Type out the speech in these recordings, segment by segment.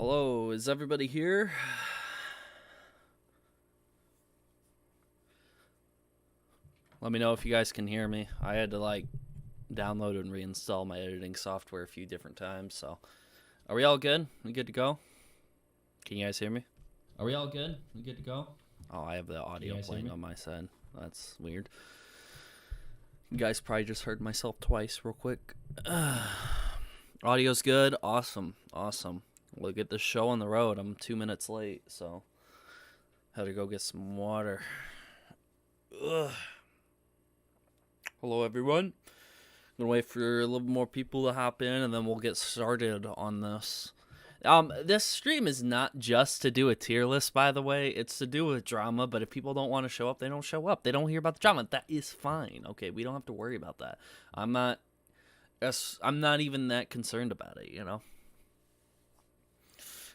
Hello, is everybody here? Let me know if you guys can hear me. I had to download and reinstall my editing software a few different times, so are we all good? We good to go? Can you guys hear me? Are we all good? We good to go? Oh, I have the audio playing on my side. That's weird. You guys probably just heard myself twice real quick. Audio's good. Awesome. We'll get this show on the road. I'm 2 minutes late, so had to go get some water. Ugh. Hello, everyone. I'm gonna wait for a little more people to hop in, and then we'll get started on this. This stream is not just to do a tier list, by the way. It's to do with drama, but if people don't want to show up, they don't show up. They don't hear about the drama. That is fine. Okay, we don't have to worry about that. I'm not even that concerned about it, you know?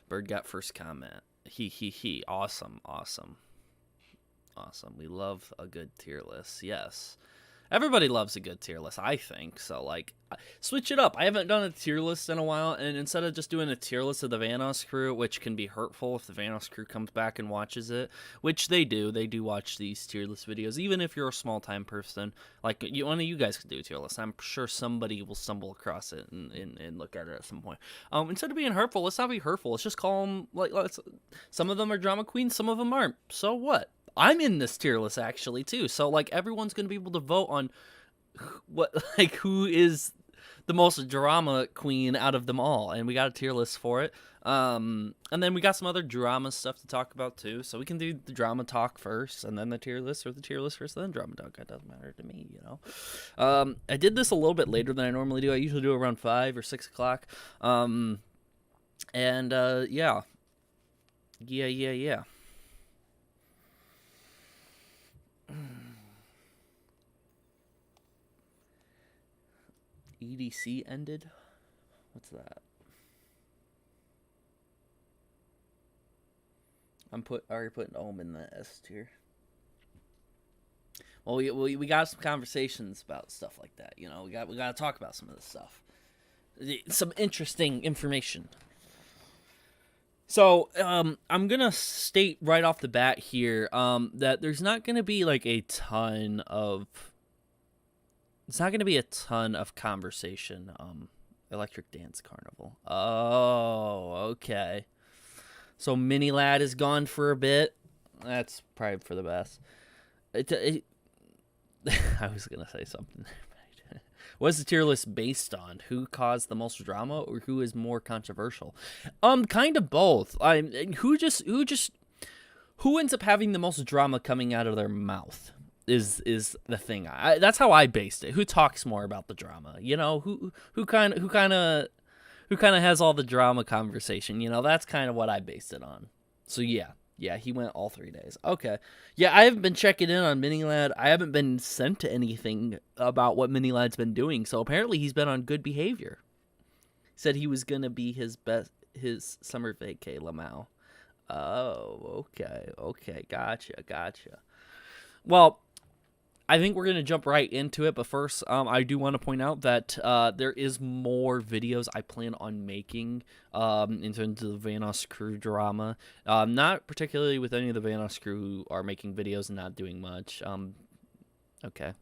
Bird got first comment. He. Awesome. We love a good tier list. Yes. Everybody loves a good tier list, I think. So, switch it up. I haven't done a tier list in a while, and instead of just doing a tier list of the Vanoss crew, which can be hurtful if the Vanoss crew comes back and watches it, which they do. They do watch these tier list videos, even if you're a small-time person. One of you guys could do a tier list. I'm sure somebody will stumble across it and look at it at some point. Instead of being hurtful, let's not be hurtful. Let's just call them, some of them are drama queens, some of them aren't. So what? I'm in this tier list actually too, so everyone's gonna be able to vote on who is the most drama queen out of them all, and we got a tier list for it. And then we got some other drama stuff to talk about too, so we can do the drama talk first, and then the tier list, or the tier list first, then drama talk. It doesn't matter to me, you know. I did this a little bit later than I normally do. I usually do it around 5 or 6 o'clock. Yeah. EDC ended? What's that? Already putting Ohm in the S tier. Well, we got some conversations about stuff like that, you know. We got to talk about some of this stuff. Some interesting information. So, I'm gonna state right off the bat here, that there's not gonna be it's not gonna be a ton of conversation. Electric Dance Carnival. Oh, okay. So Mini Lad is gone for a bit. That's probably for the best. I was gonna say something. What is the tier list based on? Who caused the most drama, or who is more controversial? Kind of both. Who ends up having the most drama coming out of their mouth is the thing. That's how I based it. Who talks more about the drama? You know, who kind of has all the drama conversation. You know, that's kind of what I based it on. So yeah, he went all 3 days. Okay. Yeah, I haven't been checking in on Mini Lad. I haven't been sent to anything about what Mini Lad's been doing, so apparently he's been on good behavior. He said he was going to be his summer vacay Lamau. Oh, okay. Gotcha. Well, I think we're going to jump right into it, but first, I do want to point out that there is more videos I plan on making in terms of the Vanoss crew drama. Not particularly with any of the Vanoss crew who are making videos and not doing much. Okay.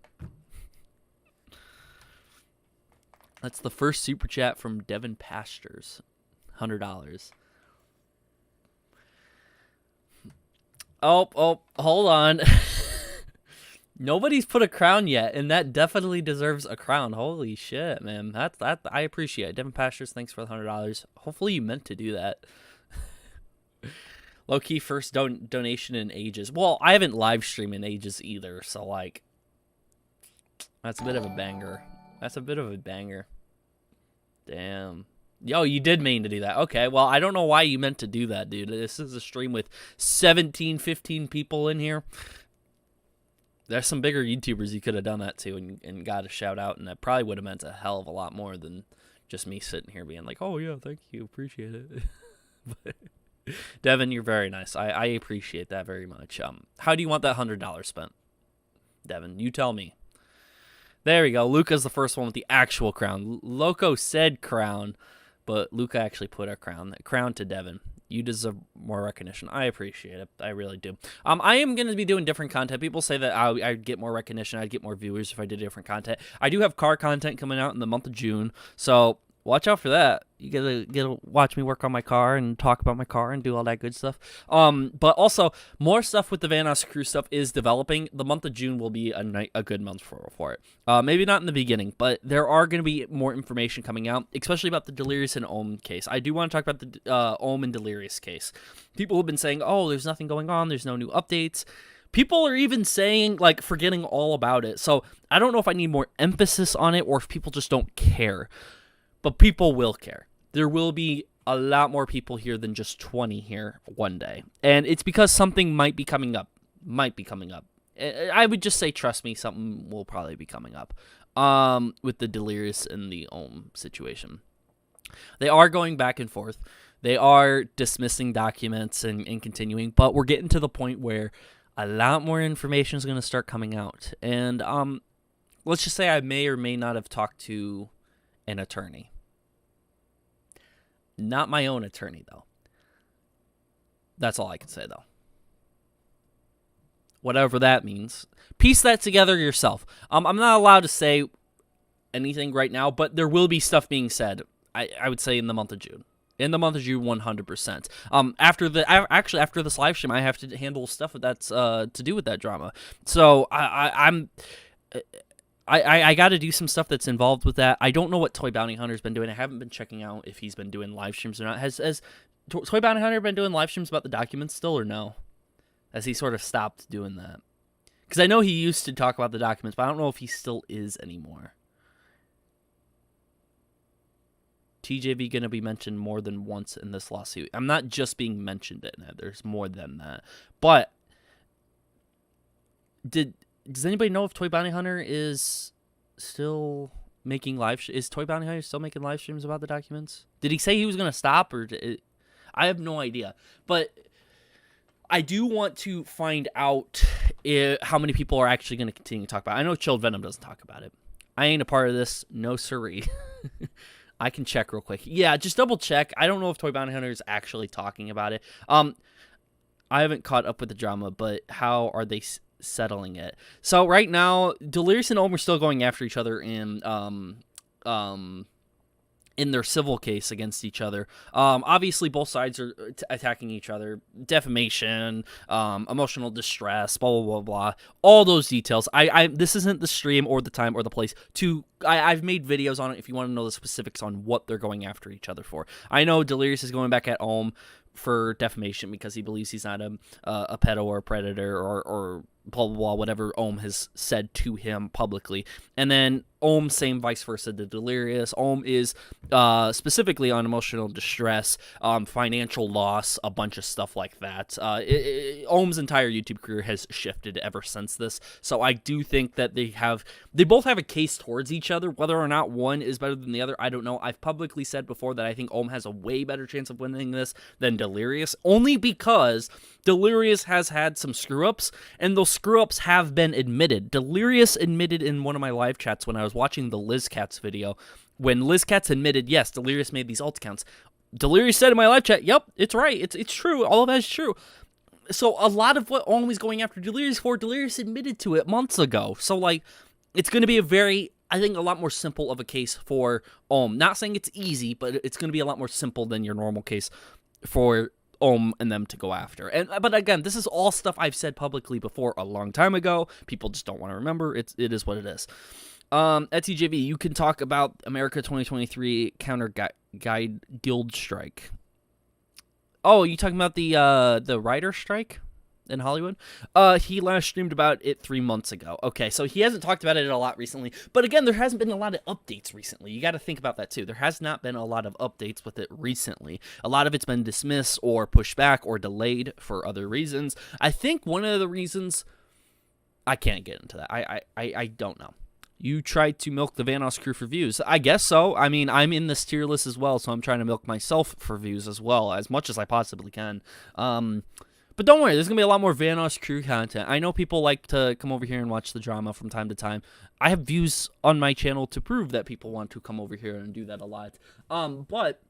That's the first super chat from Devin Pastures. $100. Oh, hold on. Nobody's put a crown yet, and that definitely deserves a crown. Holy shit, man. That I appreciate it. Devin Pastures, thanks for the $100. Hopefully you meant to do that. Low-key first donation in ages. Well, I haven't live streamed in ages either, so, that's a bit of a banger. Damn. Yo, you did mean to do that. Okay, well, I don't know why you meant to do that, dude. This is a stream with 17, 15 people in here. There's some bigger YouTubers you could have done that to and got a shout out, and that probably would have meant a hell of a lot more than just me sitting here being like, oh, yeah, thank you, appreciate it. But, Devin, you're very nice. I appreciate that very much. How do you want that $100 spent? Devin, you tell me. There we go. Luca's the first one with the actual crown. Loco said crown, but Luca actually put a crown to Devin. You deserve more recognition. I appreciate it. I really do. I am going to be doing different content. People say that I'd get more recognition, I'd get more viewers if I did different content. I do have car content coming out in the month of June, so watch out for that. You gotta watch me work on my car and talk about my car and do all that good stuff. But also more stuff with the Vanoss crew stuff is developing. The month of June will be a good month for it. Maybe not in the beginning, but there are going to be more information coming out, especially about the Delirious and Ohm case. I do want to talk about the Ohm and Delirious case. People have been saying, "Oh, there's nothing going on. There's no new updates." People are even saying, like, forgetting all about it. So I don't know if I need more emphasis on it or if people just don't care. But people will care. There will be a lot more people here than just 20 here one day. And it's because something might be coming up. I would just say, trust me, something will probably be coming up with the Delirious and the Ohm situation. They are going back and forth. They are dismissing documents and continuing. But we're getting to the point where a lot more information is going to start coming out. And let's just say I may or may not have talked to an attorney. Not my own attorney, though. That's all I can say, though. Whatever that means. Piece that together yourself. I'm not allowed to say anything right now, but there will be stuff being said, I would say, in the month of June. In the month of June, 100%. After this live stream, I have to handle stuff that's to do with that drama. So I got to do some stuff that's involved with that. I don't know what Toy Bounty Hunter's been doing. I haven't been checking out if he's been doing live streams or not. Has Toy Bounty Hunter been doing live streams about the documents still or no? Has he sort of stopped doing that? Because I know he used to talk about the documents, but I don't know if he still is anymore. TJV going to be mentioned more than once in this lawsuit. I'm not just being mentioned in it. There's more than that. But does anybody know if Toy Bounty Hunter is still making is Toy Bounty Hunter still making live streams about the documents? Did he say he was going to stop, or I have no idea. But I do want to find out how many people are actually going to continue to talk about it. I know Chilled Venom doesn't talk about it. I ain't a part of this. No siree. I can check real quick. Yeah, just double check. I don't know if Toy Bounty Hunter is actually talking about it. I haven't caught up with the drama, but how are they settling it? So right now, Delirious and Ohm are still going after each other in their civil case against each other. Obviously, both sides are attacking each other. Defamation, emotional distress, blah, blah, blah, blah. All those details. This isn't the stream or the time or the place I've made videos on it if you want to know the specifics on what they're going after each other for. I know Delirious is going back at Ohm for defamation because he believes he's not a pedo or a predator or blah, blah, blah, whatever Ohm has said to him publicly. And then Ohm, same vice versa to Delirious. Ohm is specifically on emotional distress, financial loss, a bunch of stuff like that. Ohm's entire YouTube career has shifted ever since this. So I do think that they both have a case towards each other. Whether or not one is better than the other, I don't know. I've publicly said before that I think Ohm has a way better chance of winning this than Delirious, only because Delirious has had some screw-ups, and those screw-ups have been admitted. Delirious admitted in one of my live chats when I was watching the Liz Cats video, when Liz Cats admitted, yes, Delirious made these alt accounts. Delirious said in my live chat, yep, it's right, it's true, all of that is true. So a lot of what Ohm was going after Delirious for, Delirious admitted to it months ago. So, like, it's going to be I think a lot more simple of a case for Ohm. Not saying it's easy, but it's going to be a lot more simple than your normal case for Ohm and them to go after. But again, this is all stuff I've said publicly before a long time ago. People just don't want to remember. It is what it is. At TJV, you can talk about America 2023 Counter Guide Guild Strike. Oh, you talking about the writer strike in Hollywood? He last streamed about it 3 months ago. Okay, so he hasn't talked about it a lot recently. But again, there hasn't been a lot of updates recently. You got to think about that too. There has not been a lot of updates with it recently. A lot of it's been dismissed or pushed back or delayed for other reasons. I think one of the reasons, I can't get into that. I don't know. You tried to milk the Vanoss crew for views. I guess so. I mean, I'm in this tier list as well, so I'm trying to milk myself for views as well, as much as I possibly can. But don't worry, there's going to be a lot more Vanoss crew content. I know people like to come over here and watch the drama from time to time. I have views on my channel to prove that people want to come over here and do that a lot. But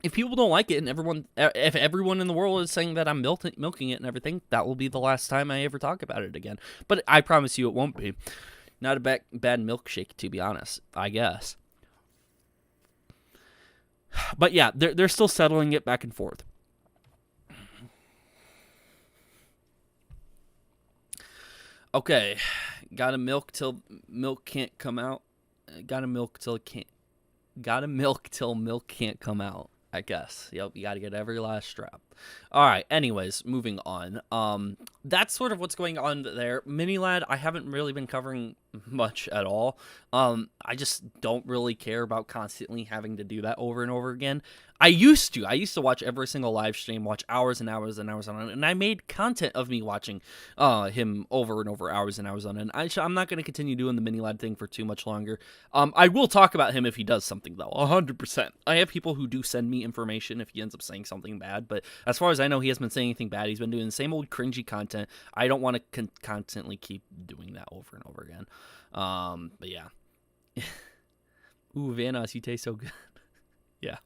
if people don't like it and if everyone in the world is saying that I'm milking it and everything, that will be the last time I ever talk about it again. But I promise you it won't be. Not a bad milkshake, to be honest, I guess. But yeah, they're still settling it back and forth. Okay, gotta milk till milk can't come out. Gotta milk till milk can't come out, I guess. Yep, you gotta get every last strap. All right, anyways, moving on. That's sort of what's going on there. Mini-Lad, I haven't really been covering much at all. I just don't really care about constantly having to do that over and over again. I used to watch every single live stream, watch hours and hours and hours on it, and I made content of me watching him over and over, hours and hours on it. And I'm not going to continue doing the Mini-Lad thing for too much longer. I will talk about him if he does something, though, 100%. I have people who do send me information if he ends up saying something bad, but as far as I know, he hasn't been saying anything bad. He's been doing the same old cringy content. I don't want to constantly keep doing that over and over again. But yeah. Ooh, Vanoss, you taste so good. Yeah.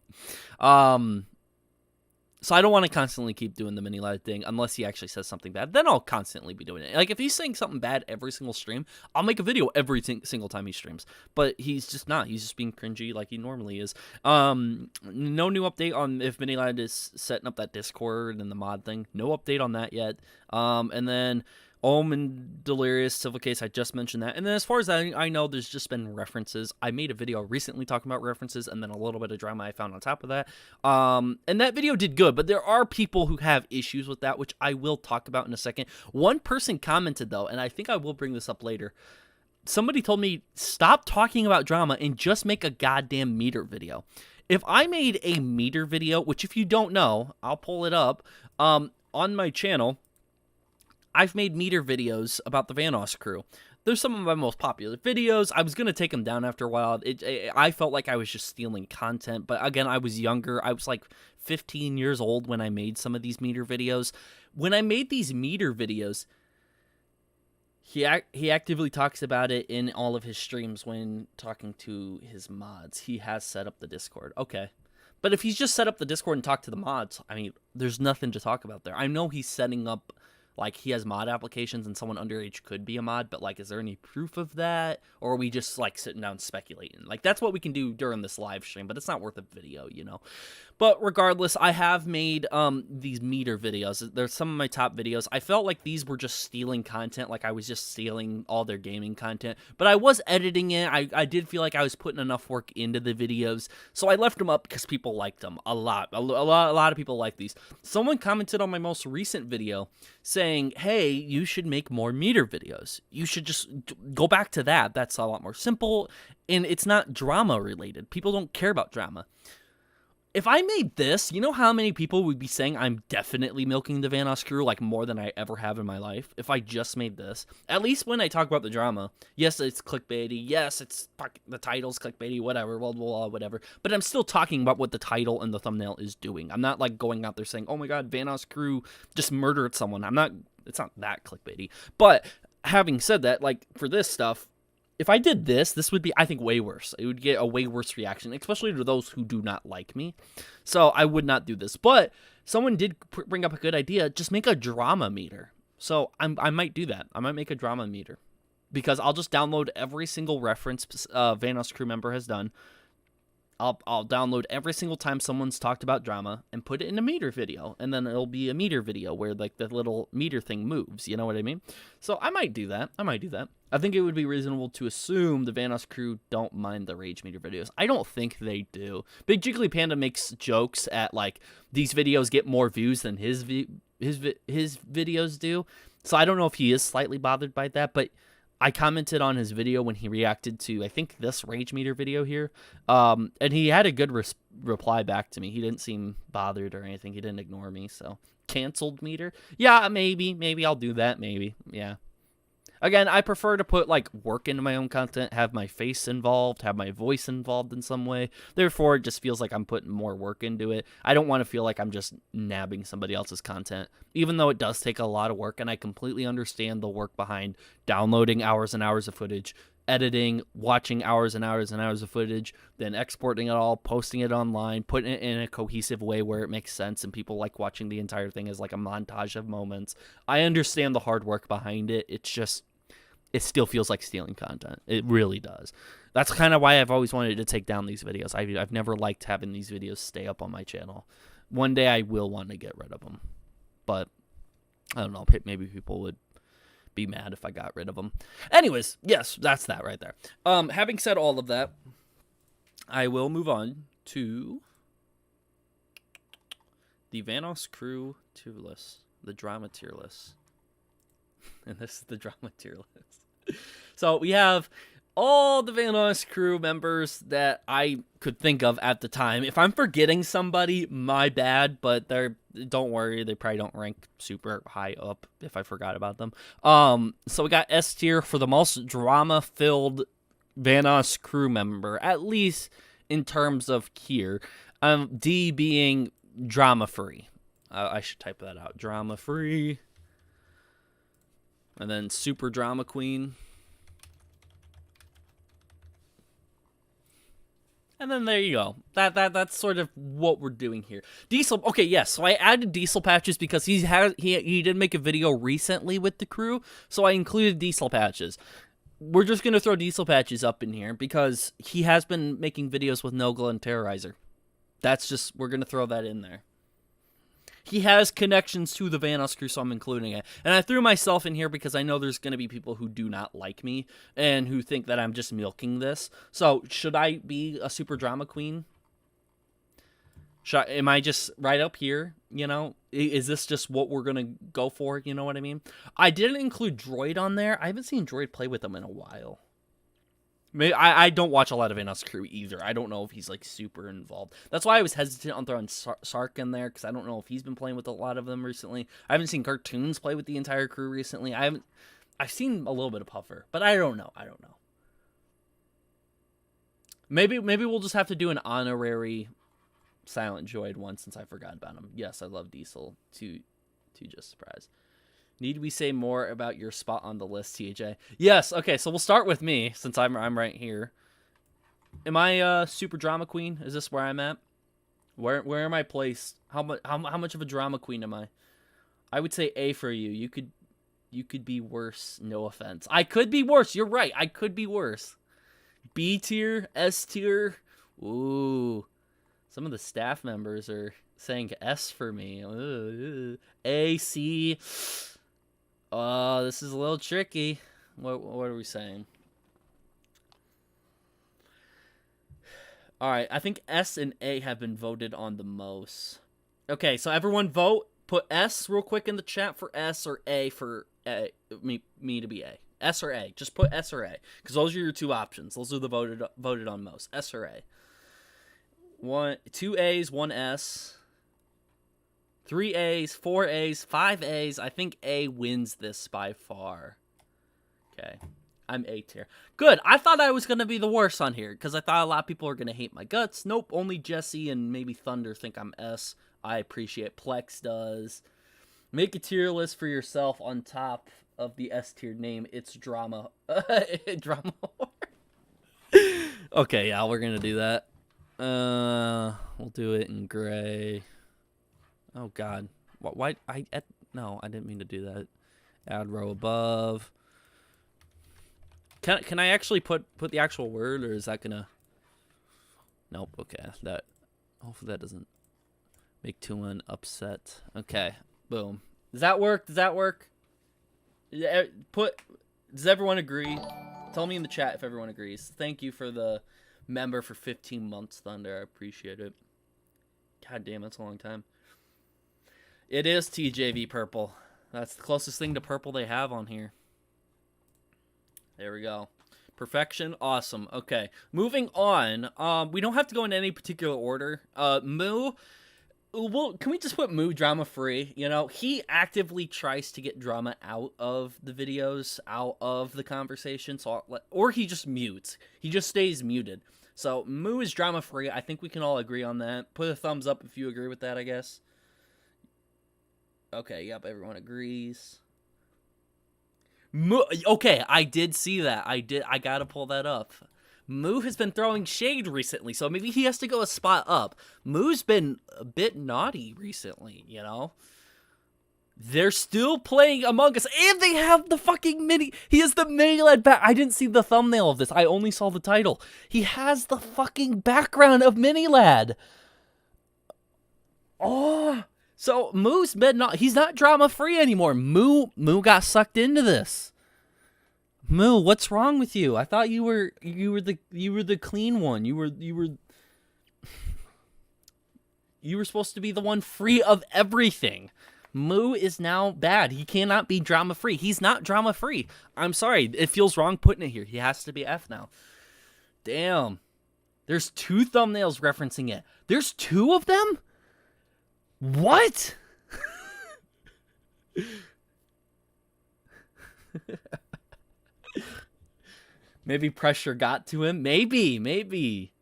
So I don't want to constantly keep doing the Mini-Lad thing unless he actually says something bad. Then I'll constantly be doing it. Like, if he's saying something bad every single stream, I'll make a video every single time he streams. But he's just not. He's just being cringy like he normally is. No new update on if Mini-Lad is setting up that Discord and the mod thing. No update on that yet. And then and Delirious, Civil Case, I just mentioned that. And then as far as I know, there's just been references. I made a video recently talking about references and then a little bit of drama I found on top of that. And that video did good, but there are people who have issues with that, which I will talk about in a second. One person commented, though, and I think I will bring this up later. Somebody told me, stop talking about drama and just make a goddamn meter video. If I made a meter video, which if you don't know, I'll pull it up, on my channel, I've made meter videos about the Vanoss crew. They're some of my most popular videos. I was going to take them down after a while. I felt like I was just stealing content. But again, I was younger. I was like 15 years old when I made some of these meter videos. When I made these meter videos, he actively talks about it in all of his streams when talking to his mods. He has set up the Discord. Okay. But if he's just set up the Discord and talked to the mods, I mean, there's nothing to talk about there. I know he's setting up, like, he has mod applications and someone underage could be a mod, but, like, is there any proof of that? Or are we just, like, sitting down speculating? Like, that's what we can do during this live stream, but it's not worth a video, you know? But regardless, I have made these meter videos. They're some of my top videos. I felt like these were just stealing content, like I was just stealing all their gaming content. But I was editing it. I did feel like I was putting enough work into the videos, so I left them up because people liked them a lot. A lot of people like these. Someone commented on my most recent video saying, hey, you should make more meter videos. You should just go back to that. That's a lot more simple, and it's not drama related. People don't care about drama. If I made this, you know how many people would be saying I'm definitely milking the Vanoss crew, like, more than I ever have in my life? If I just made this. At least when I talk about the drama. Yes, it's clickbaity. Yes, it's the title's clickbaity, whatever, blah, blah, blah, whatever. But I'm still talking about what the title and the thumbnail is doing. I'm not, like, going out there saying, oh my god, Vanoss crew just murdered someone. It's not that clickbaity. But having said that, like, for this stuff, if I did this would be, I think, way worse. It would get a way worse reaction, especially to those who do not like me. So I would not do this. But someone did bring up a good idea. Just make a drama meter. So I might do that. I might make a drama meter. Because I'll just download every single reference Vanoss crew member has done. I'll download every single time someone's talked about drama and put it in a meter video. And then it'll be a meter video where, like, the little meter thing moves. You know what I mean? So I might do that. I think it would be reasonable to assume the Vanoss crew don't mind the rage meter videos. I don't think they do. Big Jiggly Panda makes jokes at, like, these videos get more views than his videos do. So I don't know if he is slightly bothered by that, but I commented on his video when he reacted to, I think, this rage meter video here, and he had a good reply back to me. He didn't seem bothered or anything. He didn't ignore me, so canceled meter. Yeah, maybe I'll do that. Maybe, yeah. Again, I prefer to put, like, work into my own content, have my face involved, have my voice involved in some way. Therefore, it just feels like I'm putting more work into it. I don't want to feel like I'm just nabbing somebody else's content, even though it does take a lot of work, and I completely understand the work behind downloading hours and hours of footage, editing, watching hours and hours and hours of footage, then exporting it all, posting it online, putting it in a cohesive way where it makes sense and people like watching the entire thing as like a montage of moments. I understand the hard work behind it. It's just, it still feels like stealing content. It really does. That's kind of why I've always wanted to take down these videos. I've never liked having these videos stay up on my channel. One day I will want to get rid of them. But I don't know, maybe people would be mad if I got rid of them. Anyways, yes, that's that right there. Having said all of that, I will move on to the Vanoss crew tier list, the drama tier list. And this is the drama tier list. So we have all the Vanoss crew members that I could think of at the time. If I'm forgetting somebody, my bad, but don't worry, they probably don't rank super high up if I forgot about them. So we got S tier for the most drama-filled Vanoss crew member, at least in terms of tier. D being drama-free. I should type that out. Drama-free. And then super drama queen. And then there you go. That's sort of what we're doing here. Diesel. Okay, yes. So I added Diesel Patches because he did make a video recently with the crew, so I included Diesel Patches. We're just gonna throw Diesel Patches up in here because he has been making videos with Nogla and Terrorizer. That's just, we're gonna throw that in there. He has connections to the Vanoss crew, so I'm including it. And I threw myself in here because I know there's going to be people who do not like me and who think that I'm just milking this. So, should I be a super drama queen? Am I just right up here, you know? Is this just what we're going to go for, you know what I mean? I didn't include Droid on there. I haven't seen Droid play with them in a while. Maybe, I don't watch a lot of Vanoss crew either. I don't know if he's like super involved. That's why I was hesitant on throwing Sark in there, because I don't know if he's been playing with a lot of them recently. I haven't seen Cartoons play with the entire crew recently. I've seen a little bit of Puffer, but I don't know. Maybe we'll just have to do an honorary Silent Droid one since I forgot about him. Yes, I love Diesel. To just surprise. Need we say more about your spot on the list, TJ? Yes. Okay, so we'll start with me since I'm right here. Am I super drama queen? Is this where I'm at? Where am I placed? How much of a drama queen am I? I would say A for you. You could be worse. No offense. I could be worse. You're right. I could be worse. B tier, S tier. Ooh. Some of the staff members are saying S for me. A, C. Oh, this is a little tricky. What are we saying? All right, I think S and A have been voted on the most. Okay, so everyone vote. Put S real quick in the chat for S or A for me to be A. S or A. Just put S or A, because those are your two options. Those are the voted on most. S or A. 2 A's, 1 S. 3 A's, 4 A's, 5 A's. I think A wins this by far. Okay. I'm A tier. Good. I thought I was going to be the worst on here because I thought a lot of people are going to hate my guts. Nope. Only Jesse and maybe Thunder think I'm S. I appreciate Plex does. Make a tier list for yourself on top of the S tier name. It's drama. Drama. Okay, yeah, we're going to do that. We'll do it in gray. Oh God! Why? No, I didn't mean to do that. Add row above. Can I actually put the actual word, or is that gonna? Nope. Okay. Hopefully that doesn't make Tuan upset. Okay. Boom. Does that work? Does that work? Does everyone agree? Tell me in the chat if everyone agrees. Thank you for the member for 15 months, Thunder. I appreciate it. God damn, that's a long time. It is TJV purple. That's the closest thing to purple they have on here. There we go. Perfection. Awesome. Okay. Moving on. We don't have to go in any particular order. Moo. Well, can we just put Moo drama free? You know, he actively tries to get drama out of the videos, out of the conversation, or he just mutes. He just stays muted. So Moo is drama free. I think we can all agree on that. Put a thumbs up if you agree with that, I guess. Okay, yep, everyone agrees. Okay, I did see that. I gotta pull that up. Moo has been throwing shade recently, so maybe he has to go a spot up. Moo's been a bit naughty recently, you know? They're still playing Among Us, and they have the fucking mini. He has the mini led back. I didn't see the thumbnail of this. I only saw the title. He has the fucking background of mini lad. Oh, so Moo's been not. He's not drama free anymore. Moo got sucked into this. Moo, what's wrong with you? I thought you were the clean one. You were supposed to be the one free of everything. Moo is now bad. He cannot be drama free. He's not drama free. I'm sorry. It feels wrong putting it here. He has to be F now. Damn. There's 2 thumbnails referencing it. There's 2 of them? What? Maybe pressure got to him. Maybe.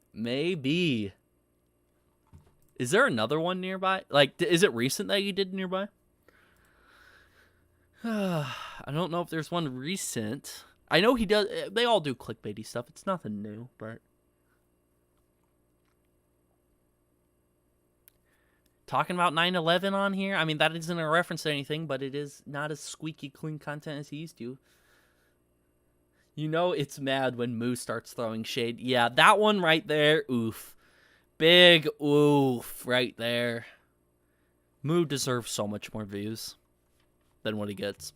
Is there another one nearby? Like, is it recent that you did nearby? I don't know if there's one recent. I know he does. They all do clickbaity stuff. It's nothing new, but. Talking about 9/11 on here? I mean, that isn't a reference to anything, but it is not as squeaky clean content as he used to. You know it's mad when Moo starts throwing shade. Yeah, that one right there. Oof. Big oof right there. Moo deserves so much more views than what he gets.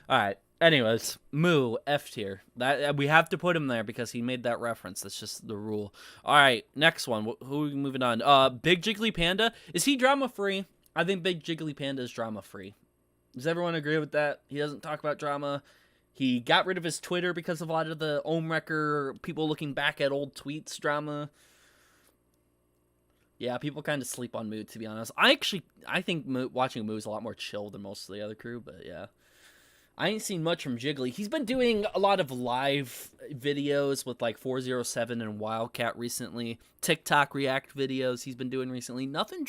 All right. Anyways, Moo, F tier. That we have to put him there because he made that reference. That's just the rule. All right, next one. Who are we moving on? Big Jiggly Panda. Is he drama free? I think Big Jiggly Panda is drama free. Does everyone agree with that? He doesn't talk about drama. He got rid of his Twitter because of a lot of the Omewrecker, people looking back at old tweets drama. Yeah, people kind of sleep on Moo, to be honest. I think watching Moo is a lot more chill than most of the other crew, but yeah. I ain't seen much from Jiggly. He's been doing a lot of live videos with like 407 and Wildcat recently. TikTok react videos he's been doing recently. Nothing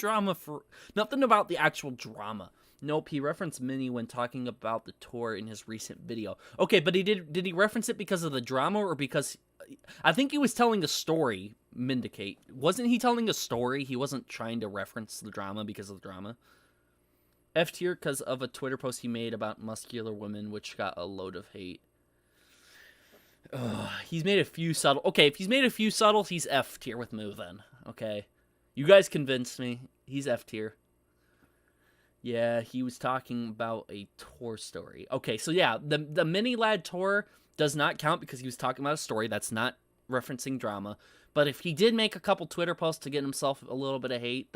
about the actual drama. Nope, he referenced Minnie when talking about the tour in his recent video. Okay, but did he reference it because of the drama or because... I think he was telling a story, Mindicate. Wasn't he telling a story? He wasn't trying to reference the drama because of the drama. F tier because of a Twitter post he made about muscular women, which got a load of hate. Ugh, he's made a few subtle... Okay, if he's made a few subtle, he's F tier with Moo then. Okay. You guys convinced me. He's F tier. Yeah, he was talking about a tour story. Okay, so yeah, the Mini Lad tour does not count because he was talking about a story. That's not referencing drama. But if he did make a couple Twitter posts to get himself a little bit of hate,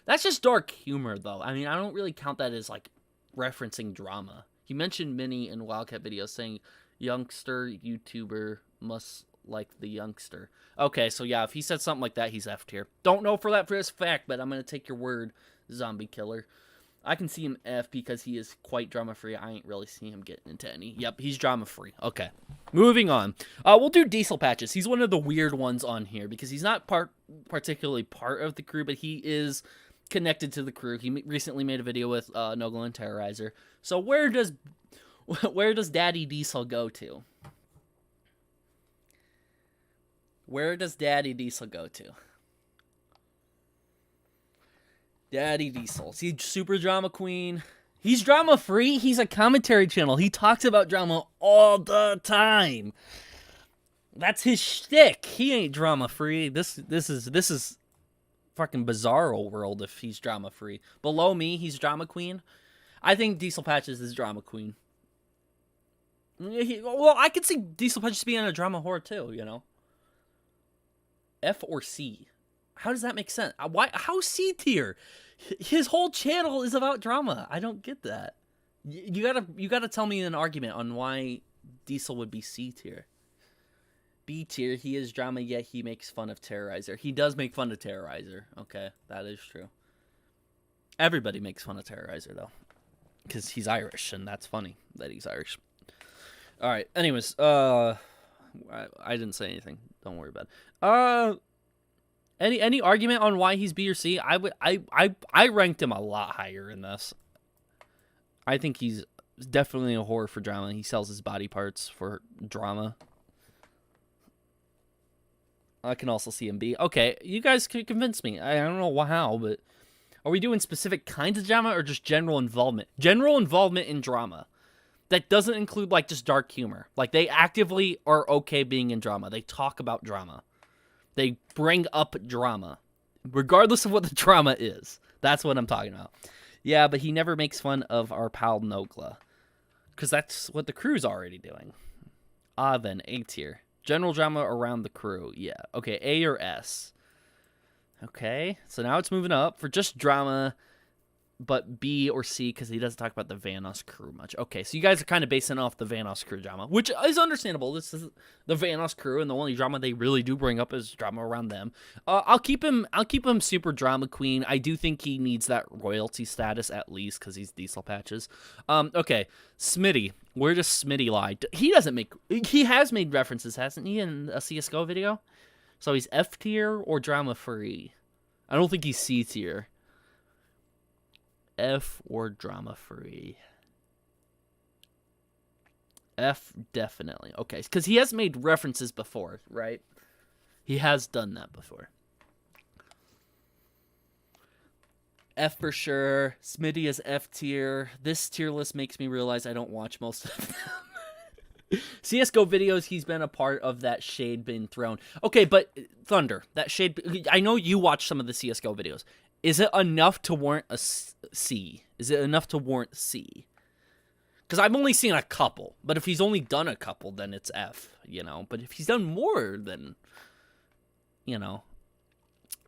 that's just dark humor, though. I mean, I don't really count that as, like, referencing drama. He mentioned Minnie in Wildcat videos saying, youngster YouTuber must like the youngster. Okay, so yeah, if he said something like that, he's F tier. Don't know for this fact, but I'm going to take your word, zombie killer. I can see him F because he is quite drama-free. I ain't really seen him getting into any. Yep, he's drama-free. Okay, moving on. We'll do Diesel Patches. He's one of the weird ones on here because he's not particularly part of the crew, but he is connected to the crew. He recently made a video with Noggle and Terrorizer. So where does Daddy Diesel go to? Where does Daddy Diesel go to? Daddy Diesel. He's super drama queen. He's drama free. He's a commentary channel. He talks about drama all the time. That's his shtick. He ain't drama free. This is fucking bizarro world if he's drama free. Below me, he's drama queen. I think Diesel Patches is drama queen. Well, I could see Diesel Patches being a drama whore too, you know. F or C. How does that make sense? Why? How C tier? His whole channel is about drama. I don't get that. You gotta tell me an argument on why Diesel would be C tier. B tier. He is drama, yet he makes fun of Terrorizer. He does make fun of Terrorizer. Okay, that is true. Everybody makes fun of Terrorizer though, because he's Irish, and that's funny that he's Irish. All right. Anyways, I didn't say anything. Don't worry about it. Any argument on why he's B or C? I ranked him a lot higher in this. I think he's definitely a whore for drama. He sells his body parts for drama. I can also see him be. Okay, you guys can convince me. I don't know how, but are we doing specific kinds of drama or just general involvement? General involvement in drama. That doesn't include, like, just dark humor. Like, they actively are okay being in drama. They talk about drama. They bring up drama. Regardless of what the drama is. That's what I'm talking about. Yeah, but he never makes fun of our pal Nogla. Because that's what the crew's already doing. Then, A tier. General drama around the crew. Yeah. Okay, A or S. Okay, so now it's moving up for just drama, but B or C because he doesn't talk about the Vanoss crew much. Okay, so you guys are kind of basing off the Vanoss crew drama, which is understandable. This is the Vanoss crew, and the only drama they really do bring up is drama around them. I'll keep him super drama queen. I do think he needs that royalty status at least because he's Diesel Patches. Okay, Smitty. Where does Smitty lie? He doesn't make. He has made references, hasn't he, in a CS:GO video? So he's F tier or drama free. I don't think he's C tier. F or drama free. F definitely. Okay, because he has made references before, right? He has done that before. F for sure. Smitty is F tier. This tier list makes me realize I don't watch most of them. CSGO videos, he's been a part of that shade being thrown. Okay, but Thunder, that shade... I know you watch some of the CSGO videos. Is it enough to warrant a C? Is it enough to warrant C? Because I've only seen a couple. But if he's only done a couple, then it's F, you know? But if he's done more, then... You know...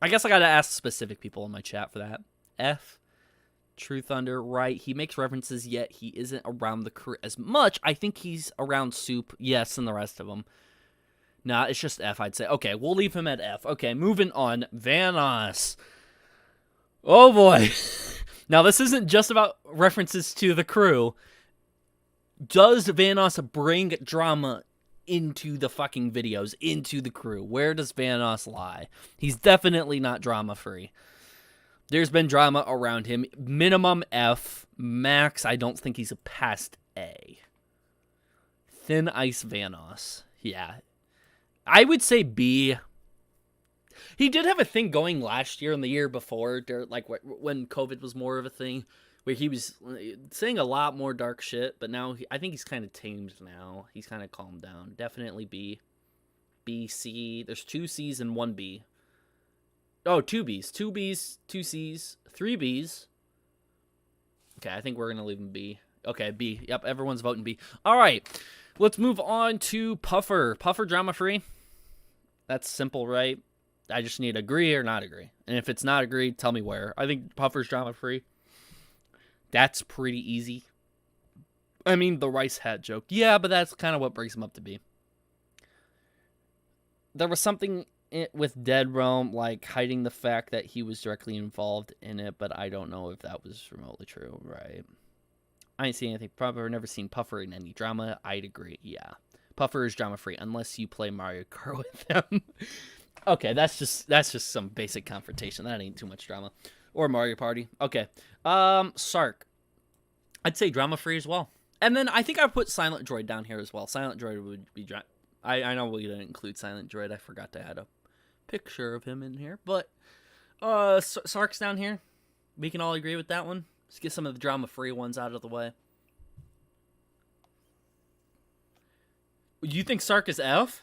I guess I gotta ask specific people in my chat for that. F. True Thunder, right. He makes references, yet he isn't around the crew as much. I think he's around Soup, yes, and the rest of them. Nah, it's just F, I'd say. Okay, we'll leave him at F. Okay, moving on. Vanoss. Oh, boy. Now, this isn't just about references to the crew. Does Vanoss bring drama into the fucking videos, into the crew? Where does Vanoss lie? He's definitely not drama-free. There's been drama around him. Minimum F. Max, I don't think he's a past A. Thin Ice Vanoss. Yeah. I would say B. He did have a thing going last year and the year before, like when COVID was more of a thing, where he was saying a lot more dark shit, but now I think he's kind of tamed now. He's kind of calmed down. Definitely B. B, C. There's 2 C's and 1 B. Oh, 2 B's. 2 B's, 2 C's, 3 B's. Okay, I think we're going to leave him B. Okay, B. Yep, everyone's voting B. All right, let's move on to Puffer. Puffer drama-free. That's simple, right? I just need agree or not agree. And if it's not agree, tell me where. I think Puffer's drama-free. That's pretty easy. I mean, the rice hat joke. Yeah, but that's kind of what brings him up to B. There was something with Dead Realm, like hiding the fact that he was directly involved in it, but I don't know if that was remotely true, right? I ain't seen anything proper, never seen Puffer in any drama. I'd agree, yeah. Puffer is drama-free, unless you play Mario Kart with them. Okay, that's just some basic confrontation. That ain't too much drama. Or Mario Party. Okay. Sark. I'd say drama-free as well. And then I think I put Silent Droid down here as well. Silent Droid would be I know we didn't include Silent Droid. I forgot to add a picture of him in here. But Sark's down here. We can all agree with that one. Let's get some of the drama-free ones out of the way. You think Sark is F?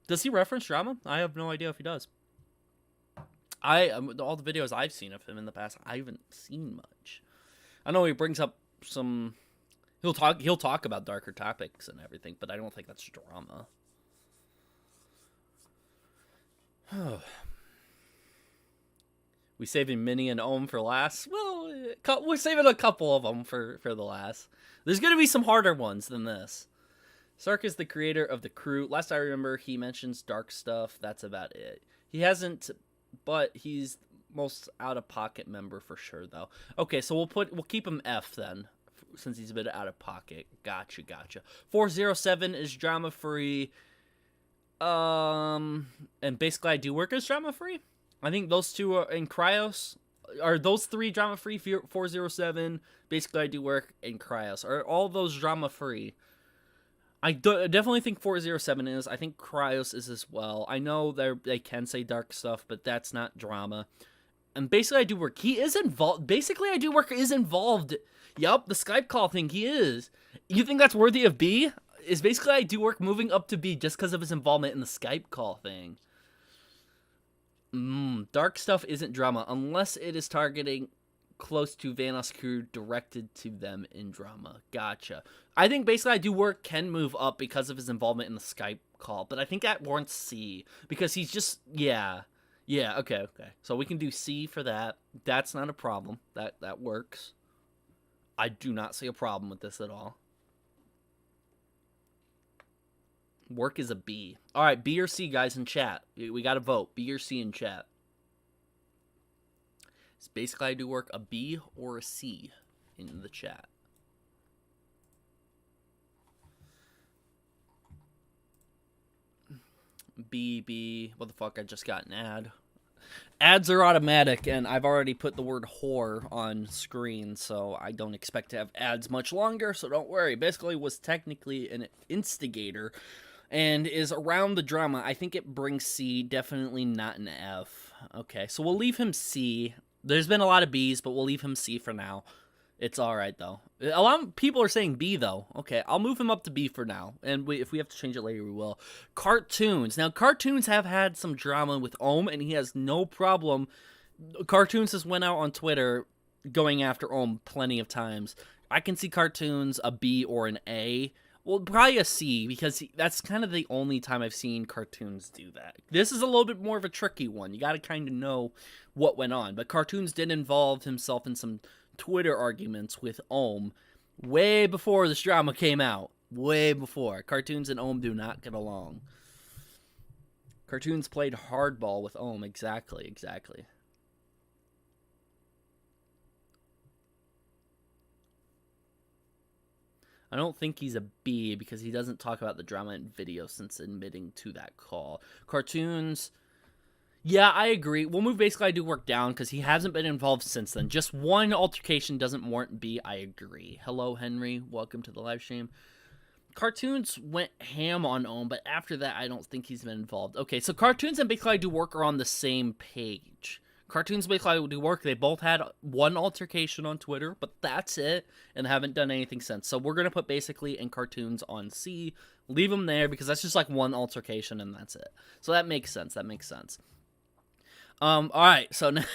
Does he reference drama? I have no idea if he does. All the videos I've seen of him in the past, I haven't seen much. I know he brings up some... He'll talk about darker topics and everything, but I don't think that's drama. We saving Minnie and Ohm for last? Well, we're saving a couple of them for the last. There's going to be some harder ones than this. Sark is the creator of the crew. Last I remember, he mentions dark stuff. That's about it. He hasn't, but he's most out-of-pocket member for sure, though. Okay, so we'll keep him F then, since he's a bit out-of-pocket. Gotcha. 407 is drama-free. And basically I do work as drama-free. I think those two are in Cryos. Are those 3 drama free? 407, Basically I Do Work, and Cryos. Are all those drama free? I definitely think 407 is. I think Cryos is as well. I know they can say dark stuff, but that's not drama. And Basically I Do Work, he is involved. Basically I Do Work is involved. Yup, the Skype call thing, he is. You think that's worthy of B? Is Basically I Do Work moving up to B just because of his involvement in the Skype call thing? Dark stuff isn't drama unless it is targeting close to Vanoss crew directed to them in drama. Gotcha. I think Basically I Do Work can move up because of his involvement in the Skype call, but I think that warrants C because he's just, yeah, okay. So we can do C for that. That's not a problem. That works. I do not see a problem with this at all. Work is a B. All right, B or C, guys, in chat. We got to vote. B or C in chat. Is Basically I Do Work a B or a C in the chat? B. What the fuck? I just got an ad. Ads are automatic, and I've already put the word whore on screen, so I don't expect to have ads much longer, so don't worry. Basically was technically an instigator and is around the drama. I think it brings C, definitely not an F. Okay, so we'll leave him C. There's been a lot of B's, but we'll leave him C for now. It's alright, though. A lot of people are saying B, though. Okay, I'll move him up to B for now. And if we have to change it later, we will. Cartoons. Now, Cartoons have had some drama with Ohm, and he has no problem. Cartoons has went out on Twitter going after Ohm plenty of times. I can see Cartoons a B or an A. Well, probably a C, because that's kind of the only time I've seen Cartoons do that. This is a little bit more of a tricky one. You got to kind of know what went on. But Cartoons did involve himself in some Twitter arguments with Ohm way before this drama came out. Way before. Cartoons and Ohm do not get along. Cartoons played hardball with Ohm. Exactly. I don't think he's a B because he doesn't talk about the drama in video since admitting to that call. Cartoons, yeah, I agree. We'll move Basically I Do Work down because he hasn't been involved since then. Just one altercation doesn't warrant B. I agree. Hello, Henry. Welcome to the live stream. Cartoons went ham on Ohm, but after that, I don't think he's been involved. Okay, so Cartoons and Basically I Do Work are on the same page. Cartoons Basically I Do Work, they both had one altercation on Twitter, but that's it, and haven't done anything since. So we're going to put Basically and Cartoons on C, leave them there, because that's just like one altercation, and that's it. So that makes sense, alright, so now,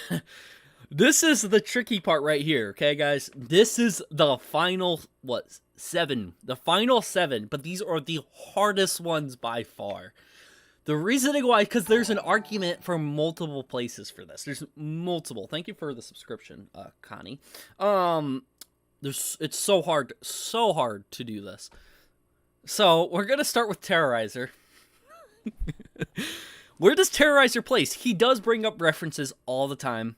this is the tricky part right here, okay, guys? This is the final, the final 7, but these are the hardest ones by far. The reasoning why, because there's an argument from multiple places for this. There's multiple. Thank you for the subscription, Connie. It's so hard to do this. So we're gonna start with Terrorizer. Where does Terrorizer place? He does bring up references all the time.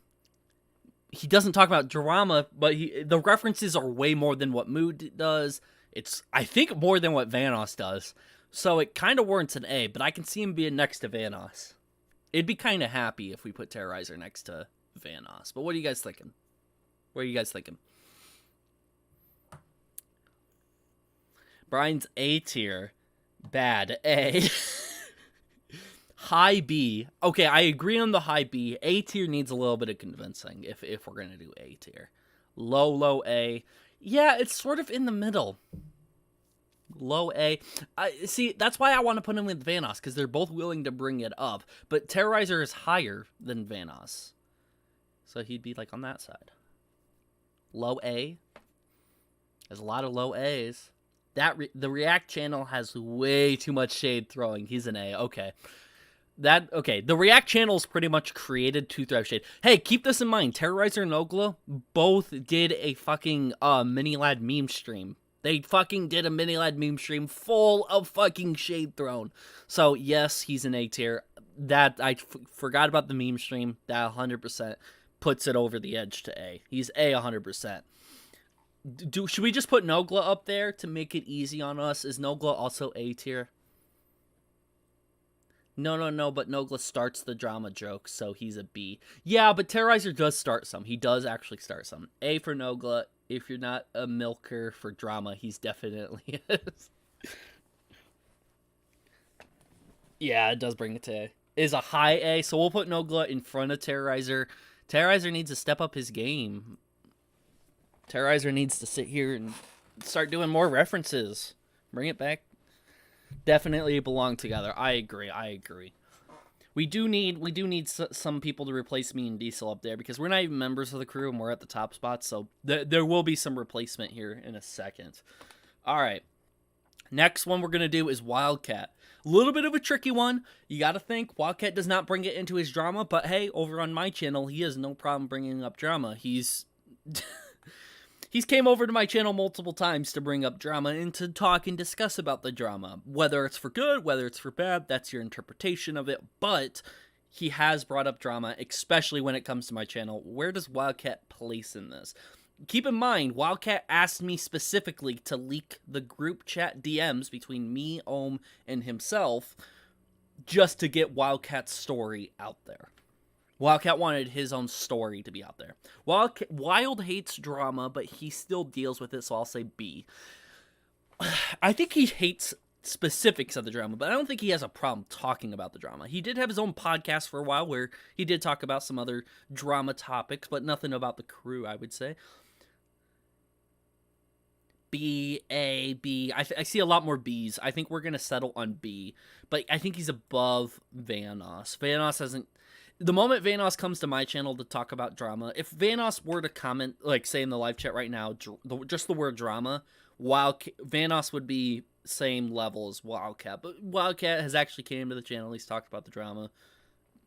He doesn't talk about drama, but the references are way more than what Mood does. It's, I think, more than what Vanoss does. So it kind of warrants an A, but I can see him being next to Vanoss. It'd be kind of happy if we put Terrorizer next to Vanoss. But what are you guys thinking? Brian's A tier. Bad. A. High B. Okay, I agree on the high B. A tier needs a little bit of convincing if we're going to do A tier. Low A. Yeah, it's sort of in the middle. Low A. See, that's why I want to put him with Vanoss, because they're both willing to bring it up. But Terrorizer is higher than Vanoss. So he'd be like on that side. Low A. There's a lot of low A's. The React channel has way too much shade throwing. He's an A. Okay. The React channel is pretty much created to throw shade. Hey, keep this in mind. Terrorizer and Ogla both did a fucking Mini-Lad meme stream. They fucking did a Mini-Lad meme stream full of fucking shade thrown. So, yes, he's an A tier. That, I forgot about the meme stream. That 100% puts it over the edge to A. He's A 100%. Should we just put Nogla up there to make it easy on us? Is Nogla also A tier? No, but Nogla starts the drama joke, so he's a B. Yeah, but Terrorizer does start some. He does actually start some. A for Nogla. If you're not a milker for drama, he's definitely is. Yeah, it does bring it to A. It is a high A, so we'll put Nogla in front of Terrorizer. Terrorizer needs to step up his game. Terrorizer needs to sit here and start doing more references. Bring it back. Definitely belong together. I agree. We do need some people to replace me and Diesel up there because we're not even members of the crew and we're at the top spot. So there will be some replacement here in a second. All right. Next one we're going to do is Wildcat. A little bit of a tricky one. You got to think Wildcat does not bring it into his drama, but hey, over on my channel, he has no problem bringing up drama. He's came over to my channel multiple times to bring up drama and to talk and discuss about the drama. Whether it's for good, whether it's for bad, that's your interpretation of it. But he has brought up drama, especially when it comes to my channel. Where does Wildcat place in this? Keep in mind, Wildcat asked me specifically to leak the group chat DMs between me, Ohm, and himself just to get Wildcat's story out there. Wildcat wanted his own story to be out there. Wild hates drama, but he still deals with it, so I'll say B. I think he hates specifics of the drama, but I don't think he has a problem talking about the drama. He did have his own podcast for a while where he did talk about some other drama topics, but nothing about the crew, I would say. B, A, B. I see a lot more Bs. I think we're going to settle on B, but I think he's above Vanoss. Vanoss hasn't... The moment Vanoss comes to my channel to talk about drama, if Vanoss were to comment, like say in the live chat right now, just the word drama, Vanoss would be same level as Wildcat. But Wildcat has actually came to the channel. He's talked about the drama.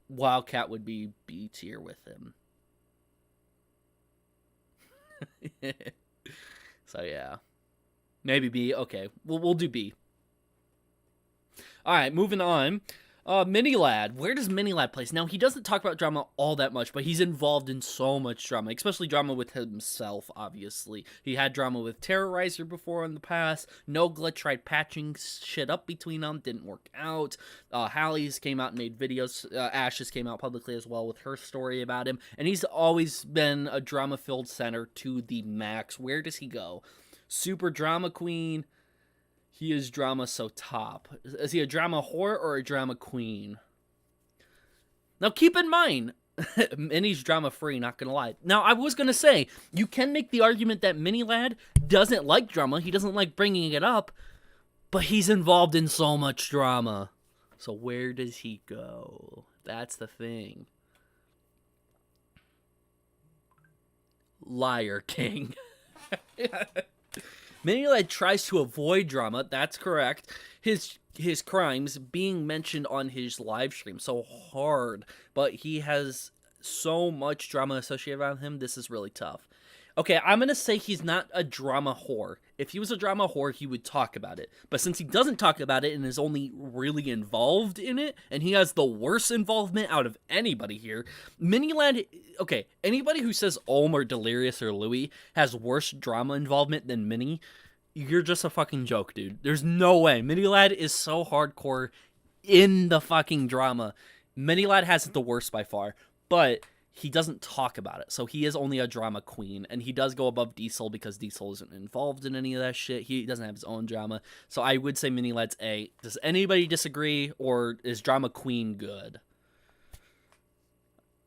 Wildcat would be B tier with him. So yeah, maybe B. Okay, we'll do B. All right, moving on. Mini Lad. Where does Mini Lad place? Now, he doesn't talk about drama all that much, but he's involved in so much drama, especially drama with himself, obviously. He had drama with Terrorizer before in the past. Nogla tried patching shit up between them. Didn't work out. Hallie's came out and made videos. Ashes came out publicly as well with her story about him. And he's always been a drama-filled center to the max. Where does he go? Super drama queen. He is drama so top. Is he a drama whore or a drama queen? Now keep in mind, Minnie's drama free, not gonna lie. Now I was gonna say, you can make the argument that Mini Lad doesn't like drama, he doesn't like bringing it up, but he's involved in so much drama. So where does he go? That's the thing. Liar King. Mini Lad tries to avoid drama, that's correct. His crimes being mentioned on his live stream so hard, but he has so much drama associated around him, this is really tough. Okay, I'm going to say he's not a drama whore. If he was a drama whore, he would talk about it. But since he doesn't talk about it and is only really involved in it, and he has the worst involvement out of anybody here, Mini Lad... Okay, anybody who says Ohm or Delirious or Louis has worse drama involvement than Mini, you're just a fucking joke, dude. There's no way. Mini Lad is so hardcore in the fucking drama. Mini Lad has it the worst by far, but... he doesn't talk about it, so he is only a drama queen, and he does go above Diesel because Diesel isn't involved in any of that shit. He doesn't have his own drama, so I would say Mini Lad's A. Does anybody disagree, or is drama queen good?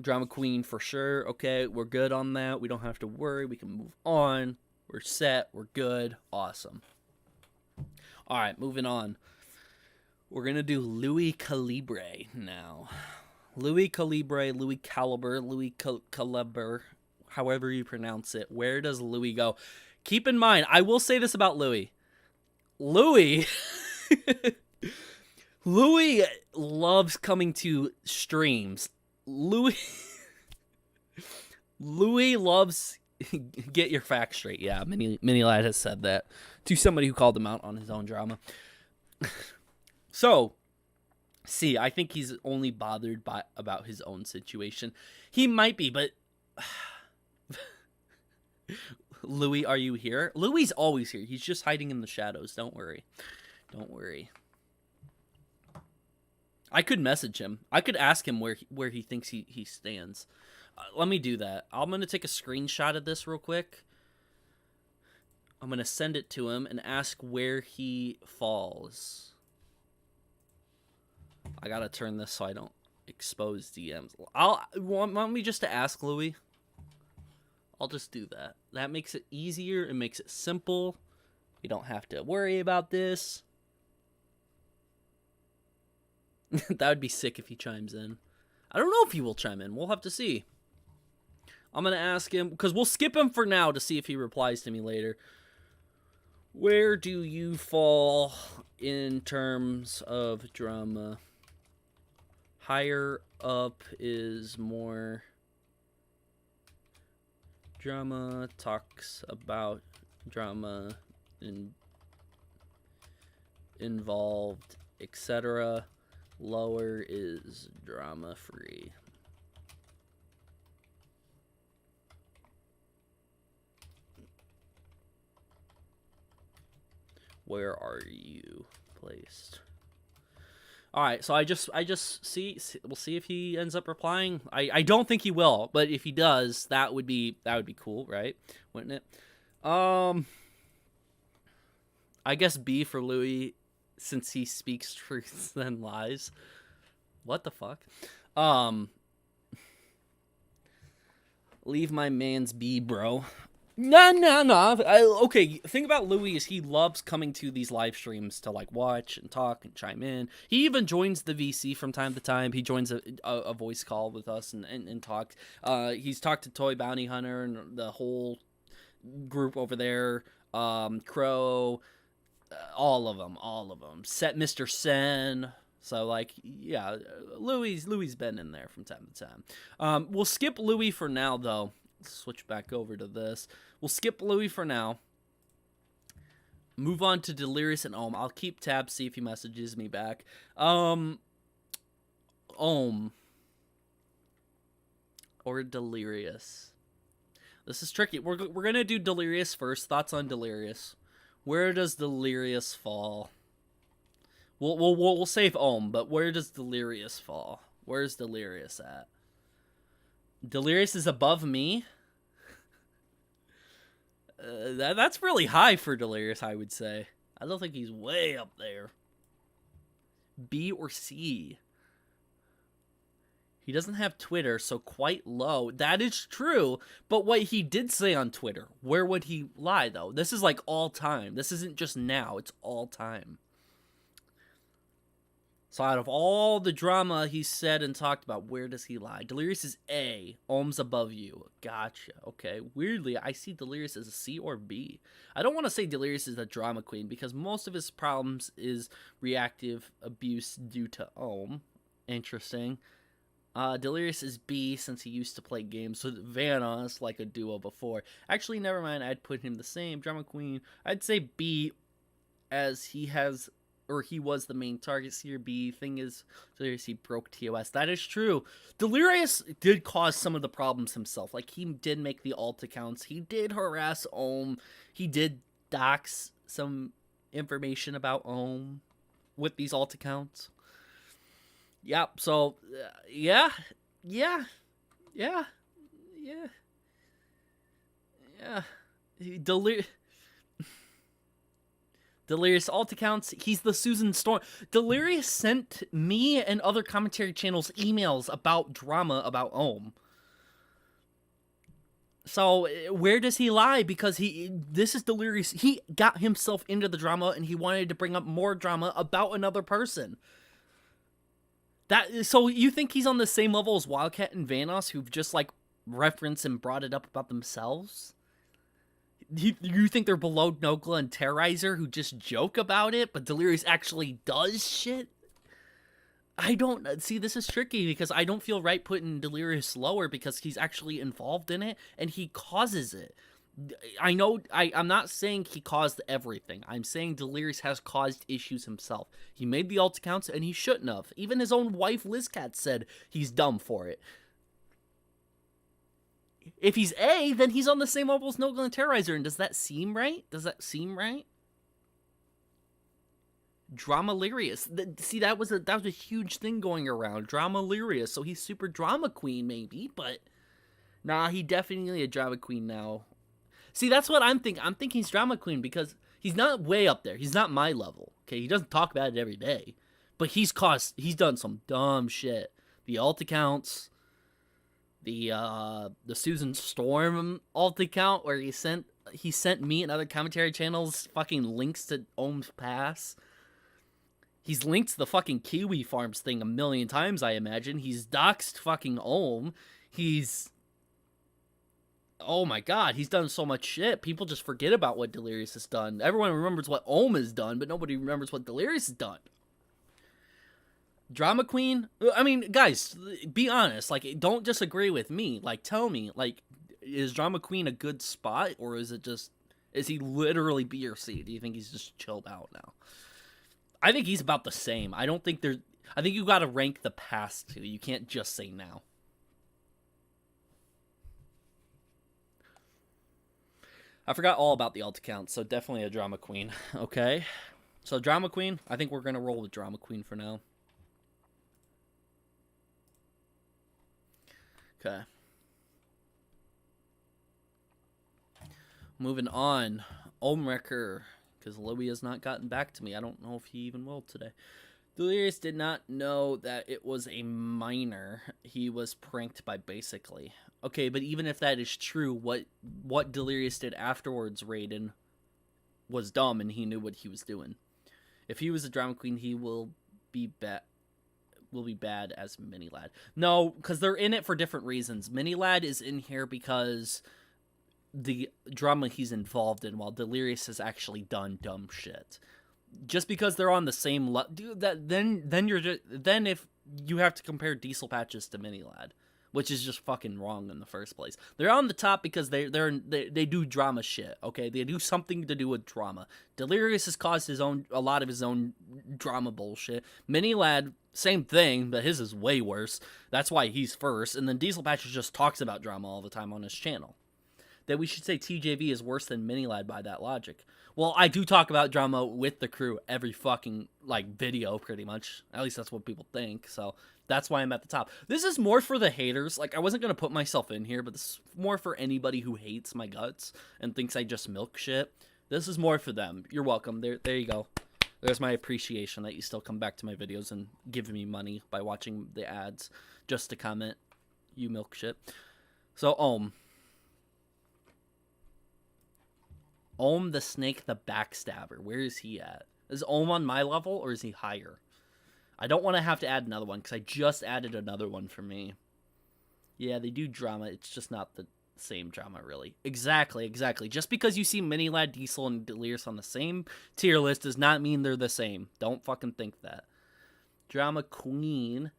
Drama queen for sure. Okay, we're good on that. We don't have to worry. We can move on. We're set. We're good. Awesome. All right, moving on. We're going to do Louis Calibre now. Louis Calibre, Louis Caliber, Louis Caliber, however you pronounce it. Where does Louis go? Keep in mind, I will say this about Louis. Louis loves coming to streams. Louis loves... Get your facts straight. Yeah, Mini Lad has said that to somebody who called him out on his own drama. So... See, I think he's only bothered about his own situation. He might be, but... Louis, are you here? Louis is always here. He's just hiding in the shadows. Don't worry. Don't worry. I could message him. I could ask him where he thinks he stands. Let me do that. I'm going to take a screenshot of this real quick. I'm going to send it to him and ask where he falls. I got to turn this so I don't expose DMs. Want me just to ask Louis? I'll just do that. That makes it easier. It makes it simple. You don't have to worry about this. That would be sick if he chimes in. I don't know if he will chime in. We'll have to see. I'm going to ask him, because we'll skip him for now to see if he replies to me later. Where do you fall in terms of drama? Higher up is more drama, talks about drama involved, etc. Lower is drama free. Where are you placed? All right, so I just see we'll see if he ends up replying. I don't think he will, but if he does, that would be cool, right? Wouldn't it? I guess B for Louis, since he speaks truths than lies. What the fuck? Leave my man's B, bro. No. Okay, thing about Louis is he loves coming to these live streams to like watch and talk and chime in. He even joins the VC from time to time. He joins a voice call with us and talks. He's talked to Toy Bounty Hunter and the whole group over there. Crow, all of them. Set Mr. Sen. So like, yeah, Louis been in there from time to time. We'll skip Louis for now though. Switch back over to this. We'll skip Louis for now. Move on to Delirious and Ohm. I'll keep tabs, see if he messages me back. Ohm or Delirious. This is tricky. We're gonna do Delirious first. Thoughts on Delirious? Where does Delirious fall? We'll save Ohm, but where does Delirious fall? Where's Delirious at? Delirious is above me. That's really high for Delirious, I would say. I don't think he's way up there. B or C? He doesn't have Twitter, so quite low. That is true, but what he did say on Twitter, where would he lie, though? This is like all time. This isn't just now, it's all time. So out of all the drama he said and talked about, where does he lie? Delirious is A. Ohm's above you. Gotcha. Okay. Weirdly, I see Delirious as a C or B. I don't want to say Delirious is a drama queen because most of his problems is reactive abuse due to Ohm. Interesting. Delirious is B since he used to play games with Vanoss like a duo before. Actually, never mind. I'd put him the same. Drama queen. I'd say B as he has... or he was the main target. C or B. Thing is, Delirious, he broke TOS. That is true. Delirious did cause some of the problems himself. Like, he did make the alt accounts. He did harass Ohm. He did dox some information about Ohm with these alt accounts. Yep, so, yeah. Delirious alt accounts, he's the Susan Storm. Delirious sent me and other commentary channels emails about drama about Ohm. So, where does he lie? Because this is Delirious. He got himself into the drama and he wanted to bring up more drama about another person. So you think he's on the same level as Wildcat and Vanoss, who've just, like, referenced and brought it up about themselves? You think they're below Nogla and Terrorizer, who just joke about it, but Delirious actually does shit? I don't... See, this is tricky, because I don't feel right putting Delirious lower, because he's actually involved in it, and he causes it. I know... I'm not saying he caused everything. I'm saying Delirious has caused issues himself. He made the alt accounts, and he shouldn't have. Even his own wife, Lizcat, said he's dumb for it. If he's A, then he's on the same level as Nogla and Terrorizer, and does that seem right? Dramalirious. See, that was a huge thing going around. Dramalirious. So he's super drama queen, maybe, but nah, he definitely a drama queen now. See, that's what I'm thinking. I'm thinking he's drama queen because he's not way up there. He's not my level. Okay, he doesn't talk about it every day, but he's done some dumb shit. The alt accounts, the Susan Storm alt account where he sent me and other commentary channels fucking links to Ohm's pass. He's linked the fucking Kiwi Farms thing a million times, I imagine. He's doxed fucking Ohm. Oh my god, he's done so much shit. People just forget about what Delirious has done. Everyone remembers what Ohm has done, but nobody remembers what Delirious has done. Drama Queen? I mean, guys, be honest. Like, don't disagree with me. Like, tell me, like, is Drama Queen a good spot, or is he literally B or C? Do you think he's just chilled out now? I think he's about the same. I think you gotta rank the past two. You can't just say now. I forgot all about the alt account, so definitely a Drama Queen. Okay. So Drama Queen, I think we're gonna roll with Drama Queen for now. Okay. Moving on. Omrecker, because Louis has not gotten back to me. I don't know if he even will today. Delirious did not know that it was a minor. He was pranked by Basically. Okay, but even if that is true, what Delirious did afterwards, Raiden, was dumb, and he knew what he was doing. If he was a drama queen, he will be bad as Mini Lad. No, because they're in it for different reasons. Mini Lad is in here because the drama he's involved in, while Delirious has actually done dumb shit. Just because they're on the same level, then if you have to compare Diesel Patches to Mini Lad, which is just fucking wrong in the first place. They're on the top because they do drama shit. Okay, they do something to do with drama. Delirious has caused a lot of his own drama bullshit. Mini Lad, same thing, but his is way worse. That's why he's first. And then Diesel Patches just talks about drama all the time on his channel. That we should say TJV is worse than Mini Lad by that logic. Well, I do talk about drama with the crew every fucking, video, pretty much. At least that's what people think, so that's why I'm at the top. This is more for the haters. Like, I wasn't going to put myself in here, but this is more for anybody who hates my guts and thinks I just milk shit. This is more for them. You're welcome. There you go. There's my appreciation that you still come back to my videos and give me money by watching the ads just to comment. You milk shit. So, Ohm the Snake the Backstabber. Where is he at? Is Ohm on my level, or is he higher? I don't want to have to add another one, because I just added another one for me. Yeah, they do drama. It's just not the same drama, really. Exactly. Just because you see Mini Lad, Diesel, and Delirious on the same tier list does not mean they're the same. Don't fucking think that. Drama Queen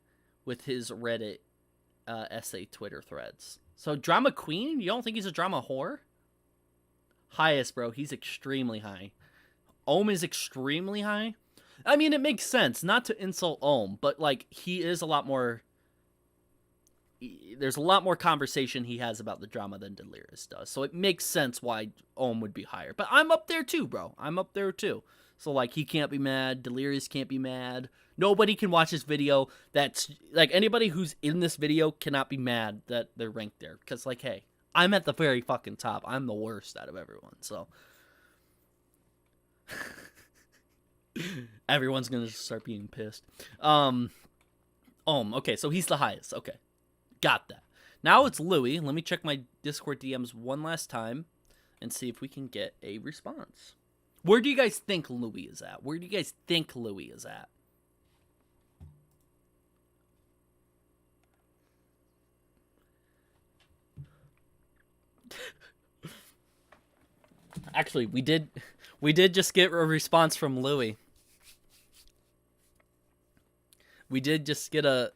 with his Reddit essay Twitter threads. So, Drama Queen? You don't think he's a drama whore? Highest, bro. He's extremely high. Ohm is extremely high. I mean, it makes sense. Not to insult Ohm, but, he is a lot more... There's a lot more conversation he has about the drama than Delirious does. So it makes sense why Ohm would be higher. But I'm up there too, bro. I'm up there too. So, he can't be mad. Delirious can't be mad. Nobody can watch this video that's... anybody who's in this video cannot be mad that they're ranked there. Because, hey... I'm at the very fucking top. I'm the worst out of everyone, so. Everyone's gonna just start being pissed. Okay, so he's the highest. Okay. Got that. Now it's Louis. Let me check my Discord DMs one last time and see if we can get a response. Where do you guys think Louis is at? Where do you guys think Louis is at? Actually, we did just get a response from Louis. We did just get a...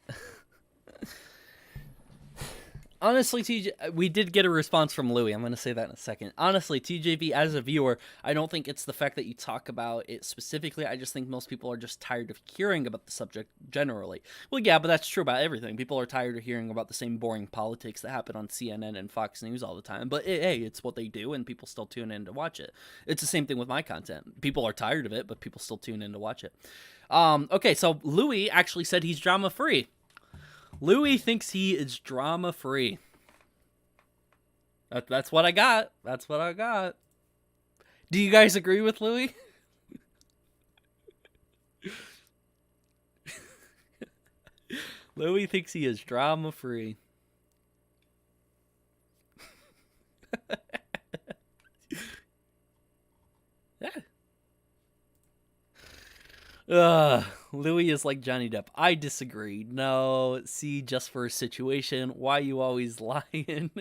Honestly, TJ, we did get a response from Louis. I'm going to say that in a second. Honestly, TJV, as a viewer, I don't think it's the fact that you talk about it specifically. I just think most people are just tired of hearing about the subject generally. Well, yeah, but that's true about everything. People are tired of hearing about the same boring politics that happen on CNN and Fox News all the time. But hey, it's what they do, and people still tune in to watch it. It's the same thing with my content. People are tired of it, but people still tune in to watch it. Okay, so Louis actually said he's drama-free. Louis thinks he is drama-free. That's what I got. That's what I got. Do you guys agree with Louis? Louis thinks he is drama-free. Louis is like Johnny Depp. I disagree. No, see, just for a situation. Why you always lying?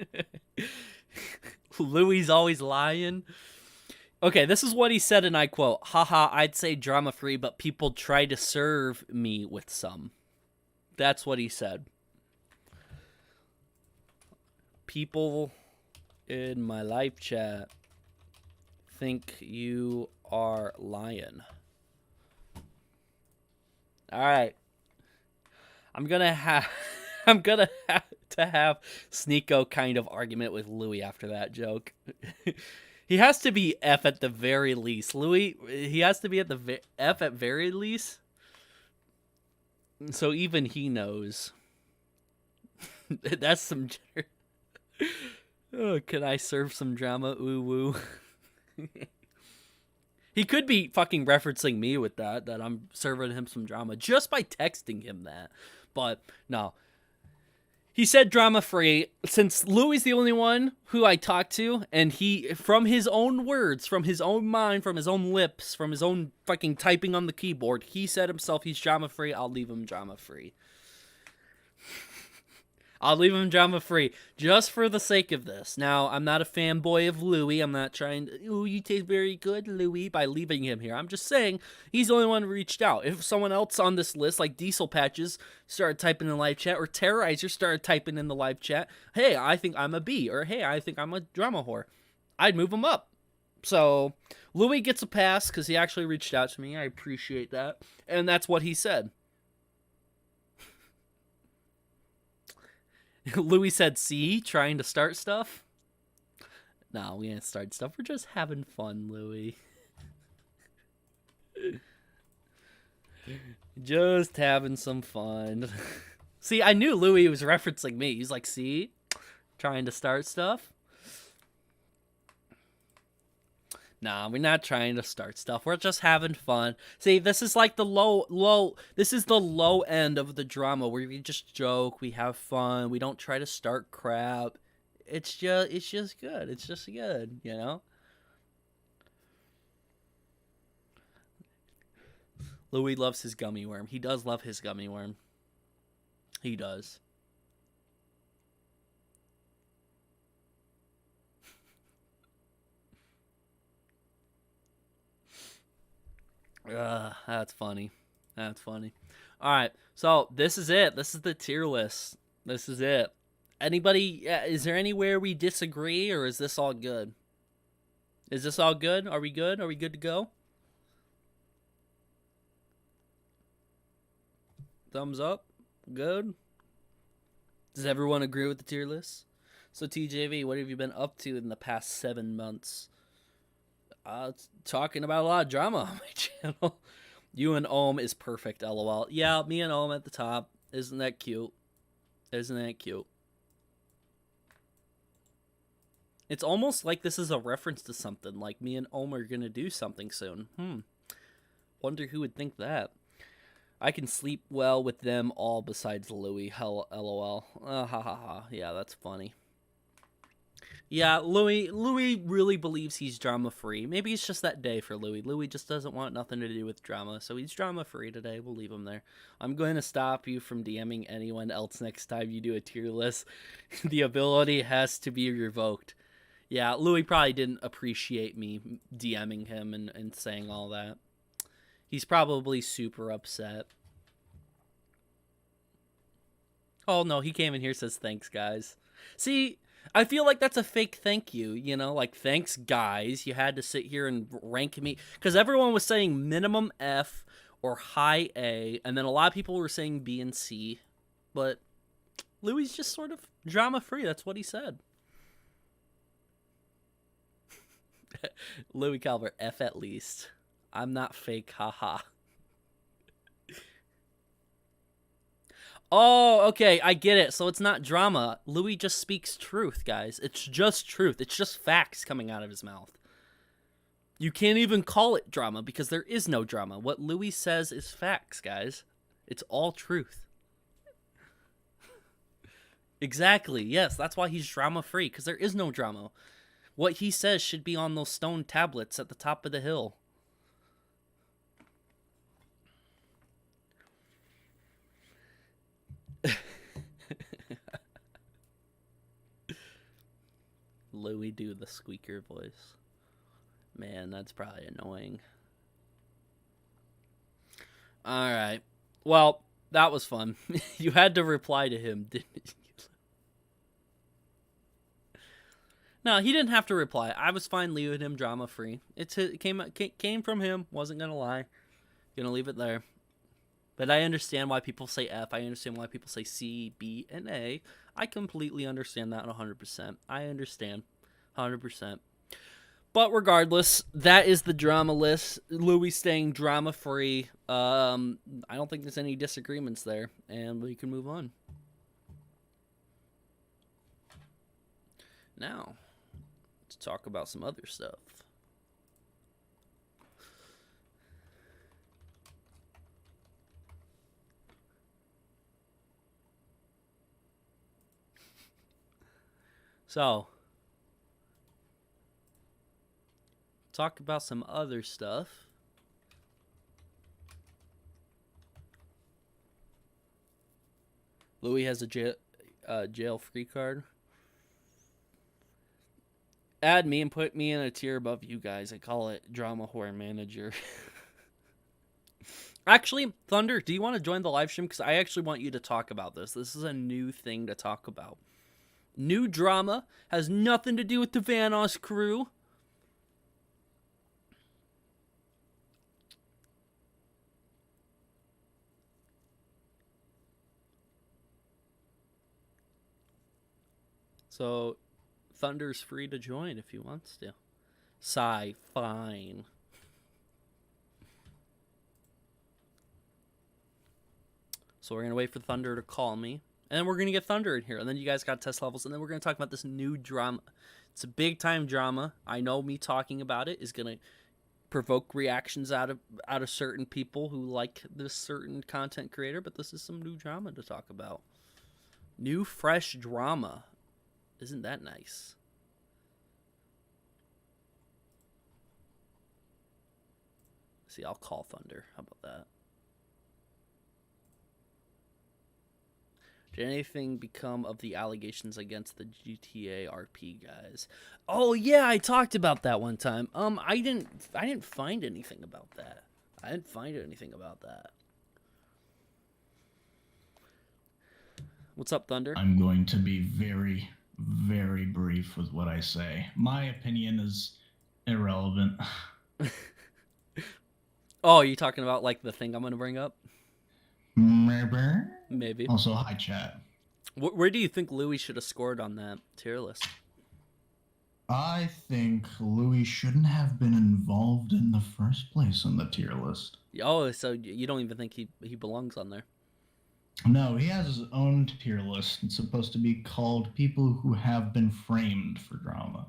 Louis always lying. Okay, this is what he said, and I quote, "Haha, I'd say drama-free, but people try to serve me with some." That's what he said. People in my live chat think you are lying. All right. I'm gonna have to have Sneeko kind of argument with Louis after that joke. He has to be F at the very least. Louis, he has to be at the F at very least. So even he knows. That's some jitter. Oh, can I serve some drama? Ooh woo. He could be fucking referencing me with that I'm serving him some drama just by texting him that. But no. He said drama-free. Since Louis is the only one who I talked to, and he, from his own words, from his own mind, from his own lips, from his own fucking typing on the keyboard, he said himself he's drama-free. I'll leave him drama-free. I'll leave him drama-free just for the sake of this. Now, I'm not a fanboy of Louis. I'm not trying to, ooh, you taste very good, Louis, by leaving him here. I'm just saying he's the only one who reached out. If someone else on this list, like Diesel Patches, started typing in the live chat, or Terrorizer started typing in the live chat, hey, I think I'm a B, or hey, I think I'm a drama whore, I'd move him up. So, Louis gets a pass because he actually reached out to me. I appreciate that. And that's what he said. Louis said, see, trying to start stuff? No, we ain't start stuff. We're just having fun, Louis. Just having some fun. See, I knew Louis was referencing me. He's like, see, trying to start stuff? Nah, we're not trying to start stuff. We're just having fun. See, this is like the this is the low end of the drama where we just joke, we have fun, we don't try to start crap. It's just good. It's just good, you know? Louis loves his gummy worm. He does love his gummy worm. He does. That's funny. That's funny. All right, so this is it. This is the tier list. This is it. Anybody? Is there anywhere we disagree, or is this all good? Is this all good? Are we good? Are we good to go? Thumbs up. Good. Does everyone agree with the tier list? So TJV, what have you been up to in the past 7 months? Talking about a lot of drama on my channel. You and Ohm is perfect, lol. Yeah, me and Ohm at the top. Isn't that cute? Isn't that cute? It's almost like this is a reference to something. Like me and Ohm are gonna do something soon. Wonder who would think that. I can sleep well with them all besides Louis. Hell, lol. Ha ha ha. Yeah, that's funny. Yeah, Louis really believes he's drama-free. Maybe it's just that day for Louis. Louis just doesn't want nothing to do with drama, so he's drama-free today. We'll leave him there. I'm going to stop you from DMing anyone else next time you do a tier list. The ability has to be revoked. Yeah, Louis probably didn't appreciate me DMing him and saying all that. He's probably super upset. Oh, no, he came in here and says, thanks, guys. See, I feel like that's a fake thank you, like, thanks, guys. You had to sit here and rank me. Because everyone was saying minimum F or high A, and then a lot of people were saying B and C. But Louis just sort of drama free. That's what he said. Louis Calvert, F at least. I'm not fake, haha. Oh, okay, I get it. So it's not drama. Louis just speaks truth, guys. It's just truth. It's just facts coming out of his mouth. You can't even call it drama because there is no drama. What Louis says is facts, guys. It's all truth. Exactly. Yes, that's why he's drama free, because there is no drama. What he says should be on those stone tablets at the top of the hill. Louis do the squeaker voice. Man, that's probably annoying. Alright. Well, that was fun. You had to reply to him, didn't you? No, he didn't have to reply. I was fine leaving him drama free. It came from him. Wasn't gonna lie. Gonna leave it there. But I understand why people say F. I understand why people say C, B, and A. I completely understand that 100%. I understand 100%. But regardless, that is the drama list. Louis staying drama free. I don't think there's any disagreements there, and we can move on. Now, let's talk about some other stuff. So, talk about some other stuff. Louis has a jail free card. Add me and put me in a tier above you guys. I call it drama horror manager. Actually, Thunder, do you want to join the live stream? Because I actually want you to talk about this. This is a new thing to talk about. New drama. Has nothing to do with the Vanoss crew. So, Thunder's free to join if he wants to. Sigh, fine. So we're going to wait for Thunder to call me. And then we're going to get Thunder in here. And then you guys got test levels. And then we're going to talk about this new drama. It's a big time drama. I know me talking about it is going to provoke reactions out of certain people who like this certain content creator. But this is some new drama to talk about. New, fresh drama. Isn't that nice? See, I'll call Thunder. How about that? Did anything become of the allegations against the GTA RP guys? Oh yeah, I talked about that one time. I didn't find anything about that. What's up, Thunder? I'm going to be very, very brief with what I say. My opinion is irrelevant. Oh, are you talking about like the thing I'm gonna bring up? Maybe. Also, hi chat. Where do you think Louis should have scored on that tier list? I think Louis shouldn't have been involved in the first place on the tier list. Oh, so you don't even think he belongs on there? No, he has his own tier list. It's supposed to be called people who have been framed for drama.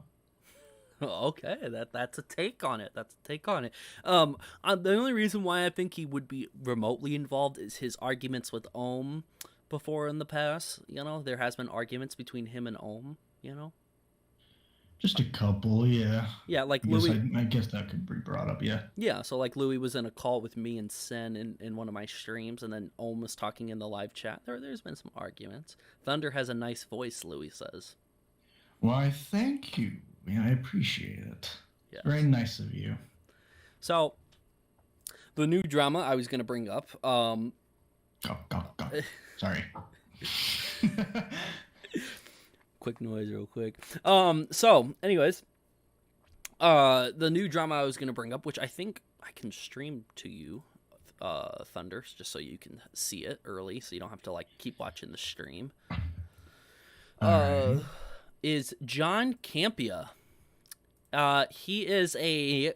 Okay, that's a take on it. The only reason why I think he would be remotely involved is his arguments with Ohm before in the past. There has been arguments between him and Ohm. Just a couple, yeah. Yeah, like Louis. I guess that could be brought up, yeah. Yeah, so like Louis was in a call with me and Sen in one of my streams, and then Ohm was talking in the live chat. There's been some arguments. Thunder has a nice voice, Louis says. Why, thank you. Yeah, I appreciate it. Yes. Very nice of you. So, the new drama I was going to bring up. Sorry. quick noise real quick. So, anyways, the new drama I was gonna bring up, which I think I can stream to you, Thunder, just so you can see it early, so you don't have to like keep watching the stream. Alright. Is John Campia. He is a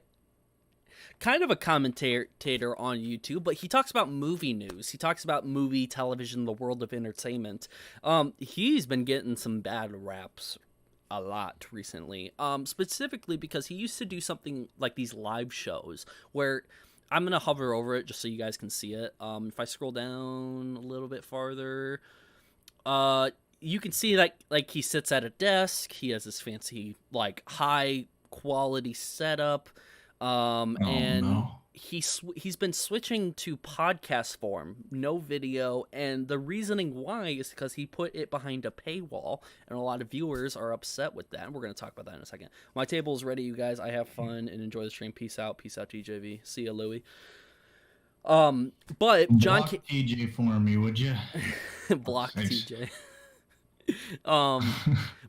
kind of a commentator on YouTube, but he talks about movie news. He talks about movie, television, the world of entertainment. He's been getting some bad raps a lot recently, specifically because he used to do something like these live shows where I'm going to hover over it just so you guys can see it. If I scroll down a little bit farther, you can see like he sits at a desk. He has this fancy, like, high quality setup. And no. he's been switching to podcast form, no video, and the reasoning why is because he put it behind a paywall, and a lot of viewers are upset with that. And we're going to talk about that in a second. My table is ready, you guys. I have fun and enjoy the stream. Peace out, TJV. See ya, Louie. But John Block TJ for me, would you? Block TJ.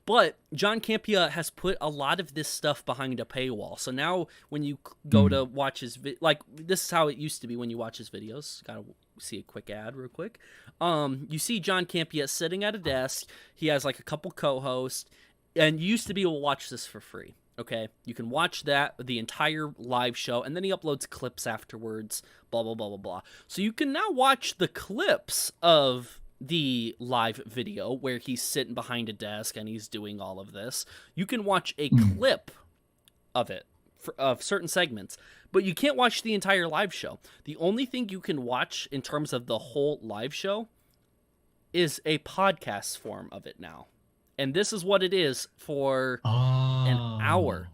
But John Campia has put a lot of this stuff behind a paywall. So now when you go to watch his like, this is how it used to be when you watch his videos. Gotta see a quick ad real quick. You see John Campia sitting at a desk. He has like a couple co-hosts, and you used to be able to watch this for free. Okay, you can watch the entire live show, and then he uploads clips afterwards. Blah blah blah blah blah. So you can now watch the clips of the live video where he's sitting behind a desk and he's doing all of this. You can watch a clip of it, of certain segments, but you can't watch the entire live show. The only thing you can watch in terms of the whole live show is a podcast form of it now. And this is what it is for an hour.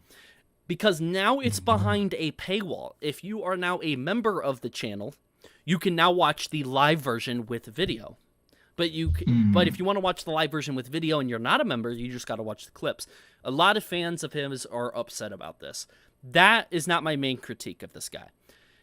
Because now it's behind a paywall. If you are now a member of the channel, you can now watch the live version with video. But but if you want to watch the live version with video and you're not a member, you just got to watch the clips. A lot of fans of him are upset about this. That is not my main critique of this guy.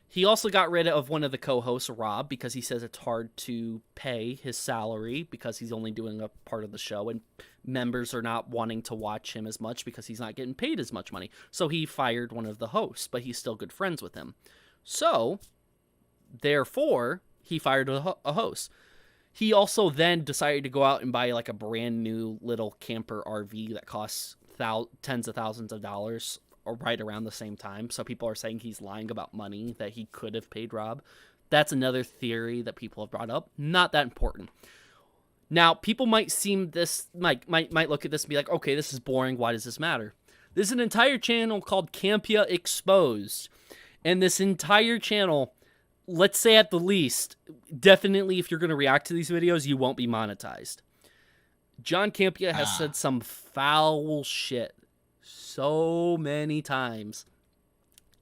He also got rid of one of the co-hosts, Rob, because he says it's hard to pay his salary because he's only doing a part of the show, and members are not wanting to watch him as much because he's not getting paid as much money. So he fired one of the hosts, but he's still good friends with him. So, therefore, he fired a host. He also then decided to go out and buy like a brand new little camper RV that costs tens of thousands of dollars, or right around the same time. So people are saying he's lying about money that he could have paid Rob. That's another theory that people have brought up. Not that important. Now, people might might look at this and be like, okay, this is boring. Why does this matter? There's an entire channel called Campia Exposed. And this entire channel, let's say at the least, definitely if you're going to react to these videos, you won't be monetized. John Campia has said some foul shit so many times.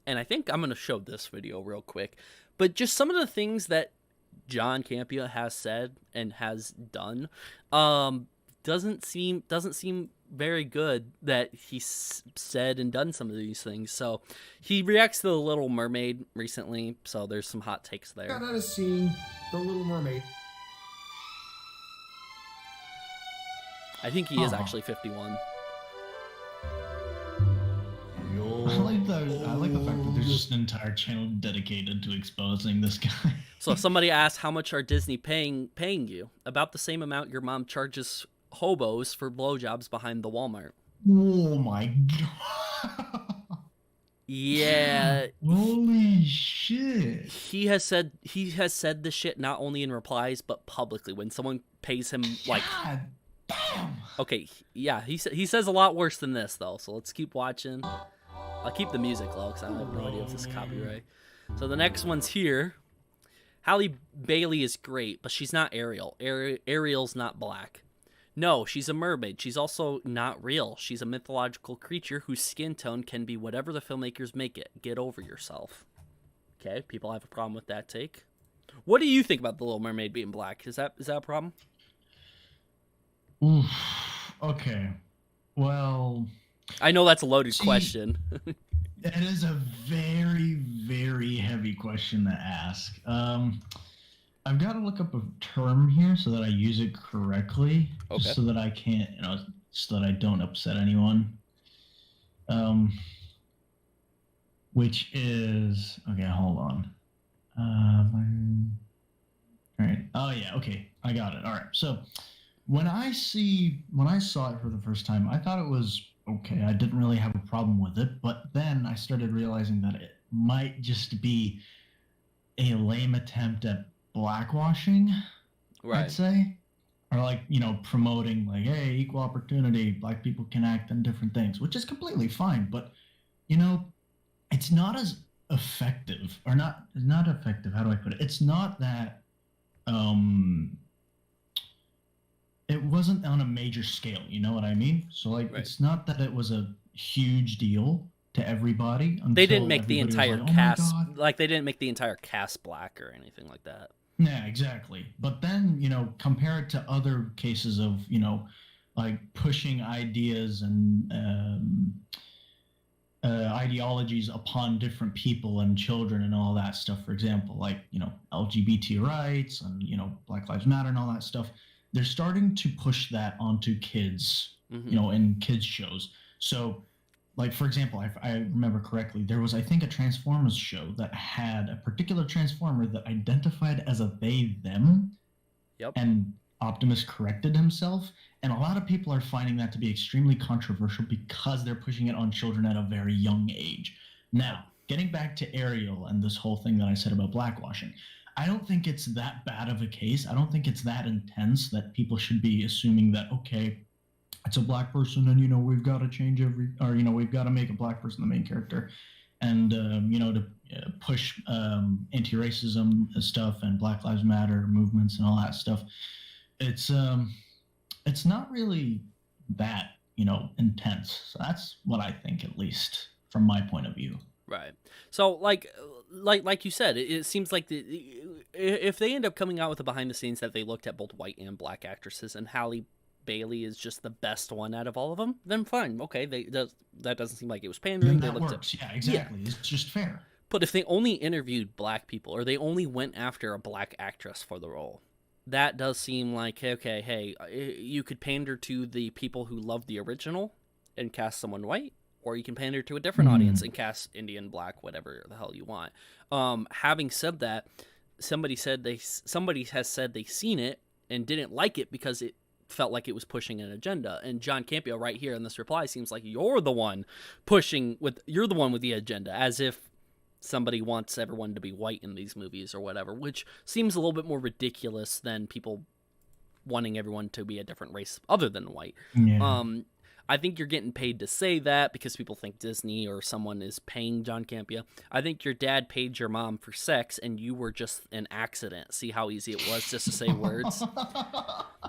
And I think I'm going to show this video real quick. But just some of the things that John Campia has said and has done doesn't seem very good that he said and done some of these things. So he reacts to The Little Mermaid recently, so there's some hot takes there. Got out of seeing The Little Mermaid. I think he is actually 51. I like the fact that there's just an entire channel dedicated to exposing this guy. So somebody asked, how much are Disney paying you? About the same amount your mom charges hobos for blowjobs behind the Walmart. Oh my god. Yeah. Holy shit. He has said this shit not only in replies but publicly when someone pays him like God damn. Okay, yeah, he says a lot worse than this though. So let's keep watching. I'll keep the music low because I have no idea if this is copyright. So the next one's here. Halle Bailey is great, but she's not Ariel. Ariel's not black. No, she's a mermaid. She's also not real. She's a mythological creature whose skin tone can be whatever the filmmakers make it. Get over yourself. Okay, people have a problem with that take. What do you think about The Little Mermaid being black? Is that a problem? Oof. Okay. Well, I know that's a loaded question. That is a very, very heavy question to ask. I've got to look up a term here so that I use it correctly, just so that I can't, so that I don't upset anyone. Which is okay. Hold on. All right. Oh yeah. Okay. I got it. All right. So when I saw it for the first time, I thought it was okay. I didn't really have a problem with it, but then I started realizing that it might just be a lame attempt at blackwashing, I'd say. Or like, promoting like, hey, equal opportunity, black people can act in different things, which is completely fine, but it's not as effective, or not effective, how do I put it? It's not that it wasn't on a major scale, you know what I mean? So like it's not that it was a huge deal to everybody until they didn't make the everybody entire was like, cast oh my God. like they didn't make the entire cast black or anything like that. Yeah, exactly. But then, compare it to other cases of, like pushing ideas and ideologies upon different people and children and all that stuff. For example, like, LGBT rights and, Black Lives Matter and all that stuff. They're starting to push that onto kids, in kids shows. So, like, for example, I remember correctly, there was, I think, a Transformers show that had a particular Transformer that identified as a they, them. Yep. And Optimus corrected himself. And a lot of people are finding that to be extremely controversial because they're pushing it on children at a very young age. Now, getting back to Ariel and this whole thing that I said about blackwashing, I don't think it's that bad of a case. I don't think it's that intense that people should be assuming that, okay, it's a black person and, we've got to change we've got to make a black person the main character. And, to push anti-racism stuff and Black Lives Matter movements and all that stuff. It's not really that, intense. So that's what I think, at least from my point of view. Right. So like you said, it seems like if they end up coming out with a behind the scenes that they looked at both white and black actresses and Halle Bailey is just the best one out of all of them, then fine. Okay, that doesn't seem like it was pandering. Then that works. Yeah, exactly. Yeah. It's just fair. But if they only interviewed black people or they only went after a black actress for the role, that does seem like, okay, hey, you could pander to the people who love the original and cast someone white, or you can pander to a different audience and cast Indian, black, whatever the hell you want. Having said that, somebody has said they've seen it and didn't like it because it felt like it was pushing an agenda. And John Campia right here in this reply seems like you're the one with the agenda, as if somebody wants everyone to be white in these movies or whatever, which seems a little bit more ridiculous than people wanting everyone to be a different race other than white. Yeah. I think you're getting paid to say that because people think Disney or someone is paying John Campia. I think your dad paid your mom for sex and you were just an accident. See how easy it was just to say words?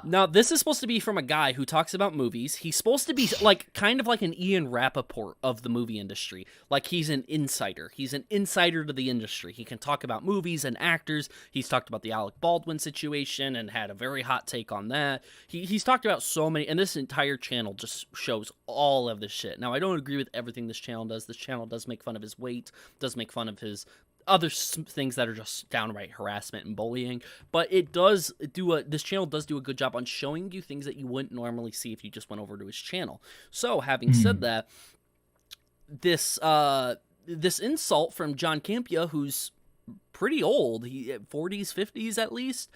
Now, this is supposed to be from a guy who talks about movies. He's supposed to be like kind of like an Ian Rappaport of the movie industry. Like he's an insider. He's an insider to the industry. He can talk about movies and actors. He's talked about the Alec Baldwin situation and had a very hot take on that. He's talked about so many, and this entire channel just shows all of this shit. Now, I don't agree with everything this channel does. This channel does make fun of his weight, does make fun of his other things that are just downright harassment and bullying, but this channel does do a good job on showing you things that you wouldn't normally see if you just went over to his channel. So, having said that, this insult from John Campia, who's pretty old, he 40s, 50s at least,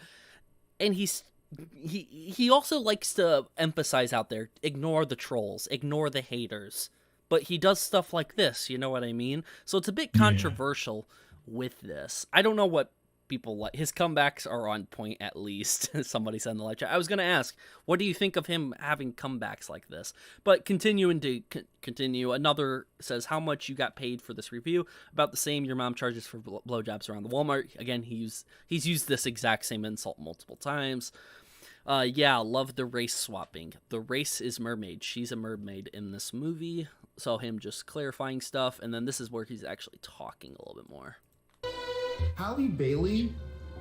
and he also likes to emphasize out there, ignore the trolls, ignore the haters, but he does stuff like this, you know what I mean? So it's a bit controversial with this. I don't know what people like. His comebacks are on point, at least. Somebody said in the live chat. I was going to ask, what do you think of him having comebacks like this? But continuing to continue, another says, how much you got paid for this review? About the same your mom charges for blowjobs around the Walmart. Again, he's used this exact same insult multiple times. Yeah, love the race swapping. The race is mermaid. She's a mermaid in this movie. So him just clarifying stuff, and then this is where he's actually talking a little bit more. Halle Bailey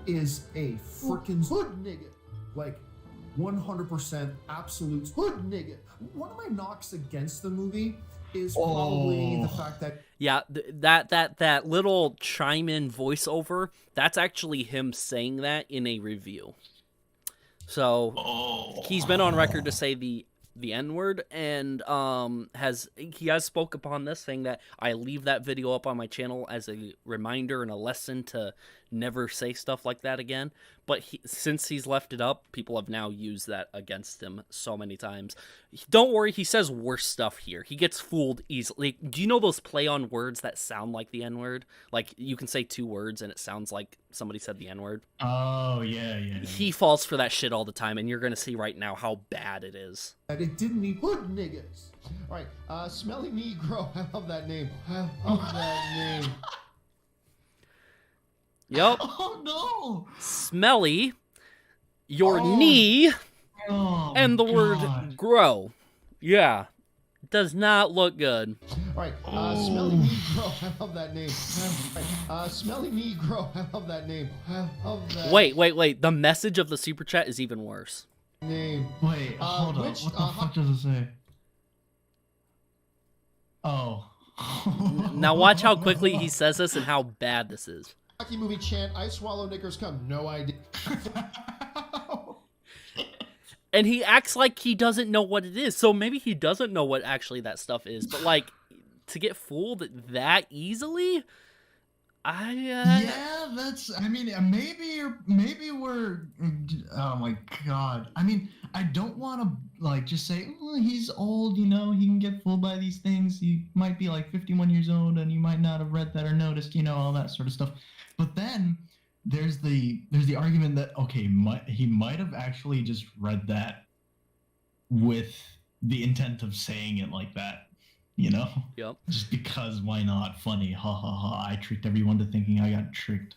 is a freaking hood nigga. Like, 100% absolute hood nigga. One of my knocks against the movie is probably the fact that... Yeah, that little chime-in voiceover, that's actually him saying that in a review. So, he's been on record to say the the N-word, and he has spoke upon this, saying that I leave that video up on my channel as a reminder and a lesson to never say stuff like that again. But since he's left it up, people have now used that against him so many times. Don't worry, he says worse stuff here. He gets fooled easily. Do you know those play on words that sound like the N-word? Like, you can say 2 words and it sounds like somebody said the N-word. Oh, yeah. He falls for that shit all the time, and you're going to see right now how bad it is. And it didn't need hood niggas. All right, Smelly Negro. I love that name. I love that name. Yep. Oh, no. Smelly, your knee, and the word grow. Yeah. Does not look good. All right, Smelly Negro. I love that name. All right, Smelly Negro. I love that name. I love that Wait. The message of the super chat is even worse. name. Wait, hold on. What the fuck does it say? Oh. Now watch how quickly he says this and how bad this is. Hockey movie chant, I swallow knickers come. No idea. And he acts like he doesn't know what it is. So maybe he doesn't know what actually that stuff is. But, like, to get fooled that easily? Yeah, that's, I mean, maybe we're, oh my god. I mean, I don't want to, like, just say, he's old, you know, he can get fooled by these things. He might be, like, 51 years old, and he might not have read that or noticed, you know, all that sort of stuff. But then there's the argument that, okay, he might have actually just read that with the intent of saying it like that. You know? Yep. Just because, why not? Funny. Ha ha ha. I tricked everyone to thinking I got tricked.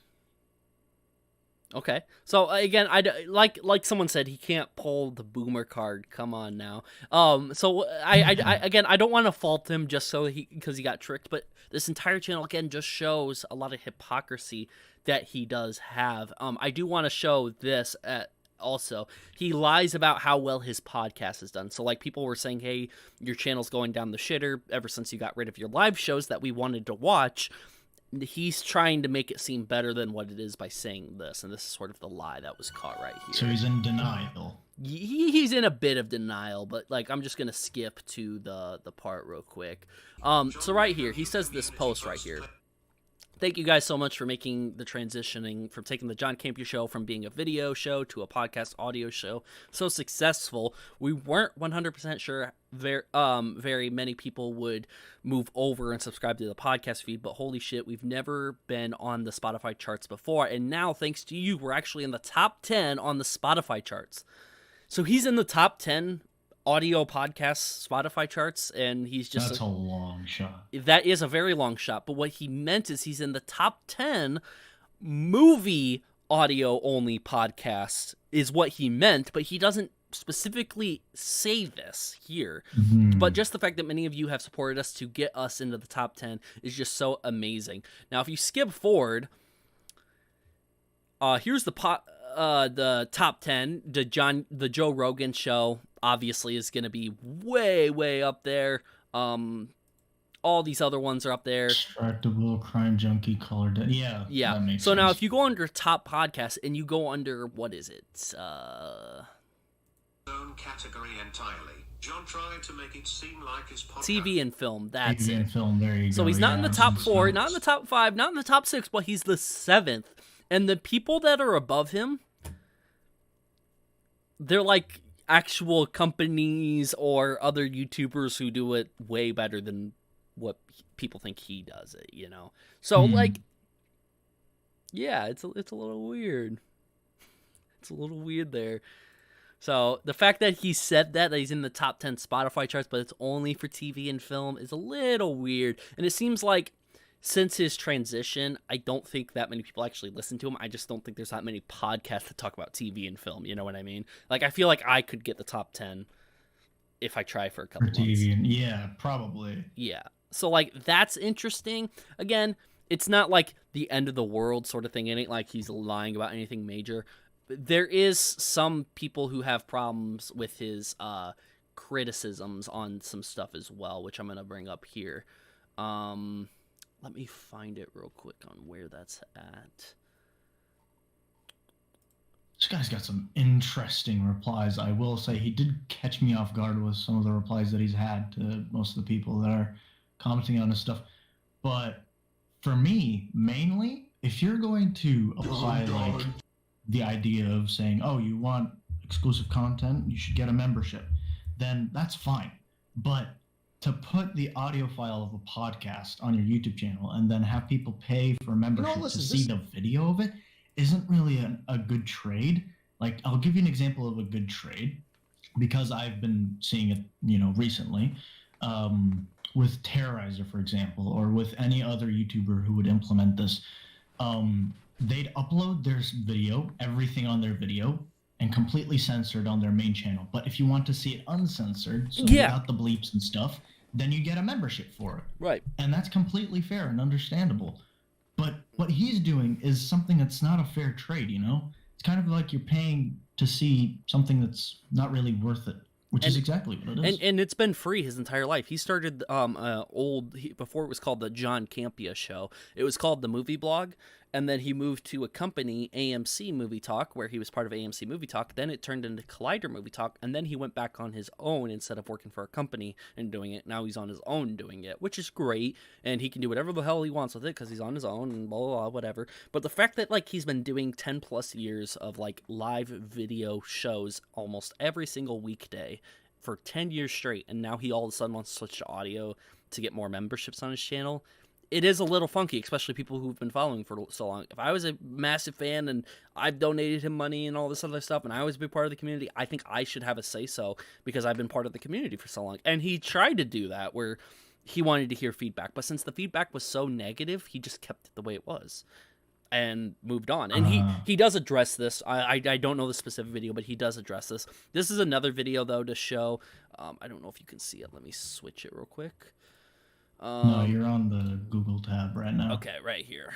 Okay. So again, like someone said, he can't pull the boomer card. Come on now. So I don't want to fault him just because he got tricked, but this entire channel again just shows a lot of hypocrisy that he does have. I do want to show this also. He lies about how well his podcast is done. So like people were saying, hey, your channel's going down the shitter ever since you got rid of your live shows that we wanted to watch. He's trying to make it seem better than what it is by saying this, and this is sort of the lie that was caught right here. So he's in denial. He's in a bit of denial, but like I'm just gonna skip to the part real quick. So right here, he says this post right here. Thank you guys so much for making the transitioning from taking the John Campia show from being a video show to a podcast audio show so successful. We weren't 100% sure very many people would move over and subscribe to the podcast feed, but holy shit, we've never been on the Spotify charts before, and now thanks to you, we're actually in the top 10 on the Spotify charts. So he's in the top 10 audio podcast Spotify charts, and he's just that's a long shot. That is a very long shot, but what he meant is he's in the top 10 movie audio only podcasts is what he meant, but he doesn't specifically say this here. But just the fact that many of you have supported us to get us into the top 10 is just so amazing. Now if you skip forward, here's the top 10. The Joe Rogan show obviously is going to be way up there. All these other ones are up there. Distractible, Crime Junkie, Colored. Yeah. That makes sense. Now if you go under top podcast and you go under, what is it? Own category entirely. John tried to make it seem like his podcast. TV and film. That's TV it. and film. There you go. So he's not in the top 4, not in the top 5, not in the top 6, but he's the 7th. And the people that are above him, they're like actual companies or other YouTubers who do it way better than what people think he does it, you know? So, like, yeah, it's a little weird. It's a little weird there. So, the fact that he said that he's in the top 10 Spotify charts, but it's only for TV and film is a little weird. And it seems like since his transition, I don't think that many people actually listen to him. I just don't think there's that many podcasts that talk about TV and film. You know what I mean? Like, I feel like I could get the top 10 if I try for a couple months. Yeah, probably. Yeah. So, like, that's interesting. Again, it's not like the end of the world sort of thing. It ain't like he's lying about anything major. But there is some people who have problems with his criticisms on some stuff as well, which I'm going to bring up here. Let me find it real quick on where that's at. guy's got some interesting replies. I will say he did catch me off guard with some of the replies that he's had to most of the people that are commenting on his stuff. But for me, mainly, if you're going to apply like the idea of saying, oh, you want exclusive content, you should get a membership, then that's fine. But to put the audio file of a podcast on your YouTube channel and then have people pay for a membership listen, to see the video of it isn't really a good trade. Like, I'll give you an example of a good trade because I've been seeing it, recently, with Terrorizer, for example, or with any other YouTuber who would implement this. They'd upload their video, everything on their video, and completely censored on their main channel. But if you want to see it uncensored, so without the bleeps and stuff, then you get a membership for it. Right. And that's completely fair and understandable. But what he's doing is something that's not a fair trade, It's kind of like you're paying to see something that's not really worth it, which is exactly what it is. And it's been free his entire life. He started before it was called the John Campia Show. It was called the Movie Blog, and then he moved to a company, AMC Movie Talk, where he was part of AMC Movie Talk. Then it turned into Collider Movie Talk, and then he went back on his own instead of working for a company and doing it. Now he's on his own doing it, which is great, and he can do whatever the hell he wants with it because he's on his own and blah, blah, blah, whatever. But the fact that, like, he's been doing 10 plus years of, like, live video shows almost every single weekday for 10 years straight, and now he all of a sudden wants to switch to audio to get more memberships on his channel, it is a little funky, especially people who've been following for so long. If I was a massive fan and I've donated him money and all this other stuff, and I was a big part of the community, I think I should have a say-so because I've been part of the community for so long. And he tried to do that where he wanted to hear feedback, but since the feedback was so negative, he just kept it the way it was and moved on. And he does address this. I don't know the specific video, but he does address this. This is another video, though, to show. I don't know if you can see it. Let me switch it real quick. No, you're on the Google tab right now. Okay, right here.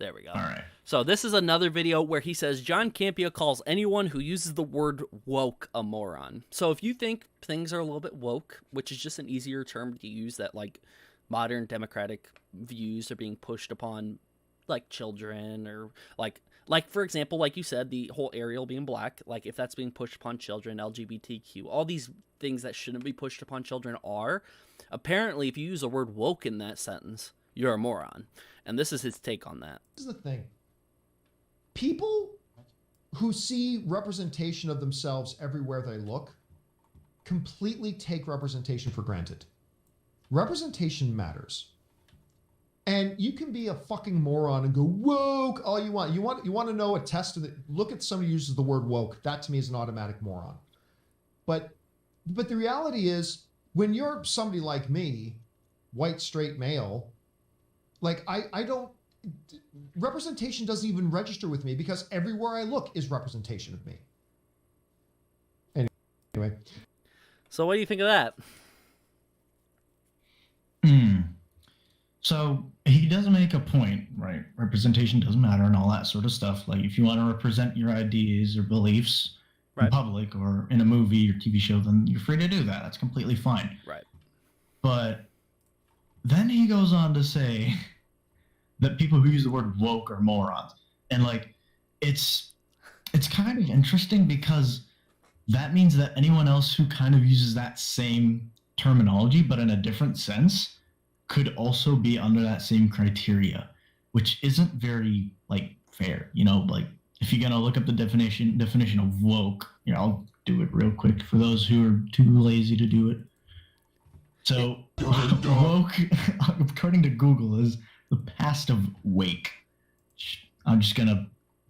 There we go. All right. So this is another video where he says, John Campia calls anyone who uses the word woke a moron. So if you think things are a little bit woke, which is just an easier term to use, that like modern democratic views are being pushed upon like children, or like for example, like you said, the whole Ariel being black, like if that's being pushed upon children, LGBTQ, all these things that shouldn't be pushed upon children are. Apparently, if you use the word woke in that sentence, you're a moron. And this is his take on that. This is the thing. People who see representation of themselves everywhere they look completely take representation for granted. Representation matters. And you can be a fucking moron and go woke all you want. You want to know a test of it. Look at somebody who uses the word woke. That to me is an automatic moron. But the reality is, when you're somebody like me, white straight male, like I don't, representation doesn't even register with me because everywhere I look is representation of me. Anyway. So what do you think of that? So he does make a point, right? Representation doesn't matter and all that sort of stuff. Like if you want to represent your ideas or beliefs in public or in a movie or TV show, then you're free to do that. That's completely fine. Right. But then he goes on to say that people who use the word woke are morons. And like, it's kind of interesting because that means that anyone else who kind of uses that same terminology, but in a different sense, could also be under that same criteria, which isn't very like fair, like if you're going to look up the definition of woke, I'll do it real quick for those who are too lazy to do it. So woke, according to Google, is the past of wake. I'm just going to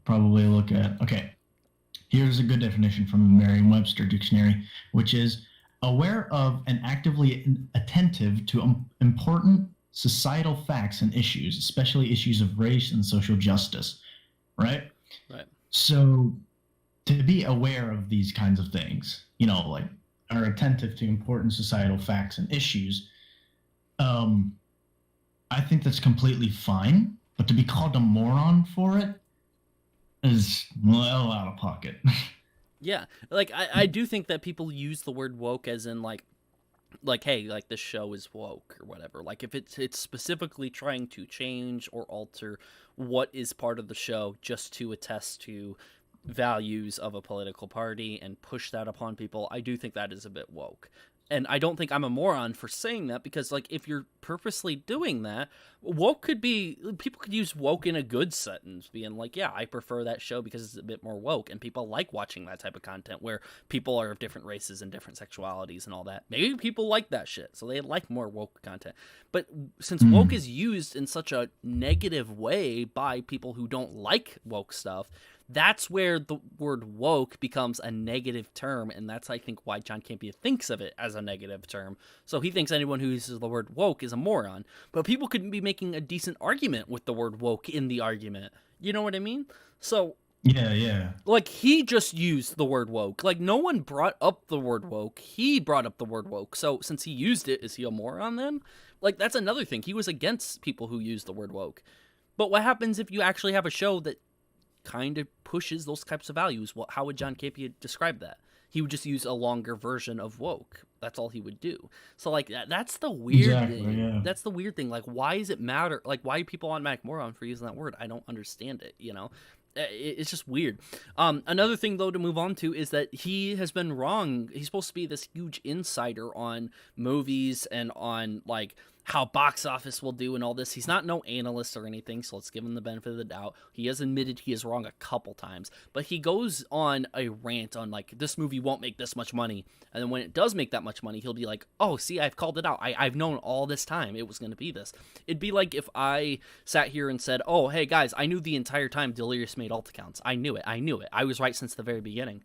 probably look at, okay, here's a good definition from the Merriam-Webster dictionary, which is aware of and actively attentive to important societal facts and issues, especially issues of race and social justice, right? Right. So to be aware of these kinds of things, like are attentive to important societal facts and issues, I think that's completely fine, but to be called a moron for it is well out of pocket. Yeah, like I do think that people use the word woke as in like like, hey, like this show is woke or whatever. Like if it's specifically trying to change or alter what is part of the show just to attest to values of a political party and push that upon people, I do think that is a bit woke. And I don't think I'm a moron for saying that, because like if you're purposely doing that, woke could be, people could use woke in a good sentence, being like, yeah, I prefer that show because it's a bit more woke, and people like watching that type of content where people are of different races and different sexualities and all that. Maybe people like that shit, so they like more woke content. But since woke is used in such a negative way by people who don't like woke stuff, that's where the word woke becomes a negative term, and that's, I think, why John Campia thinks of it as a negative term. So he thinks anyone who uses the word woke is a moron. But people couldn't be making a decent argument with the word woke in the argument. You know what I mean? So, Yeah. like, he just used the word woke. Like, no one brought up the word woke. He brought up the word woke. So, since he used it, is he a moron then? Like, that's another thing. He was against people who use the word woke. But what happens if you actually have a show that kind of pushes those types of values? Well, how would John Campia describe that? He would just use a longer version of woke. That's all he would do. So like that's the weird thing. Yeah. That's the weird thing. Like, why does it matter? Like, why are people automatic moron for using that word? I don't understand it. You know, it's just weird. Another thing though to move on to is that he has been wrong. He's supposed to be this huge insider on movies and on like how box office will do and all this. He's not no analyst or anything, so let's give him the benefit of the doubt. He has admitted he is wrong a couple times, but he goes on a rant on like, this movie won't make this much money, and then when it does make that much money, he'll be like, oh, see, I've called it out. I've known all this time it was going to be this. It'd be like if I sat here and said, oh, hey guys, I knew the entire time Delirious made alt accounts. I knew it. I was right since the very beginning.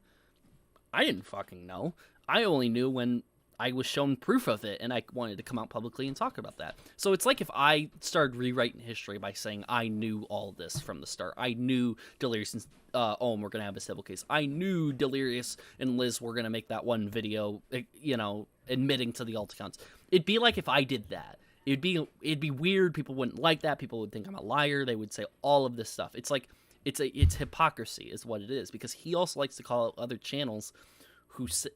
I didn't fucking know. I only knew when I was shown proof of it, and I wanted to come out publicly and talk about that. So it's like if I started rewriting history by saying I knew all this from the start. I knew Delirious and Ohm were going to have a civil case. I knew Delirious and Liz were going to make that one video, you know, admitting to the alt accounts. It'd be like if I did that. It'd be weird. People wouldn't like that. People would think I'm a liar. They would say all of this stuff. It's like it's hypocrisy is what it is, because he also likes to call out other channels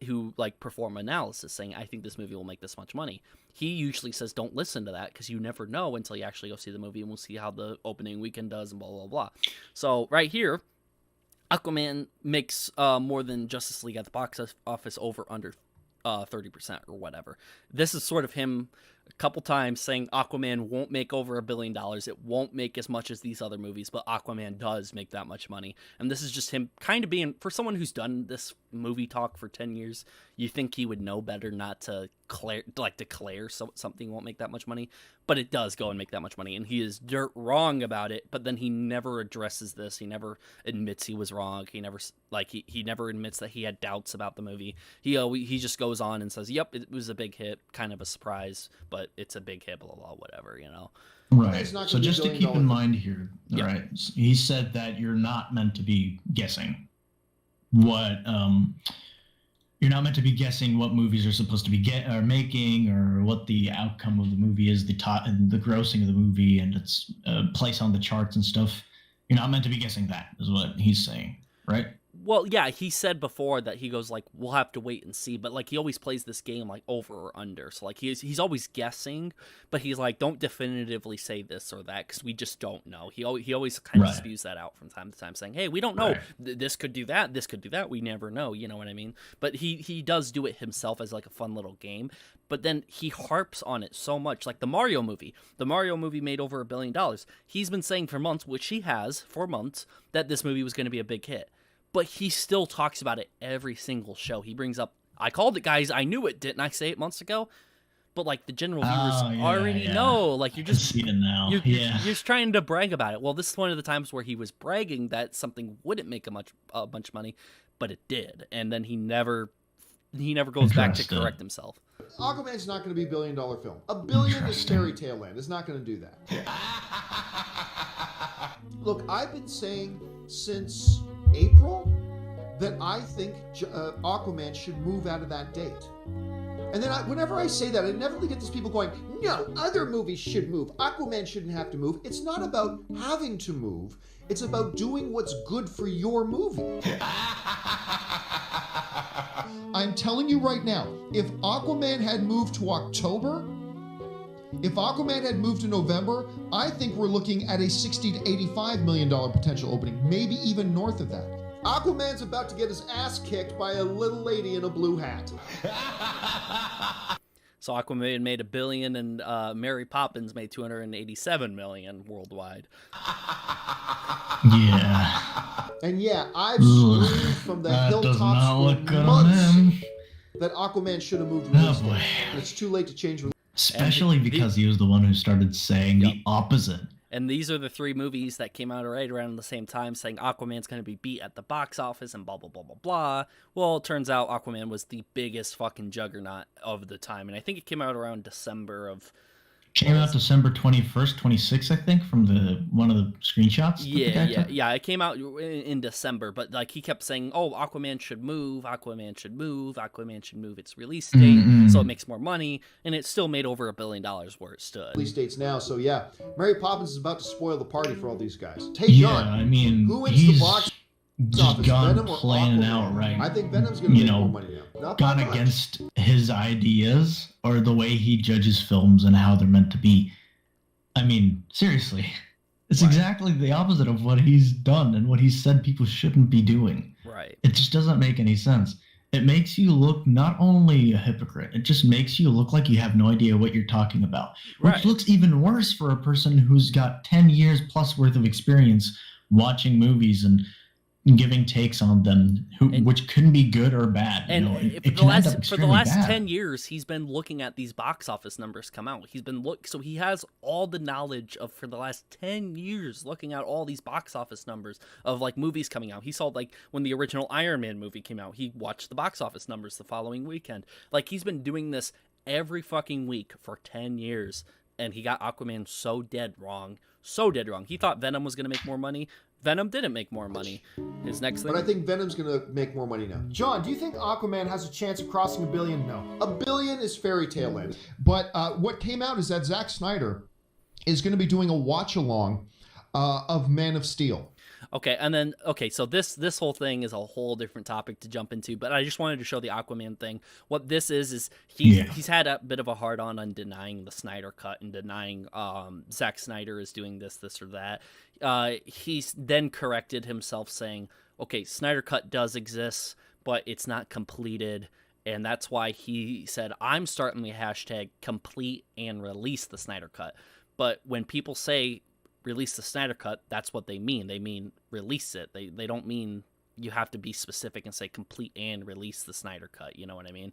who like perform analysis saying, I think this movie will make this much money. He usually says don't listen to that, because you never know until you actually go see the movie, and we'll see how the opening weekend does and blah blah blah. So right here, Aquaman makes more than Justice League at the box office, over under 30% or whatever. This is sort of him a couple times saying Aquaman won't make over $1 billion. It won't make as much as these other movies, but Aquaman does make that much money. And this is just him kind of being, for someone who's done this movie talk for 10 years, you think he would know better not to declare something won't make that much money, but it does go and make that much money. And he is dirt wrong about it, but then he never addresses this. He never admits he was wrong. He never he never admits that he had doubts about the movie. He just goes on and says, yep, it was a big hit, kind of a surprise, but it's a big hit, blah, blah, whatever, you know? Right. It's not So gonna be just to $1 keep in billion. mind here, Yeah. right? He said that you're not meant to be guessing what you're not meant to be guessing what movies are supposed to be making, or what the outcome of the movie is, the grossing of the movie and its place on the charts and stuff. You're not meant to be guessing that, is what he's saying, right? Well, yeah, he said before that he goes like, we'll have to wait and see, but like he always plays this game like over or under. So like he's always guessing, but he's like, don't definitively say this or that, because we just don't know. He always kind of Right. spews that out from time to time, saying, hey, we don't know. Right. This could do that. This could do that. We never know. You know what I mean? But he does do it himself as like a fun little game. But then he harps on it so much, like the Mario movie. The Mario movie made over $1 billion. He's been saying for months, which he has for months, that this movie was going to be a big hit. But he still talks about it every single show. He brings up, I called it, guys. I knew it. Didn't I say it months ago? But like the general viewers already know. Like you're just see it now. you're Yeah. just trying to brag about it. Well, this is one of the times where he was bragging that something wouldn't make a bunch of money, but it did. And then he never goes back to Addressed it. correct himself. Aquaman's not going to be $1 billion film. $1 billion is Interesting. fairy tale land. It's not going to do that. Look, I've been saying since April that I think Aquaman should move out of that date. And then whenever I say that, I inevitably get these people going, no, other movies should move. Aquaman shouldn't have to move. It's not about having to move. It's about doing what's good for your movie. I'm telling you right now, if Aquaman had moved to October, if Aquaman had moved to November, I think we're looking at a $60 to $85 million potential opening, maybe even north of that. Aquaman's about to get his ass kicked by a little lady in a blue hat. So Aquaman made $1 billion, and Mary Poppins made $287 million worldwide. Yeah. And yeah, I've screamed from the That does hilltops not for look good on months him. that Aquaman should have moved Oh release boy. date. And it's too late to change release. Especially And the- because he was the one who started saying Yep. the opposite. And these are the 3 movies that came out right around the same time, saying Aquaman's going to be beat at the box office and blah, blah, blah, blah, blah. Well, it turns out Aquaman was the biggest fucking juggernaut of the time. And I think it came out around December of... Came out December 21st, 26th, I think, from one of the screenshots. that the guy took. Yeah. It came out in December, but like he kept saying, "Oh, Aquaman should move. Aquaman should move. Aquaman should move its release date, so it makes more money." And it still made over $1 billion where it stood. Release dates now, so yeah, Mary Poppins is about to spoil the party for all these guys. Hey, Yeah, John, I mean, who wins he's the box just office, gone Venom or playing it Aquaman? out right. I think Venom's going to You make know, more money now. Not gone by much. against his ideas or the way he judges films and how they're meant to be. I mean, seriously, it's exactly the opposite of what he's done and what he's said people shouldn't be doing. Right. It just doesn't make any sense. It makes you look not only a hypocrite, it just makes you look like you have no idea what you're talking about, which Right. looks even worse for a person who's got 10 years plus worth of experience watching movies and giving takes on them, which couldn't be good or bad. And It for can end up the extremely last bad. 10 years, he's been looking at these box office numbers come out. He's been so he has all the knowledge of for the last 10 years looking at all these box office numbers of like movies coming out. He saw like when the original Iron Man movie came out, he watched the box office numbers the following weekend. Like he's been doing this every fucking week for 10 years, and he got Aquaman so dead wrong. So dead wrong. He thought Venom was going to make more money. Venom didn't make more money. His next thing... But I think Venom's going to make more money now. John, do you think Aquaman has a chance of crossing $1 billion? No. $1 billion is fairy tale land. But what came out is that Zack Snyder is going to be doing a watch along of Man of Steel. Okay, and then so this whole thing is a whole different topic to jump into, but I just wanted to show the Aquaman thing. What this is he's had a bit of a hard on denying the Snyder cut and denying Zack Snyder is doing this or that. He's then corrected himself saying, okay, Snyder cut does exist, but it's not completed. And that's why he said, I'm starting the hashtag complete and release the Snyder cut. But when people say release the Snyder cut, that's what they mean. They mean release it. They don't mean you have to be specific and say complete and release the Snyder cut. You know what I mean?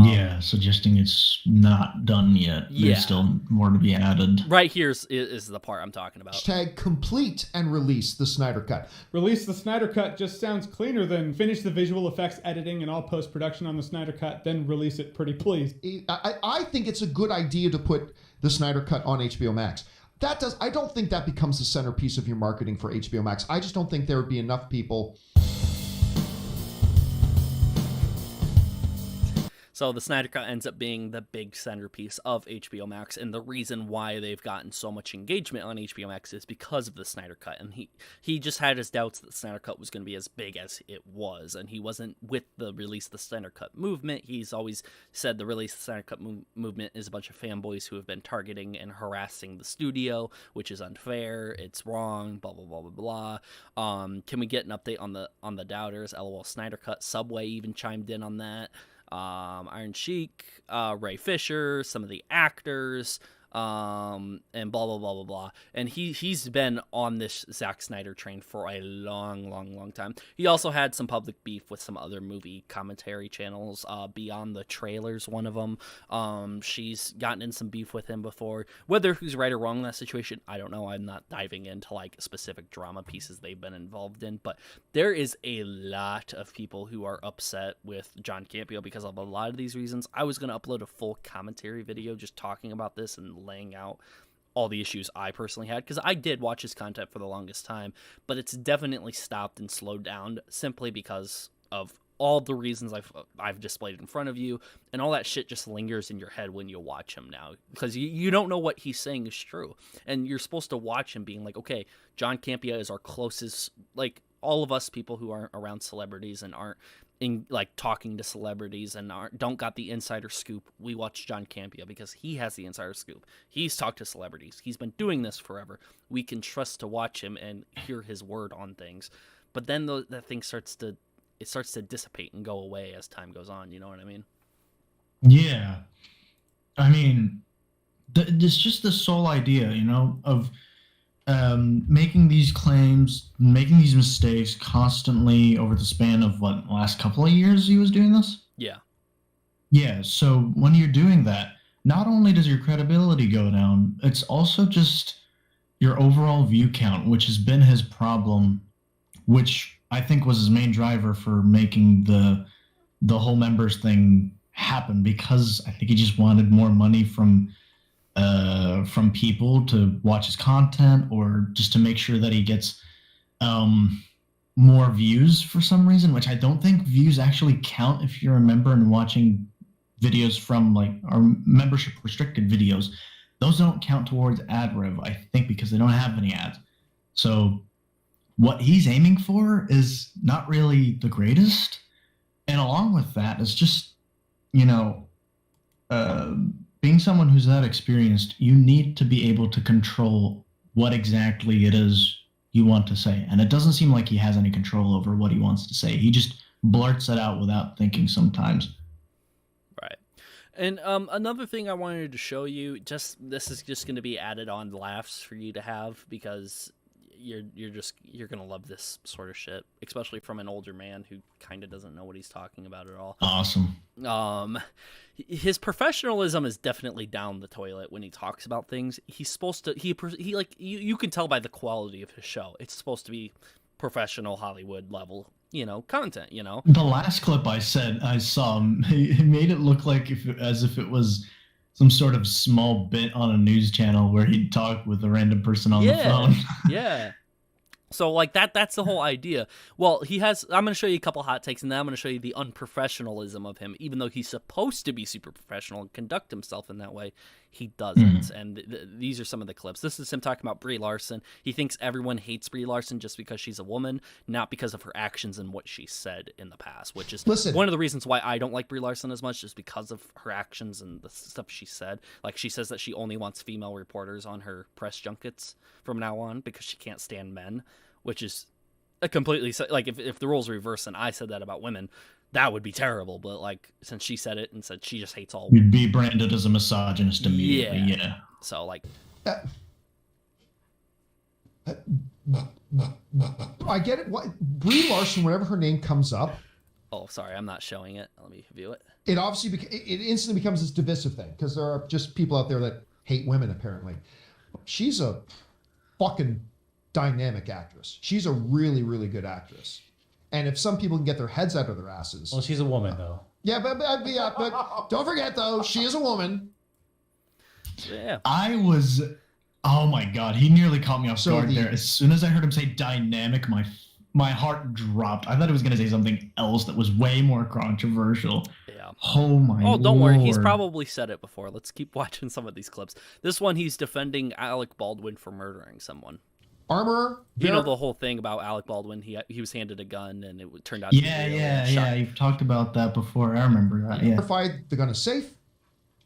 Yeah, suggesting it's not done yet. Yeah. There's still more to be added. Right here is the part I'm talking about. Hashtag complete and release the Snyder cut. Release the Snyder Cut just sounds cleaner than finish the visual effects editing and all post-production on the Snyder Cut, then release it pretty please. I think it's a good idea to put the Snyder cut on HBO Max. I don't think that becomes the centerpiece of your marketing for HBO Max. I just don't think there would be enough people. So the Snyder Cut ends up being the big centerpiece of HBO Max, and the reason why they've gotten so much engagement on HBO Max is because of the Snyder Cut. And he just had his doubts that the Snyder Cut was going to be as big as it was, and he wasn't with the release the Snyder Cut movement. He's always said the release the Snyder Cut movement is a bunch of fanboys who have been targeting and harassing the studio, which is unfair. It's wrong. Blah blah blah blah blah. Can we get an update on the doubters? LOL Snyder Cut. Subway even chimed in on that. Iron Sheik, Ray Fisher, some of the actors, and blah blah blah blah blah. And he's been on this Zack Snyder train for a long time. He also had some public beef with some other movie commentary channels. Beyond the Trailers, one of them. She's gotten in some beef with him before. Whether who's right or wrong in that situation, I don't know. I'm not diving into like specific drama pieces they've been involved in, but there is a lot of people who are upset with John Campia because of a lot of these reasons. I was going to upload a full commentary video just talking about this and laying out all the issues I personally had, because I did watch his content for the longest time, but it's definitely stopped and slowed down simply because of all the reasons I've displayed in front of you, and all that shit just lingers in your head when you watch him now, because you don't know what he's saying is true, and you're supposed to watch him being like, okay, John Campia is our closest, like all of us people who aren't around celebrities and aren't in like talking to celebrities and don't got the insider scoop, we watch John Campia because he has the insider scoop. He's talked to celebrities. He's been doing this forever. We can trust to watch him and hear his word on things. But then that thing starts to dissipate and go away as time goes on. You know what I mean? Yeah. I mean, it's just the sole idea, of making these claims, making these mistakes constantly over the span of the last couple of years he was doing this? Yeah. Yeah, so when you're doing that, not only does your credibility go down, it's also just your overall view count, which has been his problem, which I think was his main driver for making the whole members thing happen, because I think he just wanted more money from people to watch his content, or just to make sure that he gets more views for some reason, which I don't think views actually count if you're a member and watching videos from like our membership restricted videos. Those don't count towards ad rev, I think, because they don't have any ads. So what he's aiming for is not really the greatest. And along with that is just, being someone who's that experienced, you need to be able to control what exactly it is you want to say. And it doesn't seem like he has any control over what he wants to say. He just blurts it out without thinking sometimes. Right. And another thing I wanted to show you, this is just going to be added on laughs for you to have, because you're gonna love this sort of shit, especially from an older man who kind of doesn't know what he's talking about at all. Awesome. His professionalism is definitely down the toilet when he talks about things. He's supposed to he like you can tell by the quality of his show. It's supposed to be professional Hollywood level, content. The last clip I saw, he made it look like as if it was some sort of small bit on a news channel where he'd talk with a random person on the phone. Yeah. So like that's the whole idea. Well, I'm going to show you a couple hot takes, and then I'm going to show you the unprofessionalism of him. Even though he's supposed to be super professional and conduct himself in that way, he doesn't. And these are some of the clips. This is him talking about Brie Larson. He thinks everyone hates Brie Larson just because she's a woman, not because of her actions and what she said in the past, which is one of the reasons why I don't like Brie Larson as much, is because of her actions and the stuff she said. Like, she says that she only wants female reporters on her press junkets from now on because she can't stand men, which is a completely, like, if the roles reverse and I said that about women, that would be terrible. But like, since she said it and said she just hates all women, you'd be branded as a misogynist immediately. Yeah. So like, I get it. Brie Larson, whenever her name comes up, oh, sorry, I'm not showing it. Let me view it. It obviously it instantly becomes this divisive thing, because there are just people out there that hate women. Apparently, she's a fucking dynamic actress. She's a really, really good actress. And if some people can get their heads out of their asses, well, she's a woman though. Yeah, but don't forget though, she is a woman. Yeah. Oh my god, he nearly caught me off guard there. As soon as I heard him say dynamic, my heart dropped. I thought he was going to say something else that was way more controversial. Yeah. Oh my Oh, don't Lord. worry. He's probably said it before. Let's keep watching some of these clips. This one, he's defending Alec Baldwin for murdering someone. Armor. You know the whole thing about Alec Baldwin. He was handed a gun and it turned out to be yeah. You've talked about that before. I remember that. Yeah. Verified the gun is safe,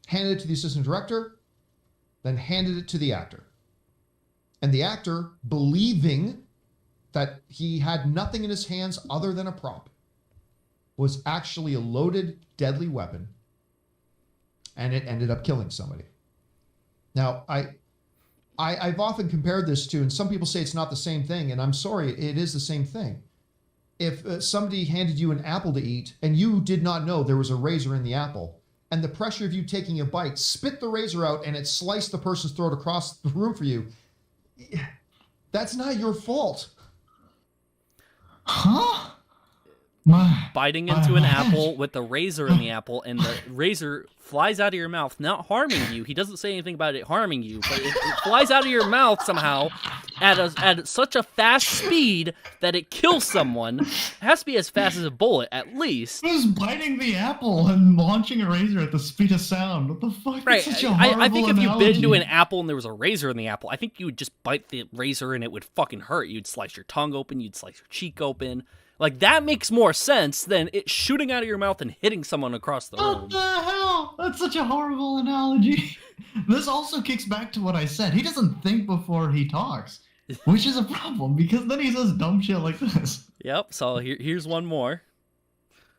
handed it to the assistant director, then handed it to the actor. And the actor, believing that he had nothing in his hands other than a prop, was actually a loaded, deadly weapon, and it ended up killing somebody. Now, I've often compared this to, and some people say it's not the same thing, and I'm sorry, it is the same thing. If somebody handed you an apple to eat, and you did not know there was a razor in the apple, and the pressure of you taking a bite spit the razor out, and it sliced the person's throat across the room for you, that's not your fault. Huh? Biting into an apple with the razor in the apple, and the razor flies out of your mouth, not harming you. He doesn't say anything about it harming you, but it flies out of your mouth somehow at such a fast speed that it kills someone. It has to be as fast as a bullet, at least. He was biting the apple and launching a razor at the speed of sound. What the fuck? Right. Such a horrible I think if you bit into analogy. an apple and there was a razor in the apple, I think you would just bite the razor and it would fucking hurt. You'd slice your tongue open. You'd slice your cheek open. Like, that makes more sense than it shooting out of your mouth and hitting someone across the room. What the hell? That's such a horrible analogy. This also kicks back to what I said. He doesn't think before he talks, which is a problem because then he says dumb shit like this. Yep, so here's one more.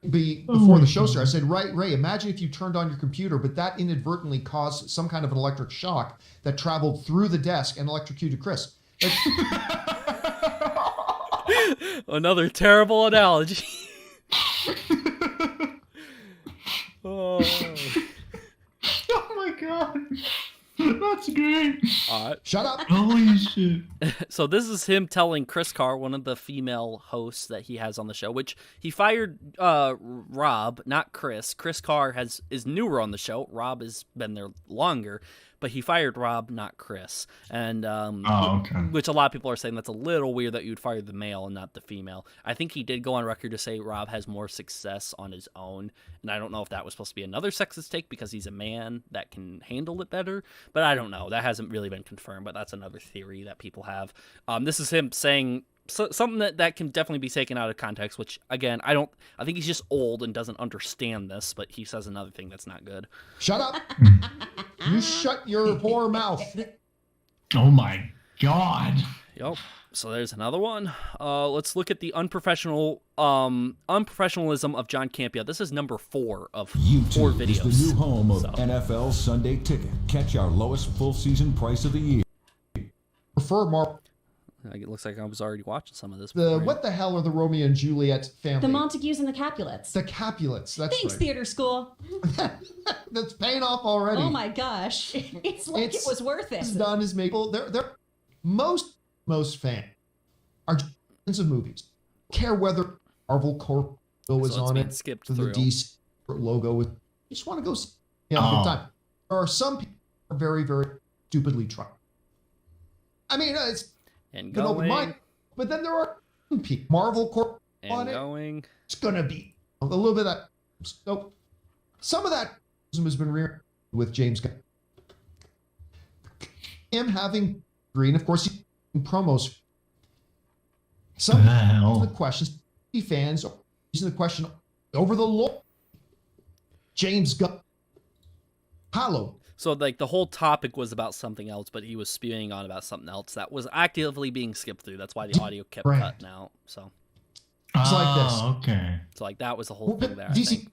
Before the show started, I said, Ray, imagine if you turned on your computer, but that inadvertently caused some kind of an electric shock that traveled through the desk and electrocuted Chris. Another terrible analogy. Oh. Oh my god. That's great. Shut up. Holy shit. So this is him telling Chris Carr, one of the female hosts that he has on the show, which he fired Rob, not Chris. Chris Carr is newer on the show. Rob has been there longer, but he fired Rob, not Chris. And okay. Which a lot of people are saying that's a little weird that you'd fire the male and not the female. I think he did go on record to say Rob has more success on his own, and I don't know if that was supposed to be another sexist take because he's a man that can handle it better, but I don't know. That hasn't really been confirmed, but that's another theory that people have. This is him saying something that can definitely be taken out of context, which, again, I think he's just old and doesn't understand this, but he says another thing that's not good. Shut up. You shut your poor mouth. Oh my god. Yep. So there's another one. Let's look at the unprofessionalism of John Campia. This is number 4 of 4 YouTube videos. is the new home of NFL Sunday Ticket. Catch our lowest full season price of the year. Prefer more. It looks like I was already watching some of this. What the hell are the Romeo and Juliet family? The Montagues and the Capulets. The Capulets. That's Thanks, right. theater school. That's paying off already. Oh my gosh. It's like it was worth it. It's done as Maple. They're most fans are fans of movies. Care whether Marvel Corp logo is on it, skipped or the through. DC logo. You just want to go see have a good time. There are some people who are very, very stupidly trying. I mean, it's And an open mind, going, but then there are people. Marvel Corp on and it. going. It's gonna be a little bit of that. So some of that has been reared with James Gunn. Him having green, of course, promos. Some of the questions, fans are using the question over the law. James Gunn, hollow. So, like, the whole topic was about something else, but he was spewing on about something else that was actively being skipped through. That's why the audio kept cutting out. So, it's like this. Okay. So, like, that was the whole thing there. I think.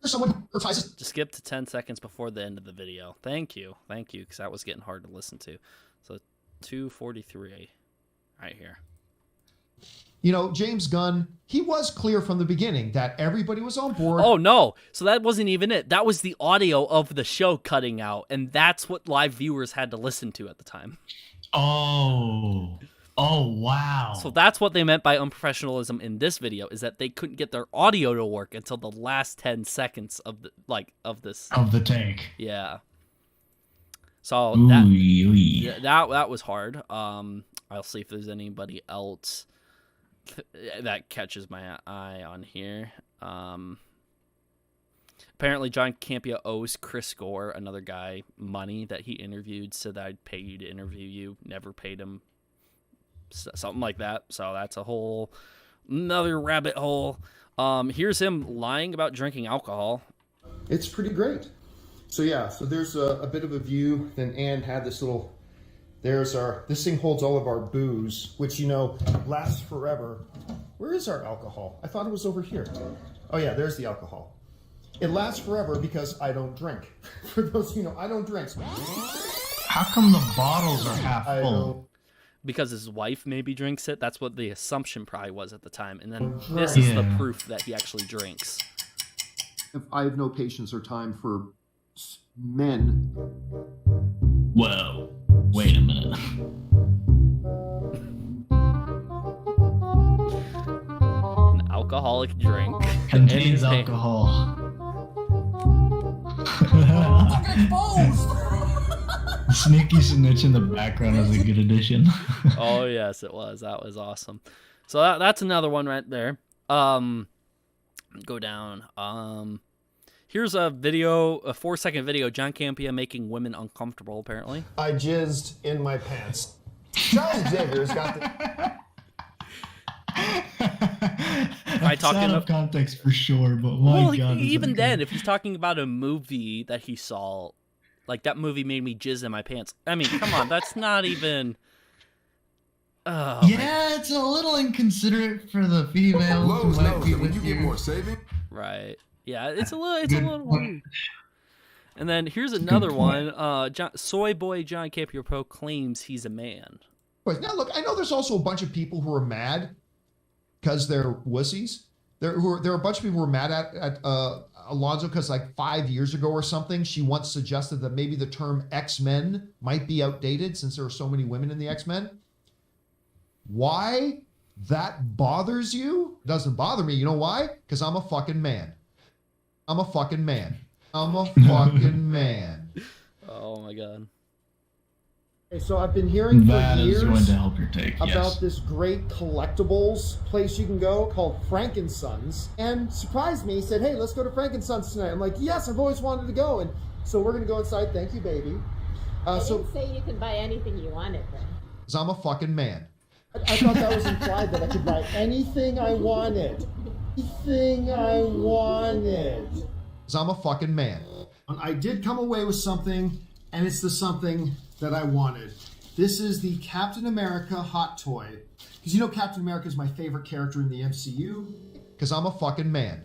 Someone advertises. Just skip to 10 seconds before the end of the video. Thank you, because that was getting hard to listen to. So, 2:43, right here. You know, James Gunn, he was clear from the beginning that everybody was on board. Oh, no. So that wasn't even it. That was the audio of the show cutting out, and that's what live viewers had to listen to at the time. Oh, wow. So that's what they meant by unprofessionalism in this video, is that they couldn't get their audio to work until the last 10 seconds of the this. Of the take. Yeah. So that was hard. I'll see if there's anybody else that catches my eye on here. Apparently John Campia owes Chris Gore, another guy, money that he interviewed, said that I'd pay you to interview you, never paid him, something like that. So that's a whole another rabbit hole. Here's him lying about drinking alcohol. It's pretty great. So yeah, so there's a bit of a view. Then Ann had this little, this thing holds all of our booze, which, you know, lasts forever. Where is our alcohol? I thought it was over here. Oh yeah, there's the alcohol. It lasts forever because I don't drink. For those who know, I don't drink. How come the bottles are half full? Because his wife maybe drinks it. That's what the assumption probably was at the time. And then this is the proof that he actually drinks. I have no patience or time for men. Whoa. Wait a minute. An alcoholic drink. Contains alcohol. Sneaky snitch in the background is a good addition. Oh yes, it was. That was awesome. So that's another one right there. Go down. Here's a video, a 4-second video. John Campia making women uncomfortable. Apparently, I jizzed in my pants. Charles Jagger's got the. if I That's talk out in of context for sure, but my well, God, is even that then, good. if he's talking about a movie that he saw, like that movie made me jizz in my pants. I mean, come on, that's not even. Oh, Yeah, it's a little inconsiderate for the females who Lowe's might knows be that when with you get you. more saving. right. Yeah, it's a little Good point. weird. And then here's Good another point. one. Soy boy John Campia proclaims he's a man. But now, look, I know there's also a bunch of people who are mad because they're wussies. There are a bunch of people who are mad at Alonzo because like 5 years ago or something, she once suggested that maybe the term X-Men might be outdated since there are so many women in the X-Men. Why that bothers you? Doesn't bother me. You know why? Because I'm a fucking man. I'm a fucking man. I'm a fucking man. Oh my god. Okay, so I've been hearing for That is years going to help your take. about Yes. this great collectibles place you can go called Frankensons, and surprised me. He said, "Hey, let's go to Frankensons tonight." I'm like, "Yes, I've always wanted to go." And so we're gonna go inside. Thank you, baby. I So didn't say you can buy anything you wanted, then. Because I'm a fucking man. I thought that was implied that I could buy anything I wanted. Anything I wanted. Because I'm a fucking man. I did come away with something, and it's the something that I wanted. This is the Captain America hot toy. Because you know Captain America is my favorite character in the MCU. Because I'm a fucking man.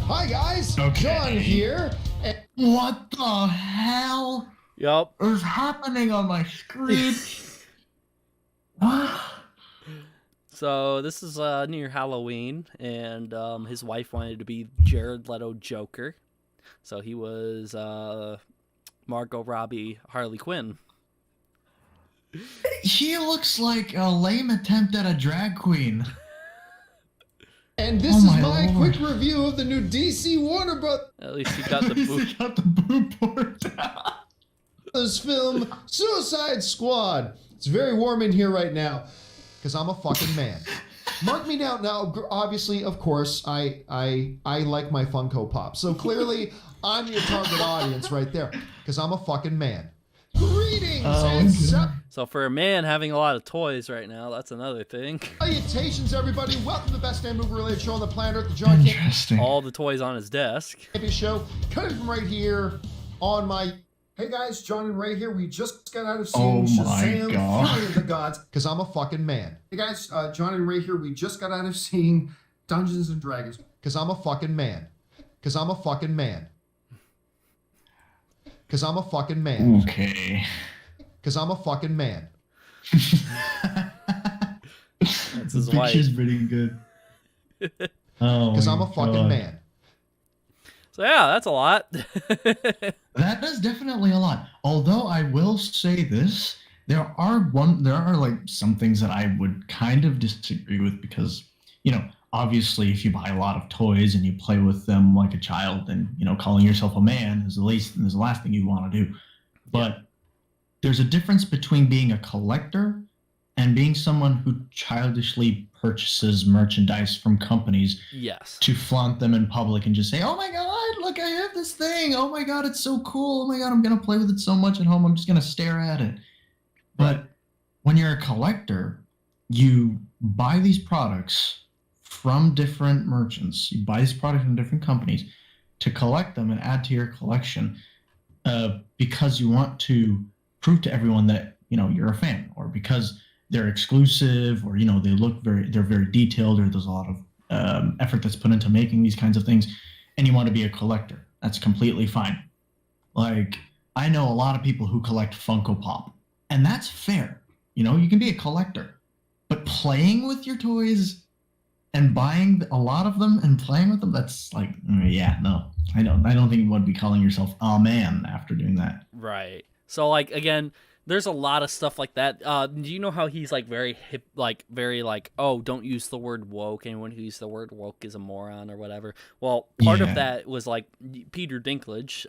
Hi, guys. Okay. John here. And What the hell Yup. is happening on my screen? What? So this is near Halloween, and his wife wanted to be Jared Leto Joker, so he was Margot Robbie Harley Quinn. She looks like a lame attempt at a drag queen. And this Oh is my my Lord. quick review of the new DC Warner At least he got the At least boot. they got the boob board. Brothers film Suicide Squad. It's very warm in here right now because I'm a fucking man. Mark me down. Now, obviously, of course, I like my Funko Pop. So clearly, I'm your target audience right there because I'm a fucking man. Greetings and So for a man having a lot of toys right now, that's another thing. salutations, everybody. Welcome to the best damn movie-related show on the planet Earth, the John Campia Interesting. All the toys on his desk. Show. Coming from right here on my... Hey guys, John and Ray here. We just got out of Oh seeing my Shazam! God. Fury of the Gods. Because I'm a fucking man. Hey guys, John and Ray here. We just got out of seeing Dungeons and Dragons. Because I'm a fucking man. Because I'm a fucking man. Because I'm a fucking man. Okay. Because I'm a fucking man. That's his The picture's wife. pretty good. Oh, Because my I'm a fucking God. man. So yeah, that's a lot. That is definitely a lot. Although I will say this, there are like some things that I would kind of disagree with because, obviously if you buy a lot of toys and you play with them like a child, then, calling yourself a man is the last thing you want to do. But there's a difference between being a collector and being someone who childishly purchases merchandise from companies Yes. to flaunt them in public and just say, "Oh my God, look, I have this thing. Oh my God, it's so cool. Oh my God, I'm going to play with it so much at home. I'm just going to stare at it." But when you're a collector, you buy these products from different merchants. You buy these products from different companies to collect them and add to your collection because you want to prove to everyone that, you're a fan, or because they're exclusive, or, they're very detailed, or there's a lot of effort that's put into making these kinds of things, and you want to be a collector. That's completely fine. Like, I know a lot of people who collect Funko Pop, and that's fair. You can be a collector, but playing with your toys and buying a lot of them and playing with them, that's like, no. I don't think you want to be calling yourself a man after doing that. Right. So like again, there's a lot of stuff like that. Do you know how he's like very hip, like very like, oh, don't use the word woke. Anyone who uses the word woke is a moron or whatever. Well, part of that was like Peter Dinklage.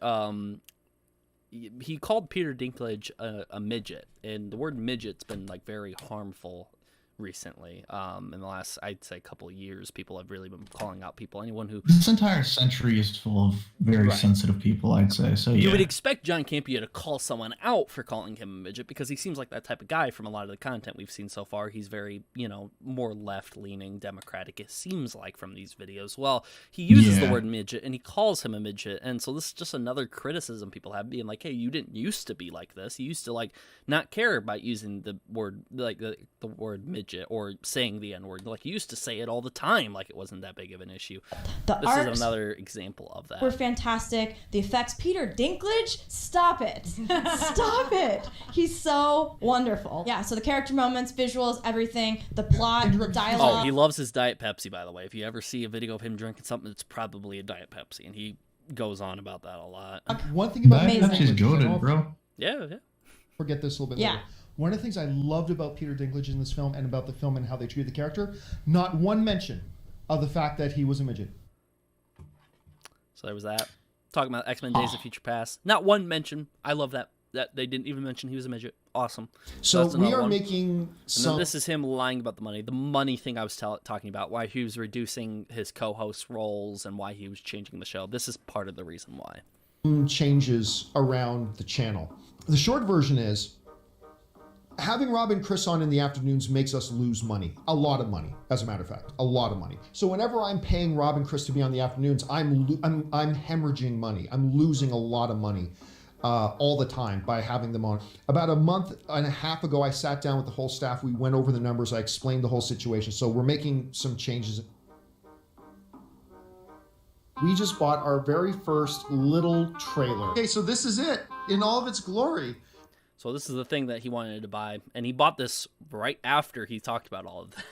He called Peter Dinklage a midget, and the word midget's been like very harmful recently. In the last, I'd say, couple of years, people have really been calling out people. Anyone who This entire century is full of very Right. sensitive people, I'd say. So you yeah. would expect John Campia to call someone out for calling him a midget because he seems like that type of guy from a lot of the content we've seen so far. He's very, more left-leaning, democratic, it seems like, from these videos. Well, he uses the Yeah. word midget, and he calls him a midget, and so this is just another criticism people have, being like, hey, you didn't used to be like this. You used to, like, not care about using the word, like, the word midget or saying the N-word. Like, you used to say it all the time like it wasn't that big of an issue. The This arcs is another example of that. were fantastic. The effects, Peter Dinklage, stop it. Stop it. He's so wonderful. Yeah, so the character moments, visuals, everything, the plot, the Oh, dialogue. he loves his Diet Pepsi, by the way. If you ever see a video of him drinking something, it's probably a Diet Pepsi, and he goes on about that a lot. One thing about That Amazing. Pepsi's Peter Dinklage, I goated, don't bro. Yeah. forget this a little bit Yeah. later. One of the things I loved about Peter Dinklage in this film and about the film and how they treated the character, not one mention of the fact that he was a midget. So there was that. Talking about X-Men Days of Future Past. Not one mention. I love that they didn't even mention he was a midget. Awesome. So that's we another are one. making And some. then this is him lying about the money. The money thing I was talking about, why he was reducing his co-host roles and why he was changing the show. This is part of the reason why. Changes around the channel. The short version is having Rob and Chris on in the afternoons makes us lose money. A lot of money, as a matter of fact. A lot of money. So whenever I'm paying Rob and Chris to be on the afternoons, I'm hemorrhaging money. I'm losing a lot of money all the time by having them on. About a month and a half ago, I sat down with the whole staff. We went over the numbers. I explained the whole situation. So we're making some changes. We just bought our very first little trailer. Okay, so this is it in all of its glory. So this is the thing that he wanted to buy, and he bought this right after he talked about all of that.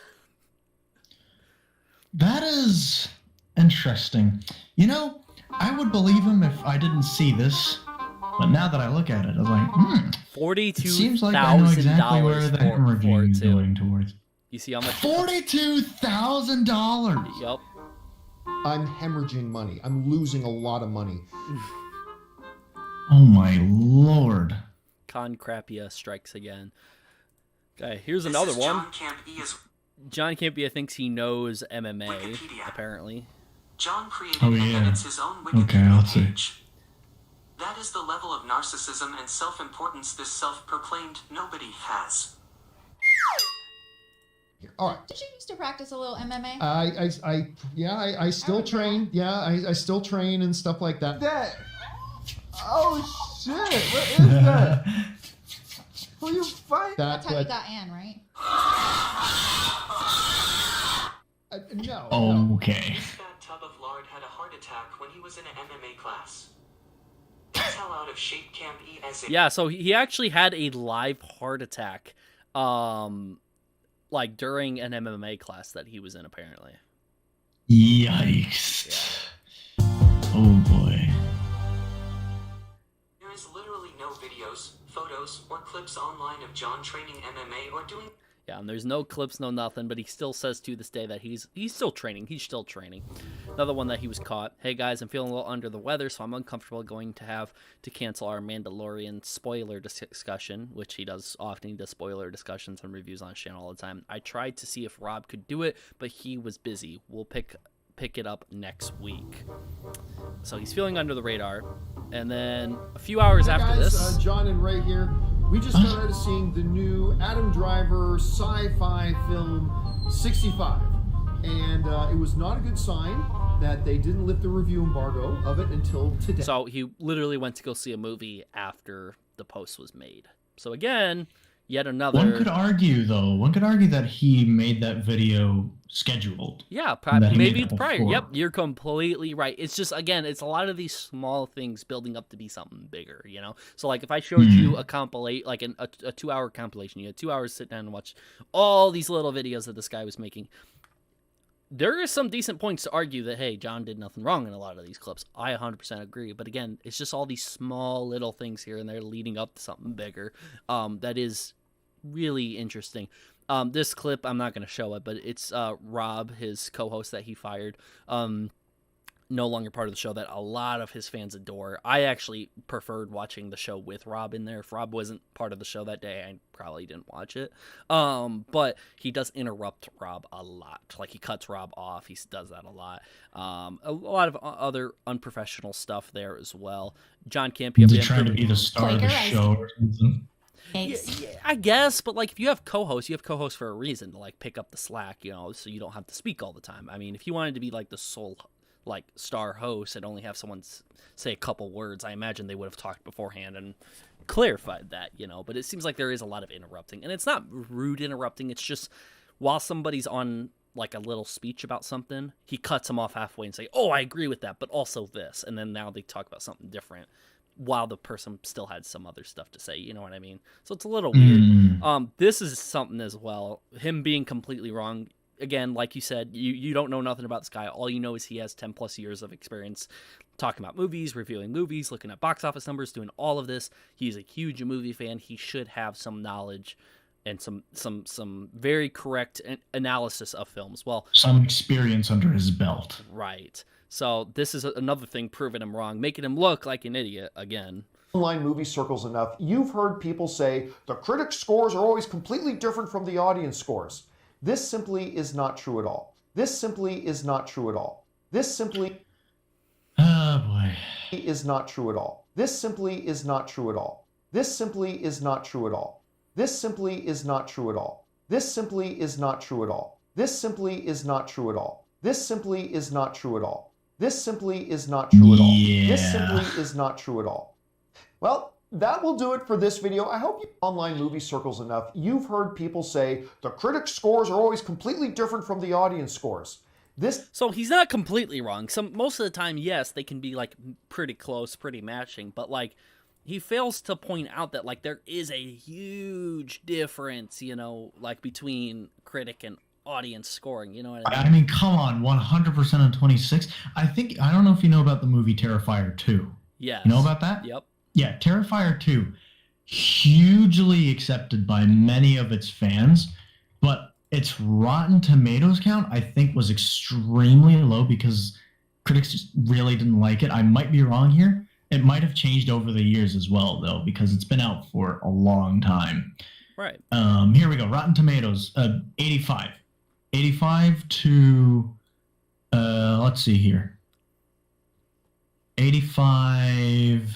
That is interesting. I would believe him if I didn't see this, but now that I look at it, I'm like, it seems like I know exactly where $42,000 the for hemorrhaging it is too. going towards. You see how much? $42,000. Yup. I'm hemorrhaging money. I'm losing a lot of money. Oh my lord. Con Crapia strikes again. Okay, here's another one. John Campia thinks he knows MMA, Wikipedia. apparently. John created Oh, and yeah. edits his own Okay, Wikipedia let's see. page. That is the level of narcissism and self-importance this self-proclaimed nobody has. All right. Did you used to practice a little MMA? I still train. Yeah, I still train and stuff like that. Oh shit! What is that? Who you fight? That's how you got Anne, right? No. Okay. This fat tub of lard had a heart attack when he was in an MMA class. That's how out of shape Camp E as it. Yeah, so he actually had a live heart attack, like during an MMA class that he was in, apparently. Yikes. Oh boy. There is literally no videos, photos, or clips online of John training MMA or doing. Yeah, and there's no clips, no nothing, but he still says to this day that he's still training. He's still training. Another one that he was caught. Hey guys, I'm feeling a little under the weather, so I'm uncomfortable going to have to cancel our Mandalorian spoiler discussion, which he does often. He does spoiler discussions and reviews on his channel all the time. I tried to see if Rob could do it, but he was busy. We'll pick it up next week. So he's feeling under the radar. And then a few hours after guys, this, John and Ray here. We just got out of seeing the new Adam Driver sci-fi film 65, and it was not a good sign that they didn't lift the review embargo of it until today. so he literally went to go see a movie after the post was made. So again, yet another. One could argue that he made that video scheduled. Yeah, that he maybe made it's prior. before. Yep, you're completely right. It's just, again, it's a lot of these small things building up to be something bigger, you know? So, like, if I showed you a compilation, like a 2-hour compilation, you had 2 hours to sit down and watch all these little videos that this guy was making, there are some decent points to argue that, hey, John did nothing wrong in a lot of these clips. I 100% agree. But again, it's just all these small little things here and there leading up to something bigger that is really interesting. This clip, I'm not going to show it, but it's Rob, his co-host that he fired. no longer part of the show that a lot of his fans adore. I actually preferred watching the show with Rob in there. If Rob wasn't part of the show that day, I probably didn't watch it. But he does interrupt Rob a lot. Like, he cuts Rob off. He does that a lot. A lot of other unprofessional stuff there as well. John Campia. They're trying to be the star of the show or something. Yeah, I guess, but like, if you have co-hosts, you have co-hosts for a reason, to like pick up the slack, so you don't have to speak all the time. I mean, if you wanted to be like the sole like star host and only have someone say a couple words, I imagine they would have talked beforehand and clarified that, but it seems like there is a lot of interrupting, and it's not rude interrupting. It's just while somebody's on like a little speech about something, he cuts them off halfway and say, "Oh, I agree with that, but also this," and then now they talk about something different, while the person still had some other stuff to say, you know what I mean? So it's a little weird. This is something as well. Him being completely wrong. Again, like you said, you don't know nothing about this guy. All you know is he has 10 plus years of experience talking about movies, reviewing movies, looking at box office numbers, doing all of this. He's a huge movie fan. He should have some knowledge and some very correct analysis of films. Well, some experience under his belt. Right. So this is another thing proving him wrong, making him look like an idiot again. Online movie circles enough, you've heard people say the critic scores are always completely different from the audience scores. This simply is not true at all. This simply is not true at all. This simply oh boy is not true at all. This simply is not true at all. This simply is not true at all. This simply is not true at all. This simply is not true at all. This simply is not true at all. This simply is not true at all. This simply is not true at all. This simply is not true at all. Well, that will do it for this video. I hope you online movie circles enough. You've heard people say the critic scores are always completely different from the audience scores. So he's not completely wrong. Most of the time, yes, they can be like pretty close, pretty matching, but like he fails to point out that like there is a huge difference, like between critic and audience scoring, you know what I mean? I mean, come on, 100% on 26. I don't know if you know about the movie Terrifier 2. Yeah. You know about that? Yep. Yeah, Terrifier 2, hugely accepted by many of its fans, but its Rotten Tomatoes count, I think, was extremely low because critics just really didn't like it. I might be wrong here. It might have changed over the years as well, though, because it's been out for a long time. Right. Here we go. Rotten Tomatoes, 85. 85 to, let's see here. 85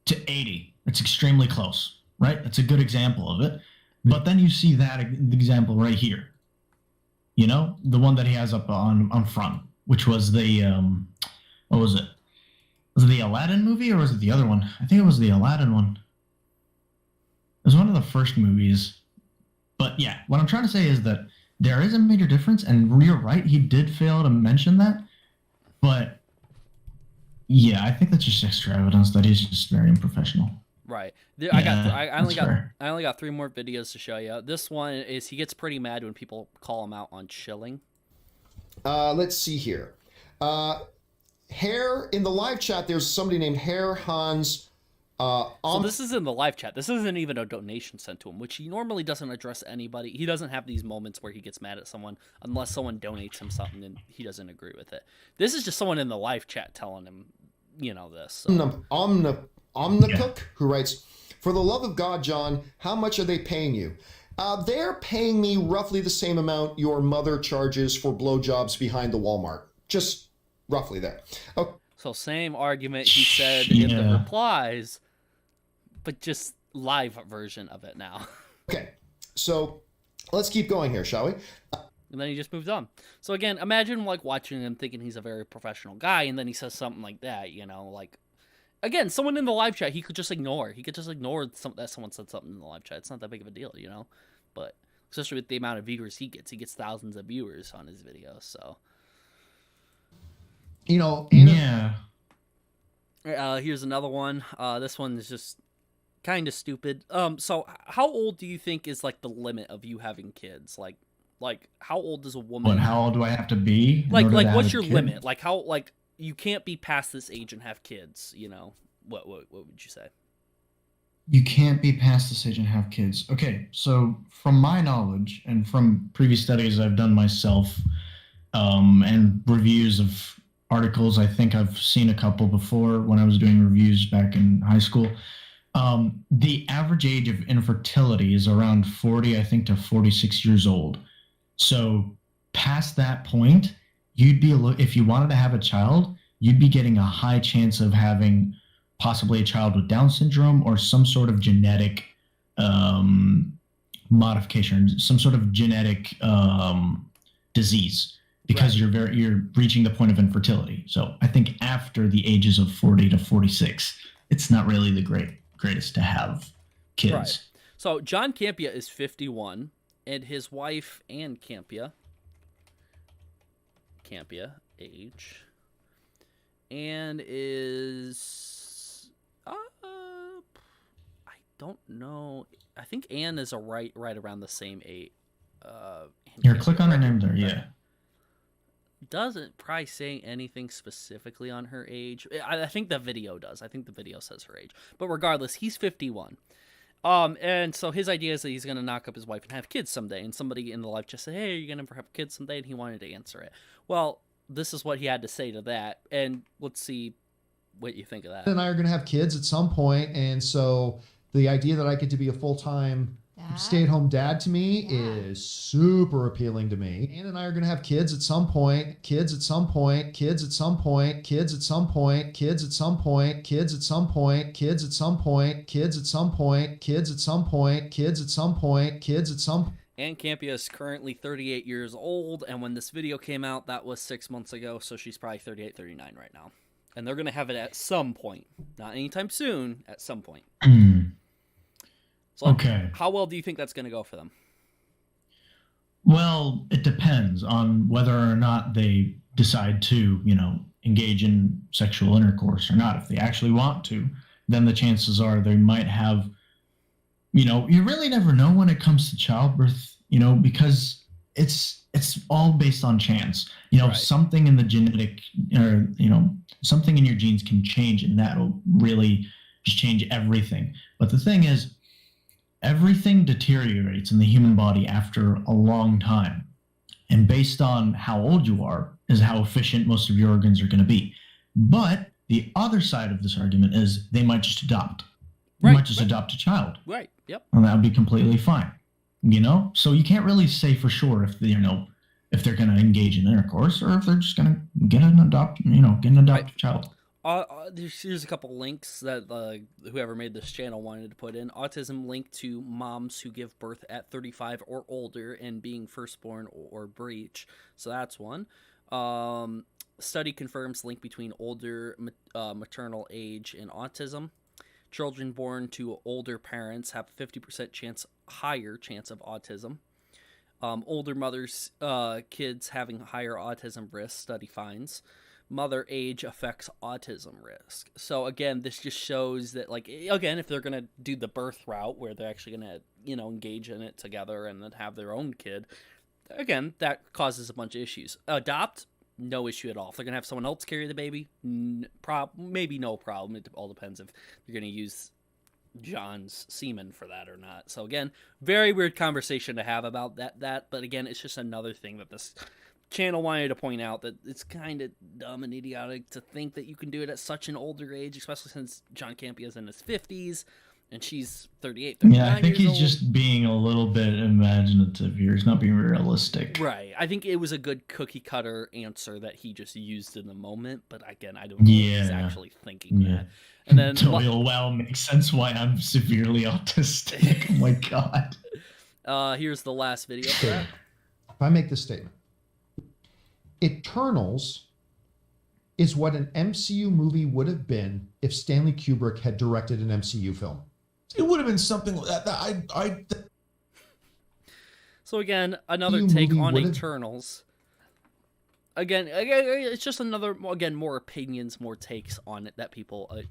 to 80. It's extremely close, right? That's a good example of it. But then you see that example right here. The one that he has up on front, which was the, what was it? Was it the Aladdin movie or was it the other one? I think it was the Aladdin one. It was one of the first movies. But yeah, what I'm trying to say is that there is a major difference, and you're right, he did fail to mention that. But yeah, I think that's just extra evidence that he's just very unprofessional. Right. Yeah, I only fair. got 3 more videos to show you. This one is he gets pretty mad when people call him out on chilling. Let's see here. Hair in the live chat. There's somebody named Hair Hans. So this is in the live chat. This isn't even a donation sent to him, which he normally doesn't address anybody. He doesn't have these moments where he gets mad at someone unless someone donates him something and he doesn't agree with it. This is just someone in the live chat telling him, this. So. Omnacook, who writes, "For the love of God, John, how much are they paying you?" They're paying me roughly the same amount your mother charges for blowjobs behind the Walmart. Just roughly there. Okay. So same argument he said in the replies, but just live version of it now. Okay, so let's keep going here, shall we? And then he just moved on. So again, imagine like watching him thinking he's a very professional guy, and then he says something like that, like, again, someone in the live chat he could just ignore. He could just ignore that someone said something in the live chat. It's not that big of a deal, But especially with the amount of viewers he gets thousands of viewers on his videos, so. Yeah. Here's another one. This one is just kind of stupid. So how old do you think is like the limit of you having kids? Like how old is a woman? What? How old do I have to be? Like what's your limit? Like how you can't be past this age and have kids. What would you say? You can't be past this age and have kids. Okay, so from my knowledge and from previous studies I've done myself, and reviews of articles. I think I've seen a couple before when I was doing reviews back in high school. The average age of infertility is around 40, I think, to 46 years old. So past that point, you'd be, if you wanted to have a child, you'd be getting a high chance of having possibly a child with Down syndrome or some sort of genetic modification, some sort of genetic disease, because you're reaching the point of infertility. So I think after the ages of 40 to 46, it's not really the greatest to have kids. Right. So John Campia is 51, and his wife Ann Campia age, Ann is I don't know. I think Ann is right around the same age. Here, click on her name there. Yeah. Doesn't probably say anything specifically on her age. I think the video does. I think the video says her age. But regardless, he's 51. And so his idea is that he's going to knock up his wife and have kids someday. And somebody in the life just said, hey, are you going to have kids someday? And he wanted to answer it. Well, this is what he had to say to that. And let's see what you think of that. And I are going to have kids at some point. And so the idea that I get to be a full-time stay-at-home dad to me is super appealing to me. Ann and I are going to have kids at some point, kids at some point, kids at some point, kids at some point, kids at some point, kids at some point, kids at some point, kids at some point, kids at some point, kids at some point, kids at some point. Ann Campia is currently 38 years old, and when this video came out, that was 6 months ago, so she's probably 38, 39 right now. And they're going to have it at some point. Not anytime soon, at some point. So, okay. How well do you think that's going to go for them? Well, it depends on whether or not they decide to, engage in sexual intercourse or not. If they actually want to, then the chances are they might have, you really never know when it comes to childbirth, because it's all based on chance. Something in the genetic or, something in your genes can change, and that'll really just change everything. But the thing is, everything deteriorates in the human body after a long time. And based on how old you are is how efficient most of your organs are going to be. But the other side of this argument is they might just adopt. They might just adopt a child. Right, yep. And that would be completely fine. So you can't really say for sure if if they're going to engage in intercourse or if they're just going to get an adopted child. Here's a couple links that whoever made this channel wanted to put in. Autism link to moms who give birth at 35 or older and being firstborn or breech. So that's one. Study confirms link between older maternal age and autism. Children born to older parents have 50% higher chance of autism. Older mothers, kids having higher autism risk, study finds. Mother age affects autism risk. So again, this just shows that, if they're gonna do the birth route where they're actually gonna, engage in it together and then have their own kid, again, that causes a bunch of issues. Adopt, no issue at all. If they're gonna have someone else carry the baby, maybe no problem. It all depends if you're gonna use John's semen for that or not. So again, very weird conversation to have about that. But again, it's just another thing that this channel wanted to point out, that it's kind of dumb and idiotic to think that you can do it at such an older age, especially since John Campia is in his 50s and she's 38, 39 Yeah, I think he's old. just being a little bit imaginative here. He's not being realistic. Right. I think it was a good cookie cutter answer that he just used in the moment, but again, I don't know if he's actually thinking that. And then Doyle, well, makes sense why I'm severely autistic. Oh my god. Here's the last video for that. If I make this statement, Eternals is what an MCU movie would have been if Stanley Kubrick had directed an MCU film. It would have been something that So again, another take on Eternals. Again, it's just another, more opinions, more takes on it that people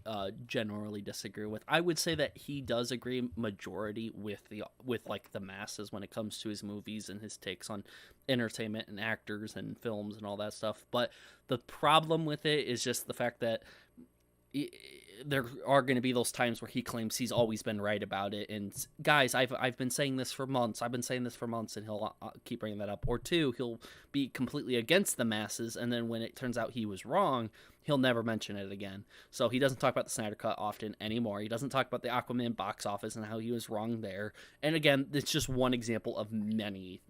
generally disagree with. I would say that he does agree majority with the masses when it comes to his movies and his takes on entertainment and actors and films and all that stuff. But the problem with it is just the fact that there are going to be those times where he claims he's always been right about it. And guys, I've been saying this for months. I've been saying this for months, and he'll keep bringing that up. Or two, he'll be completely against the masses, and then when it turns out he was wrong, he'll never mention it again. So he doesn't talk about the Snyder Cut often anymore. He doesn't talk about the Aquaman box office and how he was wrong there. And again, it's just one example of many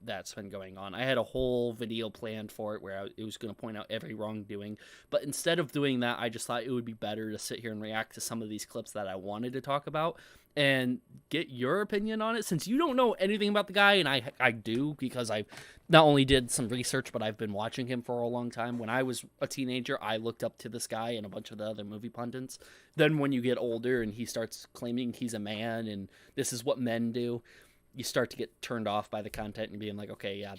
that's been going on. I had a whole video planned for it where it was going to point out every wrongdoing, but instead of doing that, I just thought it would be better to sit here and react to some of these clips that I wanted to talk about and get your opinion on it, since you don't know anything about the guy, and I do, because I've not only did some research, but I've been watching him for a long time. When I was a teenager, I looked up to this guy and a bunch of the other movie pundits. Then when you get older and he starts claiming he's a man and this is what men do, you start to get turned off by the content and being like, okay, yeah,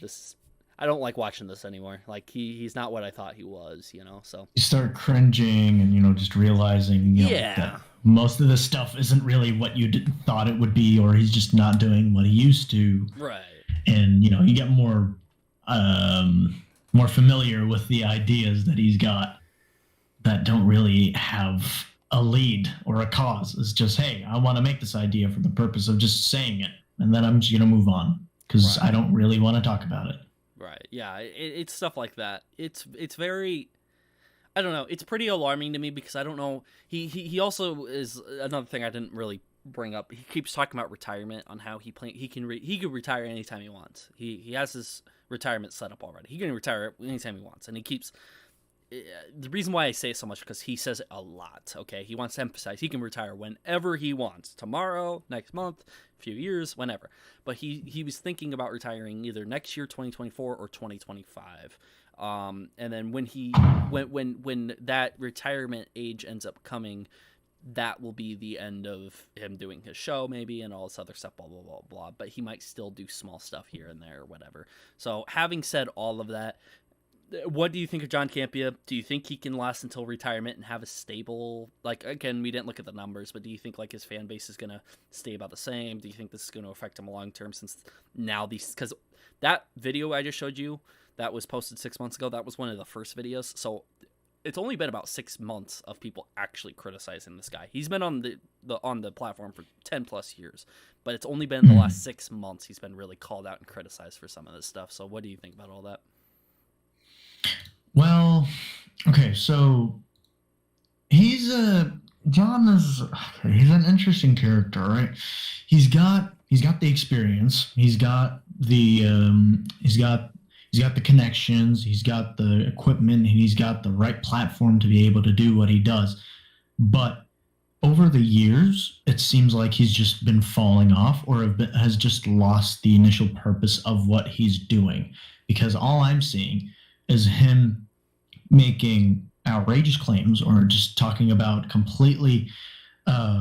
I don't like watching this anymore. Like he's not what I thought he was, so you start cringing and, just realizing, that most of the stuff isn't really what you thought it would be, or he's just not doing what he used to. Right. And, you get more familiar with the ideas that he's got that don't really have a lead or a cause. It's just, hey, I want to make this idea for the purpose of just saying it. And then I'm just going to move on because I don't really want to talk about it. Right. Yeah. It's stuff like that. It's very, I don't know. It's pretty alarming to me because I don't know. He also is another thing I didn't really bring up. He keeps talking about retirement, on how he can retire anytime he wants. He has his retirement set up already. He can retire anytime he wants. And he keeps, the reason why I say it so much because he says it a lot. Okay. He wants to emphasize he can retire whenever he wants, tomorrow, next month, few years, whenever. But he was thinking about retiring either next year, 2024, or 2025. And then when that retirement age ends up coming, that will be the end of him doing his show, maybe, and all this other stuff, blah blah blah blah. But he might still do small stuff here and there or whatever. So having said all of that, what do you think of John Campia? Do you think he can last until retirement and have a stable, again, we didn't look at the numbers, but do you think his fan base is going to stay about the same? Do you think this is going to affect him long term, since now because that video I just showed you that was posted 6 months ago, that was one of the first videos. So it's only been about 6 months of people actually criticizing this guy. He's been on the platform for 10 plus years, but it's only been the last 6 months he's been really called out and criticized for some of this stuff. So what do you think about all that? Well, okay, so he's an interesting character, right? He's got the experience, he's got the connections, he's got the equipment, and he's got the right platform to be able to do what he does. But over the years, it seems like he's just been falling off, or has just lost the initial purpose of what he's doing, because all I'm seeing is him making outrageous claims or just talking about completely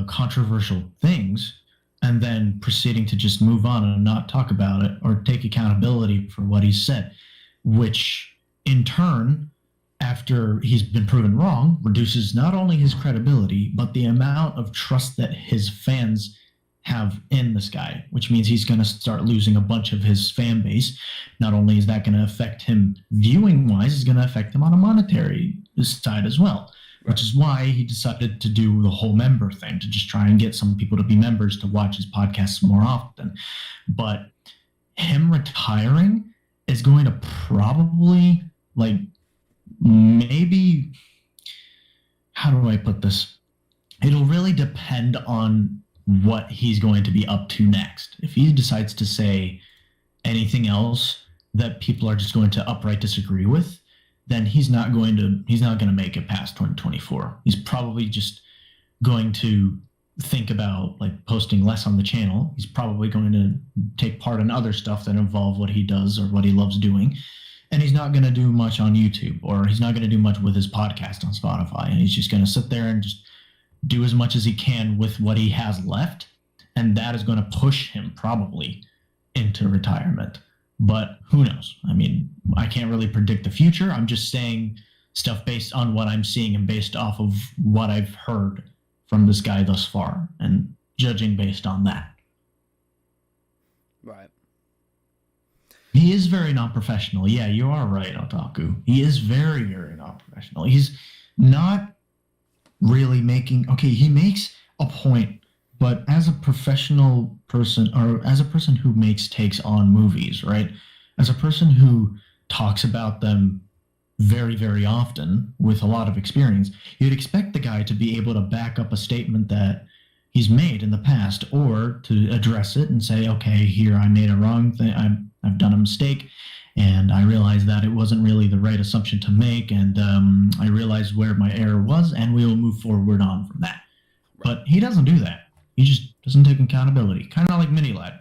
controversial things, and then proceeding to just move on and not talk about it or take accountability for what he said, which in turn, after he's been proven wrong, reduces not only his credibility, but the amount of trust that his fans have in this guy, which means he's going to start losing a bunch of his fan base. Not only is that going to affect him viewing wise, it's going to affect him on a monetary side as well, which is why he decided to do the whole member thing, to just try and get some people to be members to watch his podcasts more often. But him retiring is going to probably, maybe, how do I put this? It'll really depend on what he's going to be up to next. If he decides to say anything else that people are just going to upright disagree with, then he's not going to make it past 2024. He's probably just going to think about posting less on the channel. He's probably going to take part in other stuff that involve what he does or what he loves doing. And he's not going to do much on YouTube, or he's not going to do much with his podcast on Spotify. And he's just going to sit there and just do as much as he can with what he has left, and that is going to push him probably into retirement. But who knows? I mean, I can't really predict the future. I'm just saying stuff based on what I'm seeing and based off of what I've heard from this guy thus far, and judging based on that. Right. He is very non-professional. Yeah, you are right, Otaku. He is very, very non-professional. He's not really making, okay, he makes a point, but as a professional person, or as a person who makes takes on movies, right? As a person who talks about them very, very often with a lot of experience, you'd expect the guy to be able to back up a statement that he's made in the past, or to address it and say, okay, here I made a wrong thing. I've done a mistake, and I realized that it wasn't really the right assumption to make, and I realized where my error was, and we will move forward on from that. But he doesn't do that. He just doesn't take accountability. Kind of like Mini Lad.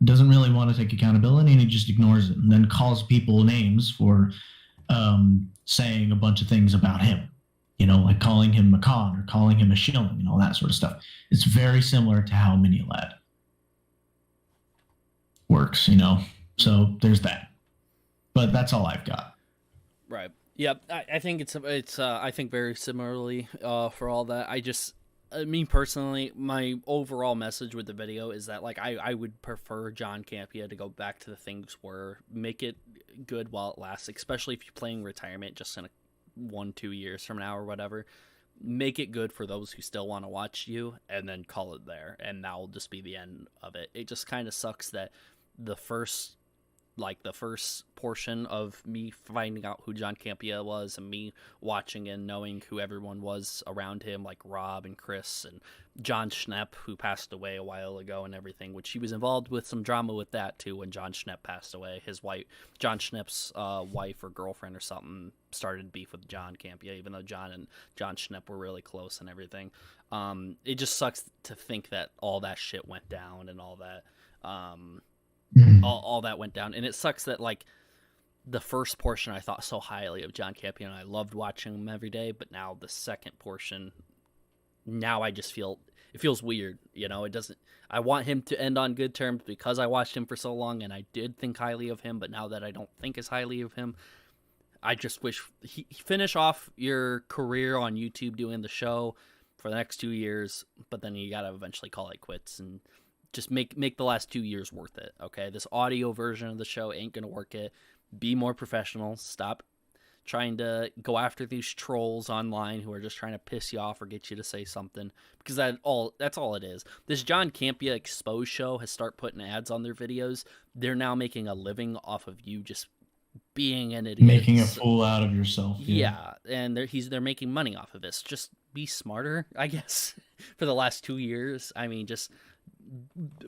Doesn't really want to take accountability, and he just ignores it, and then calls people names for saying a bunch of things about him. Like calling him a con or calling him a shilling and all that sort of stuff. It's very similar to how Mini Lad works, So there's that. But that's all I've got. Right. Yep. I think it's I think very similarly for all that. Me personally, my overall message with the video is that like I would prefer John Campia to go back to the things where make it good while it lasts, especially if you're playing retirement just in 1-2 years from now or whatever. Make it good for those who still want to watch you, and then call it there, and that will just be the end of it. It just kind of sucks that the first portion of me finding out who John Campia was and me watching and knowing who everyone was around him, like Rob and Chris and John Schnepp, who passed away a while ago and everything, which he was involved with some drama with that too when John Schnepp passed away. His wife, John Schnepp's wife or girlfriend or something, started beef with John Campia, even though John and John Schnepp were really close and everything. It just sucks to think that all that shit went down and all that. All that went down, and it sucks that like the first portion I thought so highly of John Campia and I loved watching him every day, but now the second portion, now I just feel it feels weird. It doesn't. I want him to end on good terms because I watched him for so long and I did think highly of him, but now that I don't think as highly of him, I just wish he finish off your career on YouTube doing the show for the next 2 years, but then you gotta eventually call it quits and just make the last 2 years worth it, okay? This audio version of the show ain't gonna work it. Be more professional. Stop trying to go after these trolls online who are just trying to piss you off or get you to say something, because that's all it is. This John Campia Expose show has started putting ads on their videos. They're now making a living off of you just being an idiot. Making a fool out of yourself. Yeah, and they're making money off of this. Just be smarter, I guess, for the last 2 years. I mean, just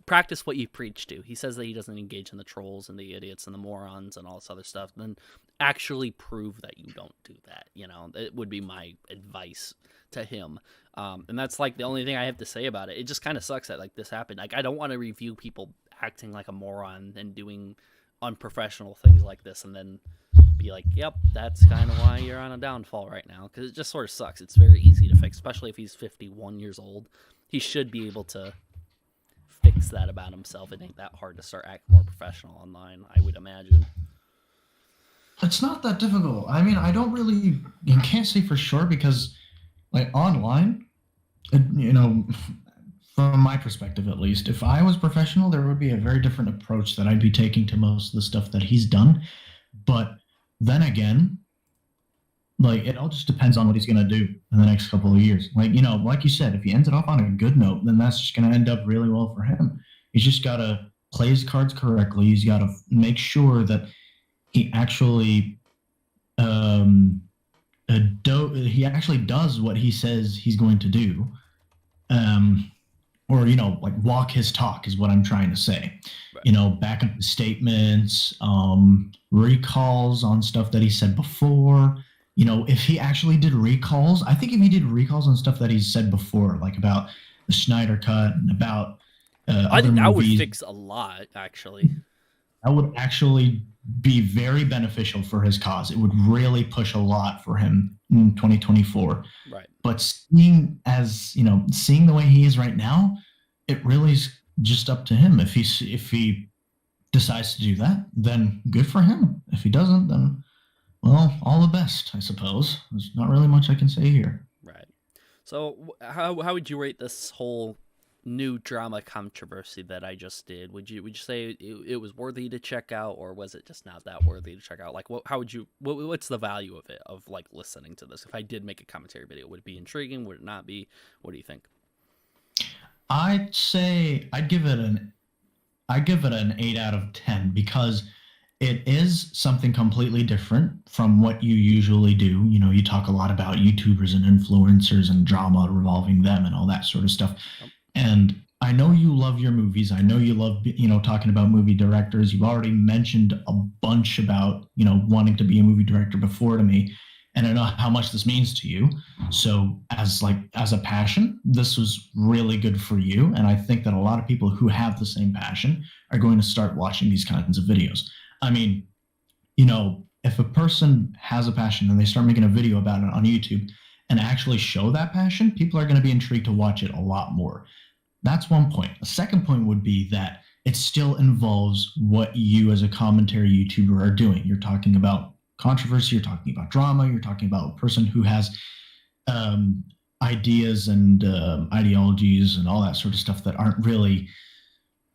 practice what you preach to. He says that he doesn't engage in the trolls and the idiots and the morons and all this other stuff. Then actually prove that you don't do that. It would be my advice to him. And that's like the only thing I have to say about it. It just kind of sucks that like this happened. Like I don't want to review people acting like a moron and doing unprofessional things like this and then be like, yep, that's kind of why you're on a downfall right now, because it just sort of sucks. It's very easy to fix, especially if he's 51 years old. He should be able to fix that about himself. It ain't that hard to start acting more professional online, I would imagine. It's not that difficult. I mean, you can't say for sure because, like, online, from my perspective at least, if I was professional, there would be a very different approach that I'd be taking to most of the stuff that he's done. But then again, like, it all just depends on what he's going to do in the next couple of years. Like, like you said, if he ends it off on a good note, then that's just going to end up really well for him. He's just got to play his cards correctly. He's got to make sure that he actually he actually does what he says he's going to do. Or, like walk his talk is what I'm trying to say. Right. Back up his statements, recalls on stuff that he said before. If he actually did recalls, I think if he did recalls on stuff that he's said before, like about the Snyder Cut and about I think that would fix a lot, actually. That would actually be very beneficial for his cause. It would really push a lot for him in 2024. Right. But seeing the way he is right now, it really is just up to him. If he decides to do that, then good for him. If he doesn't, then, well, all the best, I suppose. There's not really much I can say here. Right. So how would you rate this whole new drama controversy that I just did, would you say it was worthy to check out, or was it just not that worthy to check out? Like, what's the value of it, of like listening to this? If I did make a commentary video, would it be intriguing? Would it not be? What do you think? I'd say I'd give it an 8 out of 10 because it is something completely different from what you usually do. You know, you talk a lot about YouTubers and influencers and drama revolving them and all that sort of stuff. And I know you love your movies. I know you love, talking about movie directors. You've already mentioned a bunch about, wanting to be a movie director before to me. And I know how much this means to you. So as a passion, this was really good for you. And I think that a lot of people who have the same passion are going to start watching these kinds of videos. I mean, if a person has a passion and they start making a video about it on YouTube and actually show that passion, people are going to be intrigued to watch it a lot more. That's one point. The second point would be that it still involves what you as a commentary YouTuber are doing. You're talking about controversy, you're talking about drama, you're talking about a person who has ideas and ideologies and all that sort of stuff that aren't really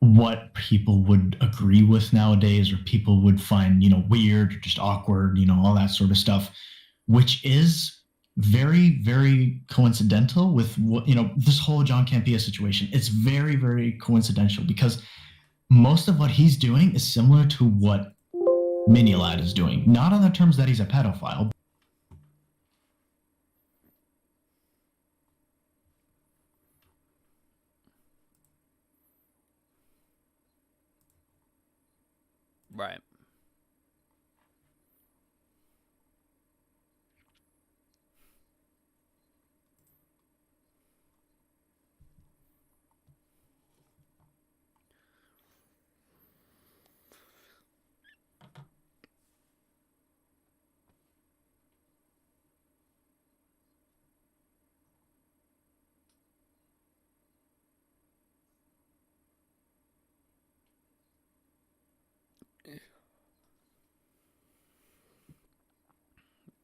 what people would agree with nowadays, or people would find, weird or just awkward, all that sort of stuff, which is very, very coincidental with what, this whole John Campia situation. It's very, very coincidental because most of what he's doing is similar to what Minilad is doing, not on the terms that he's a pedophile. Right.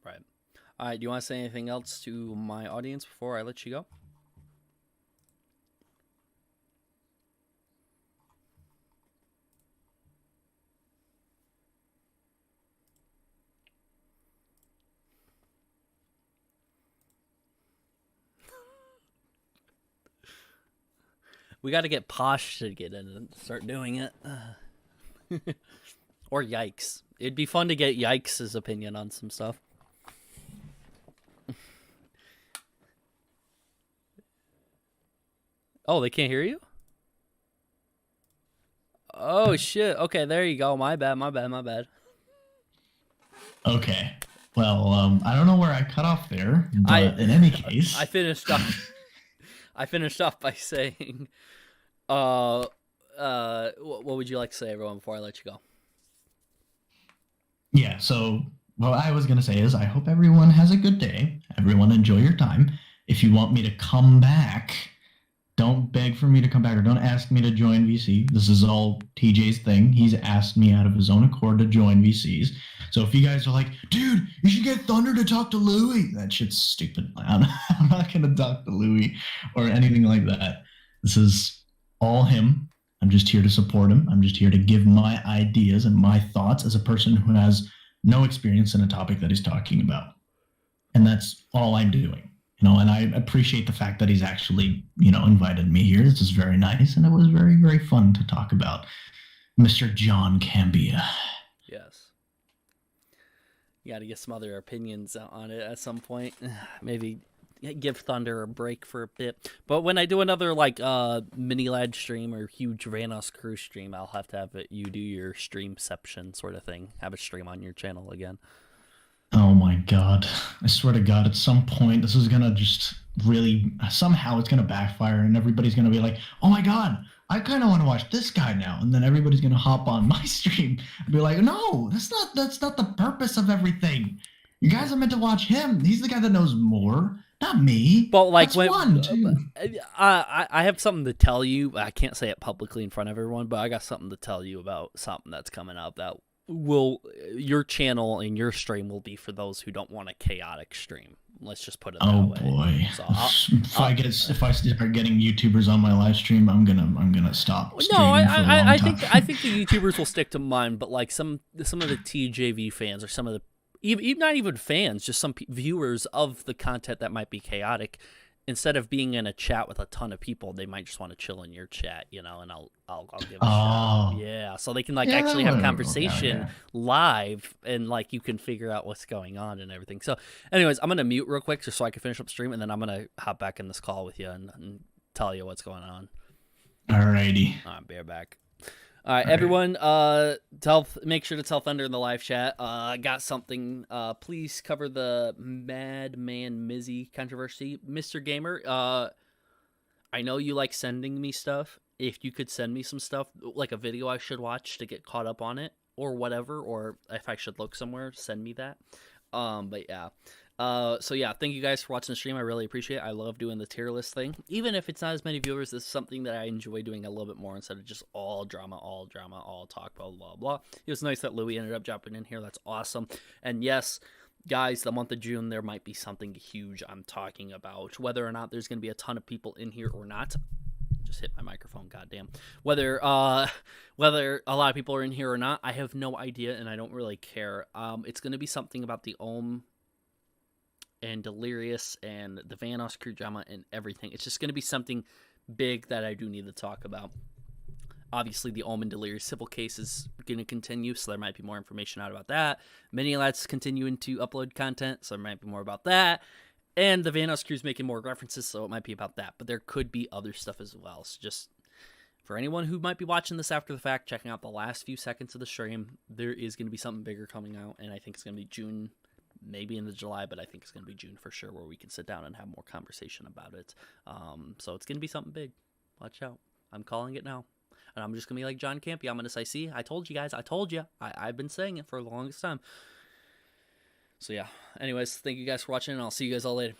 Right. All right. Do you want to say anything else to my audience before I let you go? We got to get Posh to get in and start doing it. Or Yikes. It'd be fun to get Yikes' opinion on some stuff. Oh, they can't hear you? Oh, shit. Okay, there you go. My bad. Okay. Well, I don't know where I cut off there, but in any case... I finished off by saying, what would you like to say, everyone, before I let you go? Yeah, so what I was going to say is I hope everyone has a good day. Everyone enjoy your time. If you want me to come back, don't beg for me to come back or don't ask me to join VC. This is all TJ's thing. He's asked me out of his own accord to join VCs. So if you guys are like, dude, you should get Thunder to talk to Louis, that shit's stupid. I'm not going to talk to Louis or anything like that. This is all him. I'm just here to support him. I'm just here to give my ideas and my thoughts as a person who has no experience in a topic that he's talking about. And that's all I'm doing. And I appreciate the fact that he's actually, invited me here. This is very nice. And it was very, very fun to talk about Mr. John Campia. Yes. You got to get some other opinions on it at some point. Maybe give Thunder a break for a bit. But when I do another Minilad stream or huge Vanoss crew stream, I'll have to have you do your streamception sort of thing. Have a stream on your channel again. Oh my God. I swear to God, at some point, this is going to just really, somehow it's going to backfire and everybody's going to be like, oh my God, I kind of want to watch this guy now. And then everybody's going to hop on my stream and be like, no, that's not the purpose of everything. You guys are meant to watch him. He's the guy that knows more, not me. But that's fun, too. I have something to tell you. I can't say it publicly in front of everyone, but I got something to tell you about something that's coming up that your channel and your stream will be for those who don't want a chaotic stream. Let's just put it that Oh way. boy! So if I start getting YouTubers on my live stream, I'm gonna stop no, streaming for a long I time. think the YouTubers will stick to mine, but like some of the TJV fans or some of the even not even fans, just some viewers of the content that might be chaotic. Instead of being in a chat with a ton of people, they might just want to chill in your chat, and I'll give a shout. Yeah, so they can actually have a conversation live, and you can figure out what's going on and everything. So, anyways, I'm gonna mute real quick just so I can finish up stream, and then I'm gonna hop back in this call with you and tell you what's going on. Alrighty. All right, bear back. All right, everyone. Make sure to tell Thunder in the live chat. I got something. Please cover the Madman Mizzy controversy, Mr. Gamer. I know you like sending me stuff. If you could send me some stuff, like a video I should watch to get caught up on it, or whatever, or if I should look somewhere, send me that. But yeah. So yeah, thank you guys for watching the stream. I really appreciate it. I love doing the tier list thing. Even if it's not as many viewers, this is something that I enjoy doing a little bit more instead of just all drama, all talk, blah, blah, blah. It was nice that Louis ended up jumping in here. That's awesome. And yes, guys, the month of June, there might be something huge I'm talking about. Whether or not there's going to be a ton of people in here or not. Just hit my microphone, goddamn. Whether a lot of people are in here or not, I have no idea, and I don't really care. It's going to be something about the Ohm and Delirious and the Vanoss crew drama and everything. It's just going to be something big that I do need to talk about. Obviously, the Ohm and Delirious civil case is going to continue, so there might be more information out about that. Mini-Lat's continuing to upload content, so there might be more about that. And the Vanoss crew's making more references, so it might be about that. But there could be other stuff as well. So just for anyone who might be watching this after the fact, checking out the last few seconds of the stream, there is going to be something bigger coming out, and I think it's going to be June, maybe into July, but I think it's going to be June for sure, where we can sit down and have more conversation about it. So it's going to be something big. Watch out. I'm calling it now. And I'm just going to be like John Campia. I'm going to say, see, I told you guys. I told you. I've been saying it for the longest time. So yeah. Anyways, thank you guys for watching, and I'll see you guys all later.